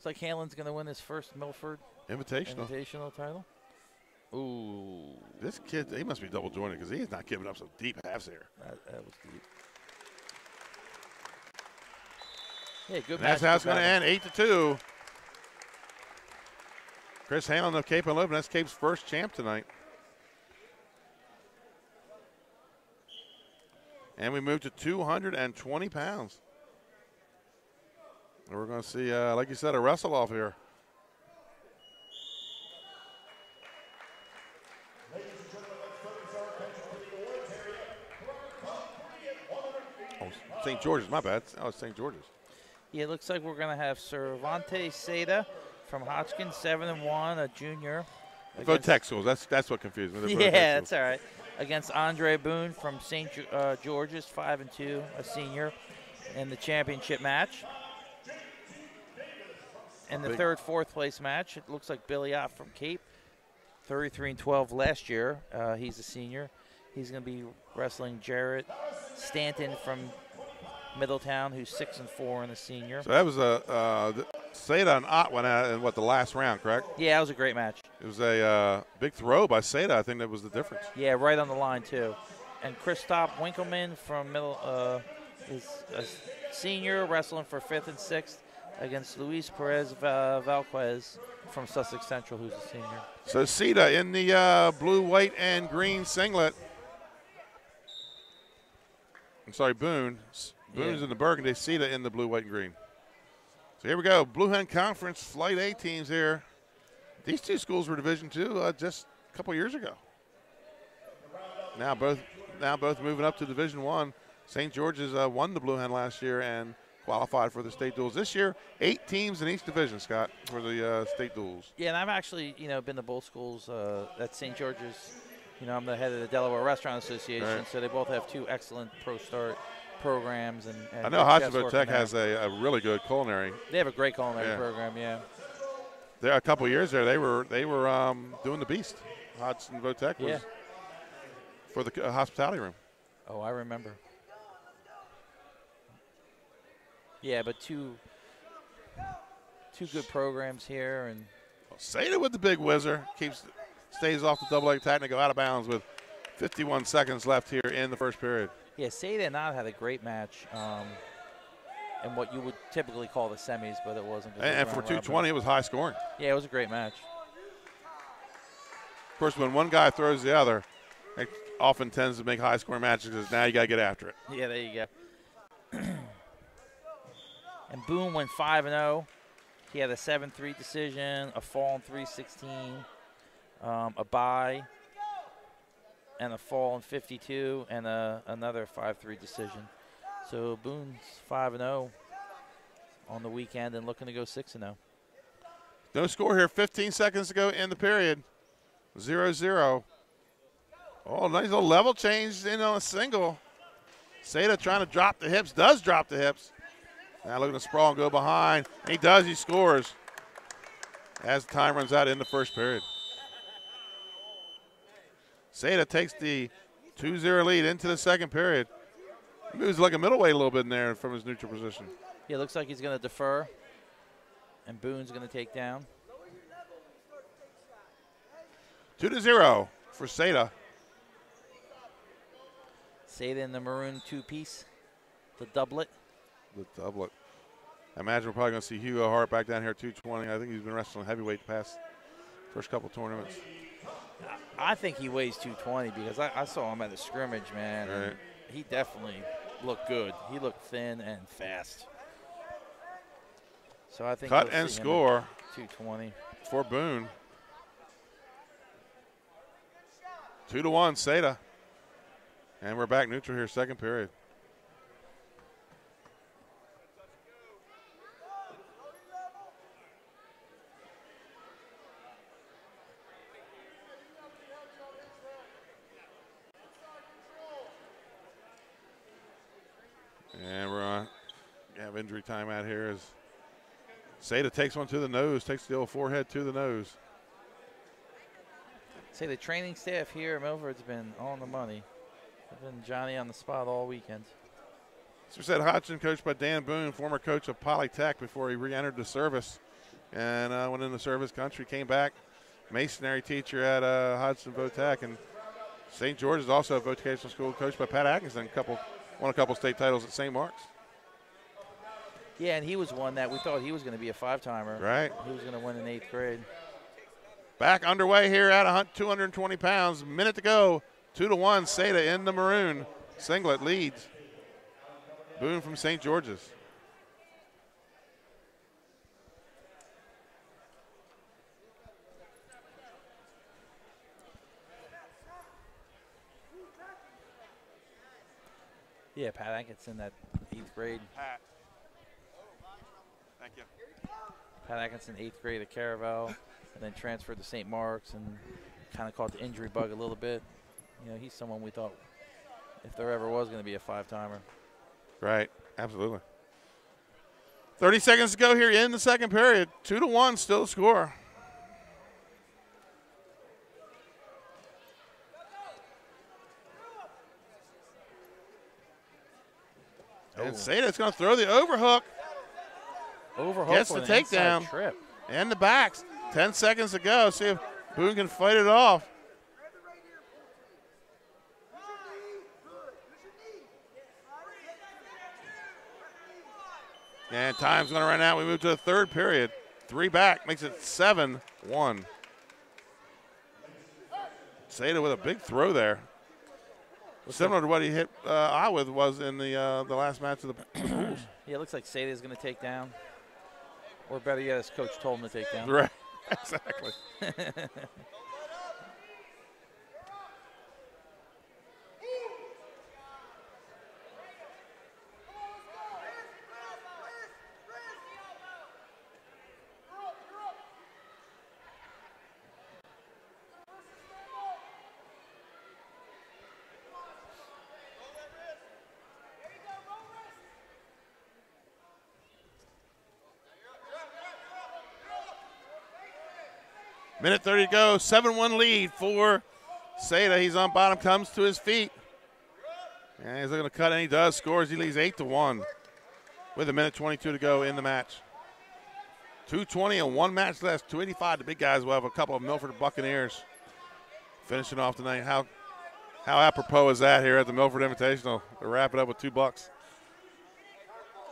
like Hanlon's going to win his first Milford Invitational title. Ooh. This kid, he must be double jointed because he's not giving up some deep halves here. That was deep. Yeah, good match. That's how it's going to end, 8-2. Chris Hanlon of Cape and Logan. That's Cape's first champ tonight. And we move to 220 pounds. And we're going to see, like you said, a wrestle-off here. Oh, St. George's, my bad. Oh, it's St. George's. Yeah, it looks like we're going to have Sebastian Saito from Hotchkiss, 7-1, a junior. Votech schools. That's what confused me. Yeah, that's all right. Against Andre Boone from St. George's, 5-2, a senior, in the championship match. And the third, fourth place match, it looks like Billy Ott from Cape, 33-12 last year. He's a senior. He's going to be wrestling Jarrett Stanton from Middletown, who's 6-4 and a senior. So that was Saito and Ott went out in the last round, correct? Yeah, it was a great match. It was a big throw by Saito. I think that was the difference. Yeah, right on the line too. And Christoph Winkelman from is a senior, wrestling for 5th and 6th against Luis Perez Valquez from Sussex Central, who's a senior. So Saito in the blue, white, and green singlet. I'm sorry, Boone. Boone's in the burgundy, Saito in the blue, white, and green. So here we go. Blue Hen Conference Flight A teams here. These 2 schools were Division II just a couple years ago. Now both moving up to Division I. St. George's won the Blue Hen last year and qualified for the state duels. This year, 8 teams in each division, Scott, for the state duels. Yeah, and I've actually, been to both schools at St. George's. I'm the head of the Delaware Restaurant Association, right. So they both have 2 excellent Pro Start programs. And I know Hodgeville Tech has a really good culinary. They have a great culinary program, yeah. There a couple of years there, they were doing the beast. Hodgson Votech was for the hospitality room. Oh, I remember. Yeah, but two good programs here, and Saito with the big whizzer stays off the double leg attack and go out of bounds with 51 seconds left here in the first period. Yeah, Saito and I had a great match. And what you would typically call the semis, but it wasn't. And for 220, it was high scoring. Yeah, it was a great match. Of course, when one guy throws the other, it often tends to make high scoring matches because now you got to get after it. Yeah, there you go. And Boone went 5-0. He had a 7-3 decision, a fall in 3/16, a bye, and a fall in 52, and another 5-3 decision. So Boone's 5-0 on the weekend and looking to go 6-0. No score here. 15 seconds to go in the period. 0-0. Oh, nice little level change in on a single. Saito trying to drop the hips. Does drop the hips. Now looking to sprawl and go behind. He does. He scores as the time runs out in the first period. Saito takes the 2-0 lead into the second period. He moves like a middleweight a little bit in there from his neutral position. Yeah, looks like he's going to defer, and Boone's going to take down. 2-0 for Saito. Saito in the maroon 2-piece. The doublet. The doublet. I imagine we're probably going to see Hugo Hart back down here at 220. I think he's been wrestling heavyweight the past first couple tournaments. I think he weighs 220 because I saw him at the scrimmage, man. Right. And he definitely looked good. He looked thin and fast. So I think cut we'll and see him score at 220 for Boone. 2-1 Saito. And we're back neutral here, second period. And we're on. Have injury time out here as Saito takes one to the nose, takes the old forehead to the nose. Say the training staff here at Milford's been on the money. They've been Johnny on the spot all weekend. As we said, Hodgson, coached by Dan Boone, former coach of Polytech before he re-entered the service and went into service country, came back, masonry teacher at Hodgson Votech, and St. George is also a vocational school coached by Pat Atkinson, won a couple state titles at St. Mark's. Yeah, and he was one that we thought he was going to be a five-timer. Right. He was going to win in 8th grade. Back underway here at 220 pounds. Minute to go. 2-1. Saito in the maroon. Singlet leads. Boone from St. George's. Yeah, Pat Atkinson that 8th grade. Pat. Thank you. Pat Atkinson, 8th grade at Caravel, and then transferred to St. Mark's and kind of caught the injury bug a little bit. You know, he's someone we thought if there ever was going to be a five-timer. Right, absolutely. 30 seconds to go here in the second period. 2-1 still the score. And Saito's going to throw the overhook. Overhook gets the with an inside takedown. Trip. And the backs. 10 seconds to go. See if Boone can fight it off. And time's going to run out. We move to the third period. 3 back makes it 7-1. Saito with a big throw there. Similar to what he hit I with was in the last match of the pools. Yeah, it looks like Saito's going to take down. Or better yet, his coach told him to take down. Right, exactly. Minute 30 to go, 7-1 lead for Saito. He's on bottom, comes to his feet. And he's looking to cut, and he does. Scores, he leads 8-1 with 1:22 to go in the match. 2:20 and 1 match left, 285. The big guys will have a couple of Milford Buccaneers finishing off tonight. How apropos is that here at the Milford Invitational to wrap it up with $2?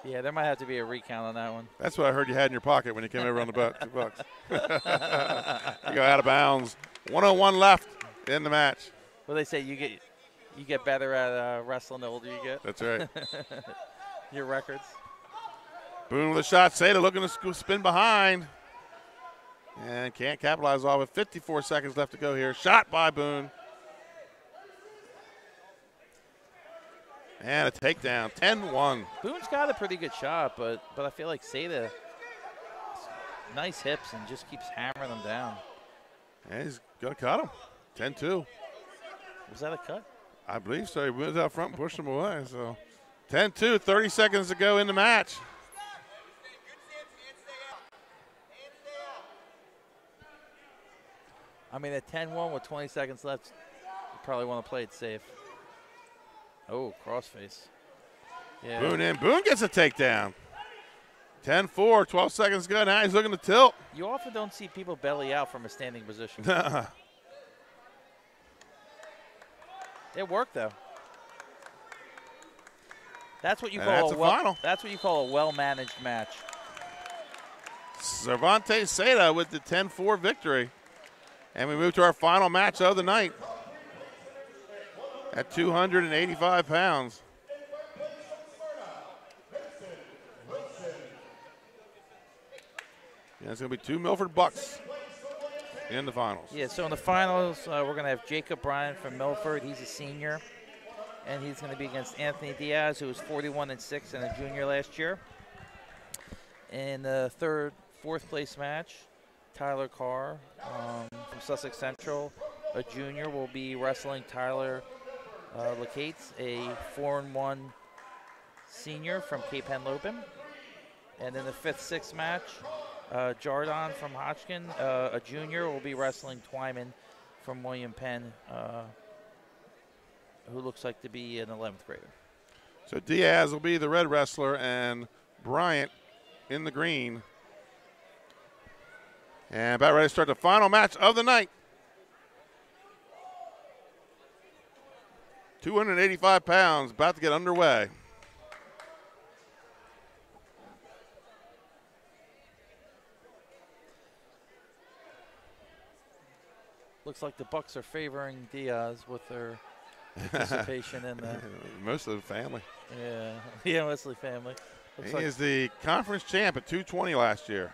Yeah, there might have to be a recount on that one. That's what I heard you had in your pocket when you came over on the boat. $2. You go out of bounds. 1:01 left in the match. Well, they say you get better at wrestling the older you get. That's right. Your records. Boone with a shot. Saito looking to spin behind. And can't capitalize off it. 54 seconds left to go here. Shot by Boone. And a takedown, 10-1. Boone's got a pretty good shot, but I feel like Saito, nice hips and just keeps hammering them down. And he's going to cut him, 10-2. Was that a cut? I believe so. He moves out front and pushed him away. So 10-2, 30 seconds to go in the match. I mean, at 10-1 with 20 seconds left, you probably want to play it safe. Oh, crossface. Yeah. Boone in. Boone gets a takedown. 10-4, 12 seconds to go. Now he's looking to tilt. You often don't see people belly out from a standing position. It worked, though. That's what you And call that's a final. That's what you call a well-managed match. Sebastian Saito with the 10-4 victory. And we move to our final match of the night at 285 pounds. Yeah, it's going to be two Milford Bucks in the finals. Yeah, so in the finals, we're going to have Jacob Bryan from Milford. He's a senior. And he's going to be against Anthony Diaz, who was 41-6 and a junior last year. In the fourth place match, Tyler Carr from Sussex Central, a junior, will be wrestling Tyler Lacates, a 4-1 senior from Cape Henlopen. And in the fifth-sixth match, Jardon from Hodgkin, a junior, will be wrestling Twyman from William Penn, who looks like to be an 11th grader. So Diaz will be the red wrestler and Bryant in the green. And about ready to start the final match of the night. 285 pounds, about to get underway. Looks like the Bucks are favoring Diaz with their participation in the most of the family. Yeah, mostly family. He is the conference champ at 220 last year.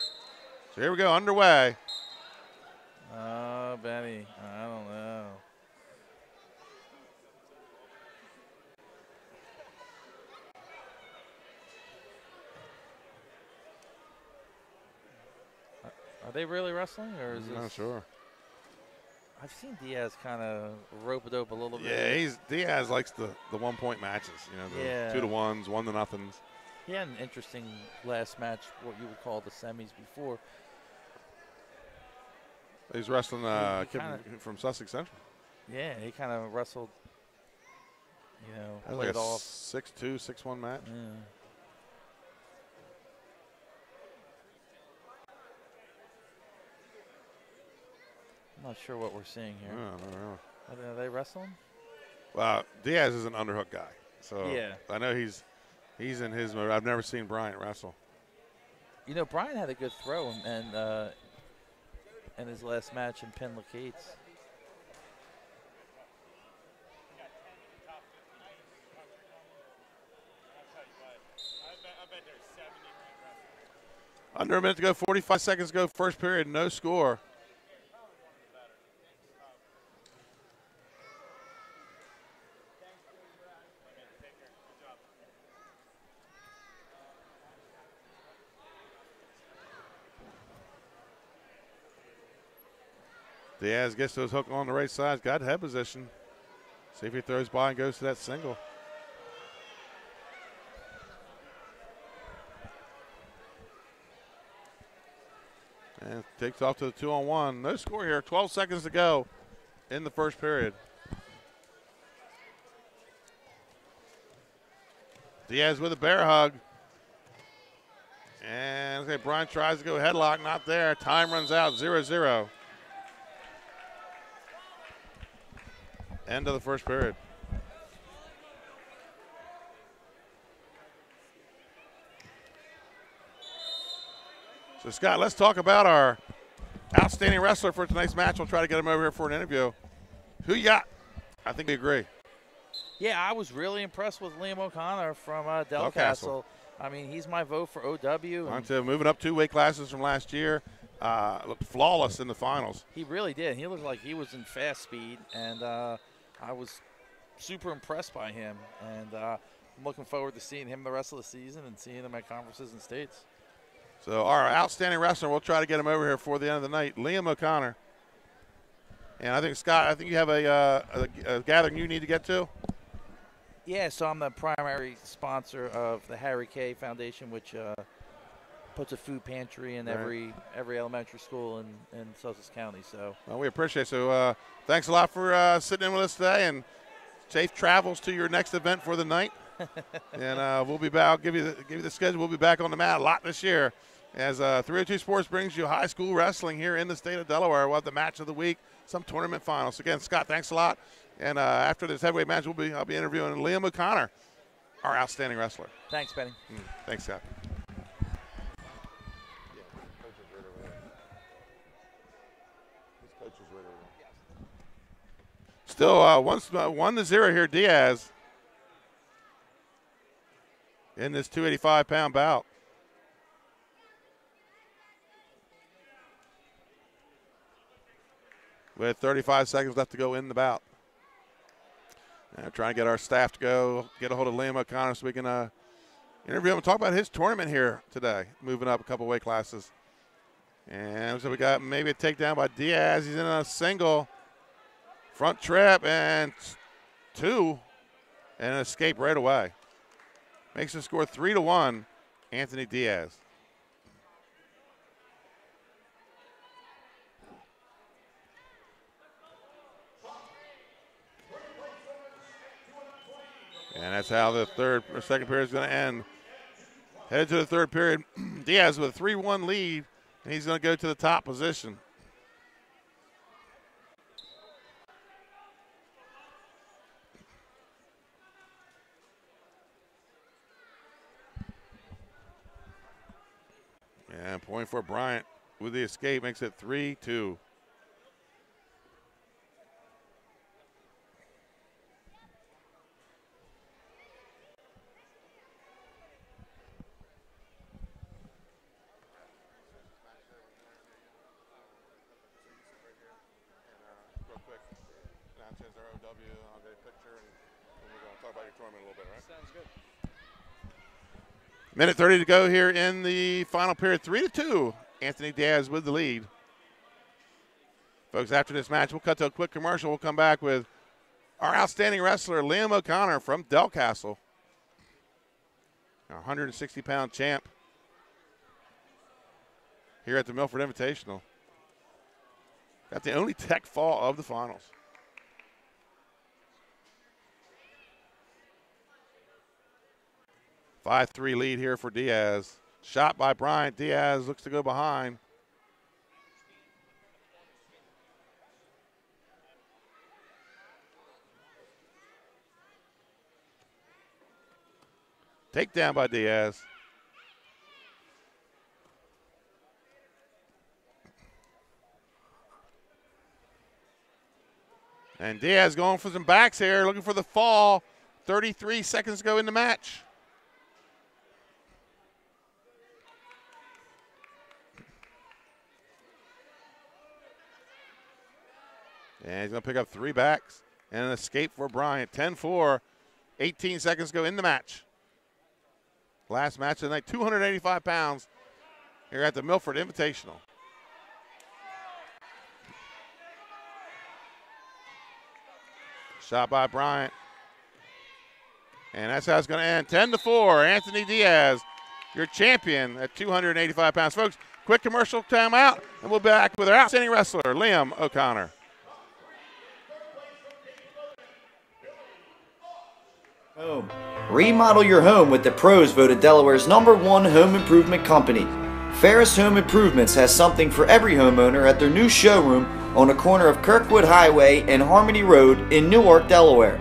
So here we go, underway. Oh, Benny, I don't know. Are they really wrestling, or is I'm not sure. I've seen Diaz kind of rope it up a little bit. Yeah, Diaz likes the 1-point matches. You know, the 2-1s, 1-0s. He had an interesting last match, what you would call the semis before. He's wrestling from Sussex Central. Yeah, he kind of wrestled, that was played like a off. 6-2, 6-1 match. Yeah. I'm not sure what we're seeing here. No. Are they wrestling? Well, Diaz is an underhook guy. So yeah. I know he's in his mode. I've never seen Bryant wrestle. Bryant had a good throw and in his last match in Penn Lacates. Under a minute to go, 45 seconds to go, first period, no score. Diaz gets to his hook on the right side, got head position. See if he throws by and goes to that single. And takes off to the 2-on-1. No score here, 12 seconds to go in the first period. Diaz with a bear hug. And Brian tries to go headlock, not there. Time runs out, 0-0. End of the first period. So, Scott, let's talk about our outstanding wrestler for tonight's match. We'll try to get him over here for an interview. Who you got? I think we agree. Yeah, I was really impressed with Liam O'Connor from Delcastle. I mean, he's my vote for OW. On to moving up 2 weight classes from last year. Looked flawless in the finals. He really did. He looked like he was in fast speed, and I was super impressed by him. And I'm looking forward to seeing him the rest of the season and seeing him at conferences and states. So our outstanding wrestler, we'll try to get him over here for the end of the night, Liam O'Connor. And I think, Scott, you have a gathering you need to get to. Yeah, so I'm the primary sponsor of the Harry K Foundation, which puts a food pantry in every elementary school in Sussex County. So we appreciate it. So thanks a lot for sitting in with us today, and safe travels to your next event for the night. And we'll be back. I'll give you the schedule. We'll be back on the mat a lot this year as 302 Sports brings you high school wrestling here in the state of Delaware. We'll have the match of the week, some tournament finals. Again, Scott, thanks a lot. And after this heavyweight match, I'll be interviewing Liam O'Connor our outstanding wrestler. Thanks, Benny. Thanks, Scott. Still 1-0 here, Diaz, in this 285-pound bout. With 35 seconds left to go in the bout. Trying to get our staff to go get a hold of Liam O'Connor so we can interview him and talk about his tournament here today, moving up a couple weight classes. And so we got maybe a takedown by Diaz. He's in a single front trip and 2 and an escape right away. Makes the score 3-1, Anthony Diaz. And that's how the second period is going to end. Headed to the third period, Diaz with a 3-1 lead, and he's going to go to the top position. And point for Bryant with the escape makes it 3-2. Minute 30 to go here in the final period. 3-2. Anthony Diaz with the lead. Folks, after this match, we'll cut to a quick commercial. We'll come back with our outstanding wrestler, Liam O'Connor from Del Castle. Our 160-pound champ here at the Milford Invitational. Got the only tech fall of the finals. A 5-3 lead here for Diaz. Shot by Bryant. Diaz looks to go behind. Takedown by Diaz. And Diaz going for some backs here, looking for the fall. 33 seconds to go in the match. And he's going to pick up 3 backs and an escape for Bryant. 10-4, 18 seconds to go in the match. Last match of the night, 285 pounds here at the Milford Invitational. Shot by Bryant. And that's how it's going to end. 10-4, Anthony Diaz, your champion at 285 pounds. Folks, quick commercial time out, and we'll be back with our outstanding wrestler, Liam O'Connor. Home. Remodel your home with the pros voted Delaware's #1 home improvement company. Ferris Home Improvements has something for every homeowner at their new showroom on the corner of Kirkwood Highway and Harmony Road in Newark, Delaware.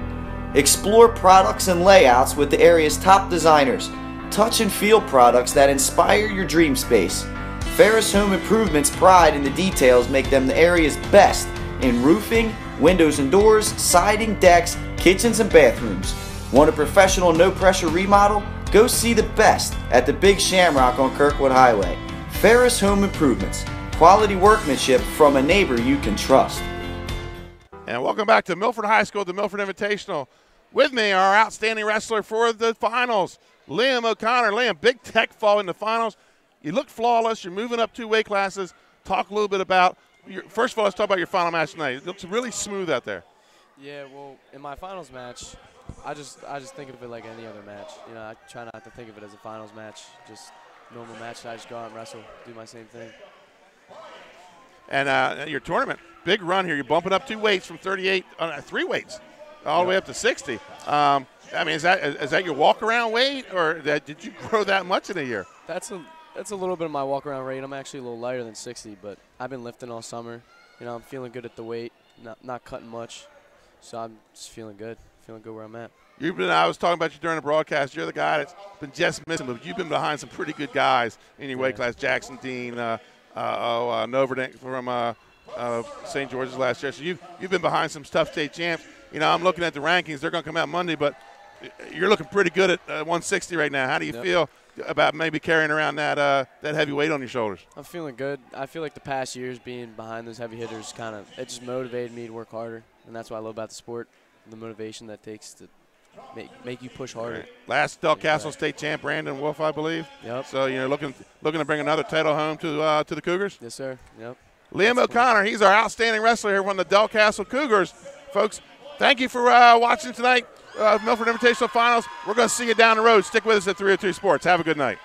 Explore products and layouts with the area's top designers. Touch and feel products that inspire your dream space. Ferris Home Improvements' pride in the details make them the area's best in roofing, windows and doors, siding, decks, kitchens, and bathrooms. Want a professional, no-pressure remodel? Go see the best at the Big Shamrock on Kirkwood Highway. Ferris Home Improvements. Quality workmanship from a neighbor you can trust. And welcome back to Milford High School, the Milford Invitational. With me, our outstanding wrestler for the finals, Liam O'Connor. Liam, big tech fall in the finals. You look flawless. You're moving up 2 weight classes. Talk a little bit about first of all, let's talk about your final match tonight. It looks really smooth out there. Yeah, well, in my finals match, I just think of it like any other match. You know, I try not to think of it as a finals match, just normal match. I just go out and wrestle, do my same thing. And your tournament, big run here. You're bumping up 2 weights from 38, 3 weights, all the way up to 60. I mean, is that your walk-around weight, or did you grow that much in a year? That's a little bit of my walk-around weight. I'm actually a little lighter than 60, but I've been lifting all summer. You know, I'm feeling good at the weight, not cutting much, so I'm just feeling good. feeling good where I'm at. I was talking about you during the broadcast. You're the guy that's been just missing, but you've been behind some pretty good guys in your weight class. Jackson Dean, Noverdink from St. George's last year. So you've been behind some tough state champs. You know, I'm looking at the rankings. They're going to come out Monday, but you're looking pretty good at 160 right now. How do you feel about maybe carrying around that heavy weight on your shoulders? I'm feeling good. I feel like the past years being behind those heavy hitters it just motivated me to work harder, and that's what I love about the sport, the motivation that takes to make you push harder. Right. Last Del Castle State champ, Brandon Wolf, I believe. Yep. So you're looking to bring another title home to the Cougars? Yes, sir. Yep. Liam O'Connor, he's our outstanding wrestler here from the Del Castle Cougars. Folks, thank you for watching tonight, Milford Invitational Finals. We're going to see you down the road. Stick with us at 302 Sports. Have a good night.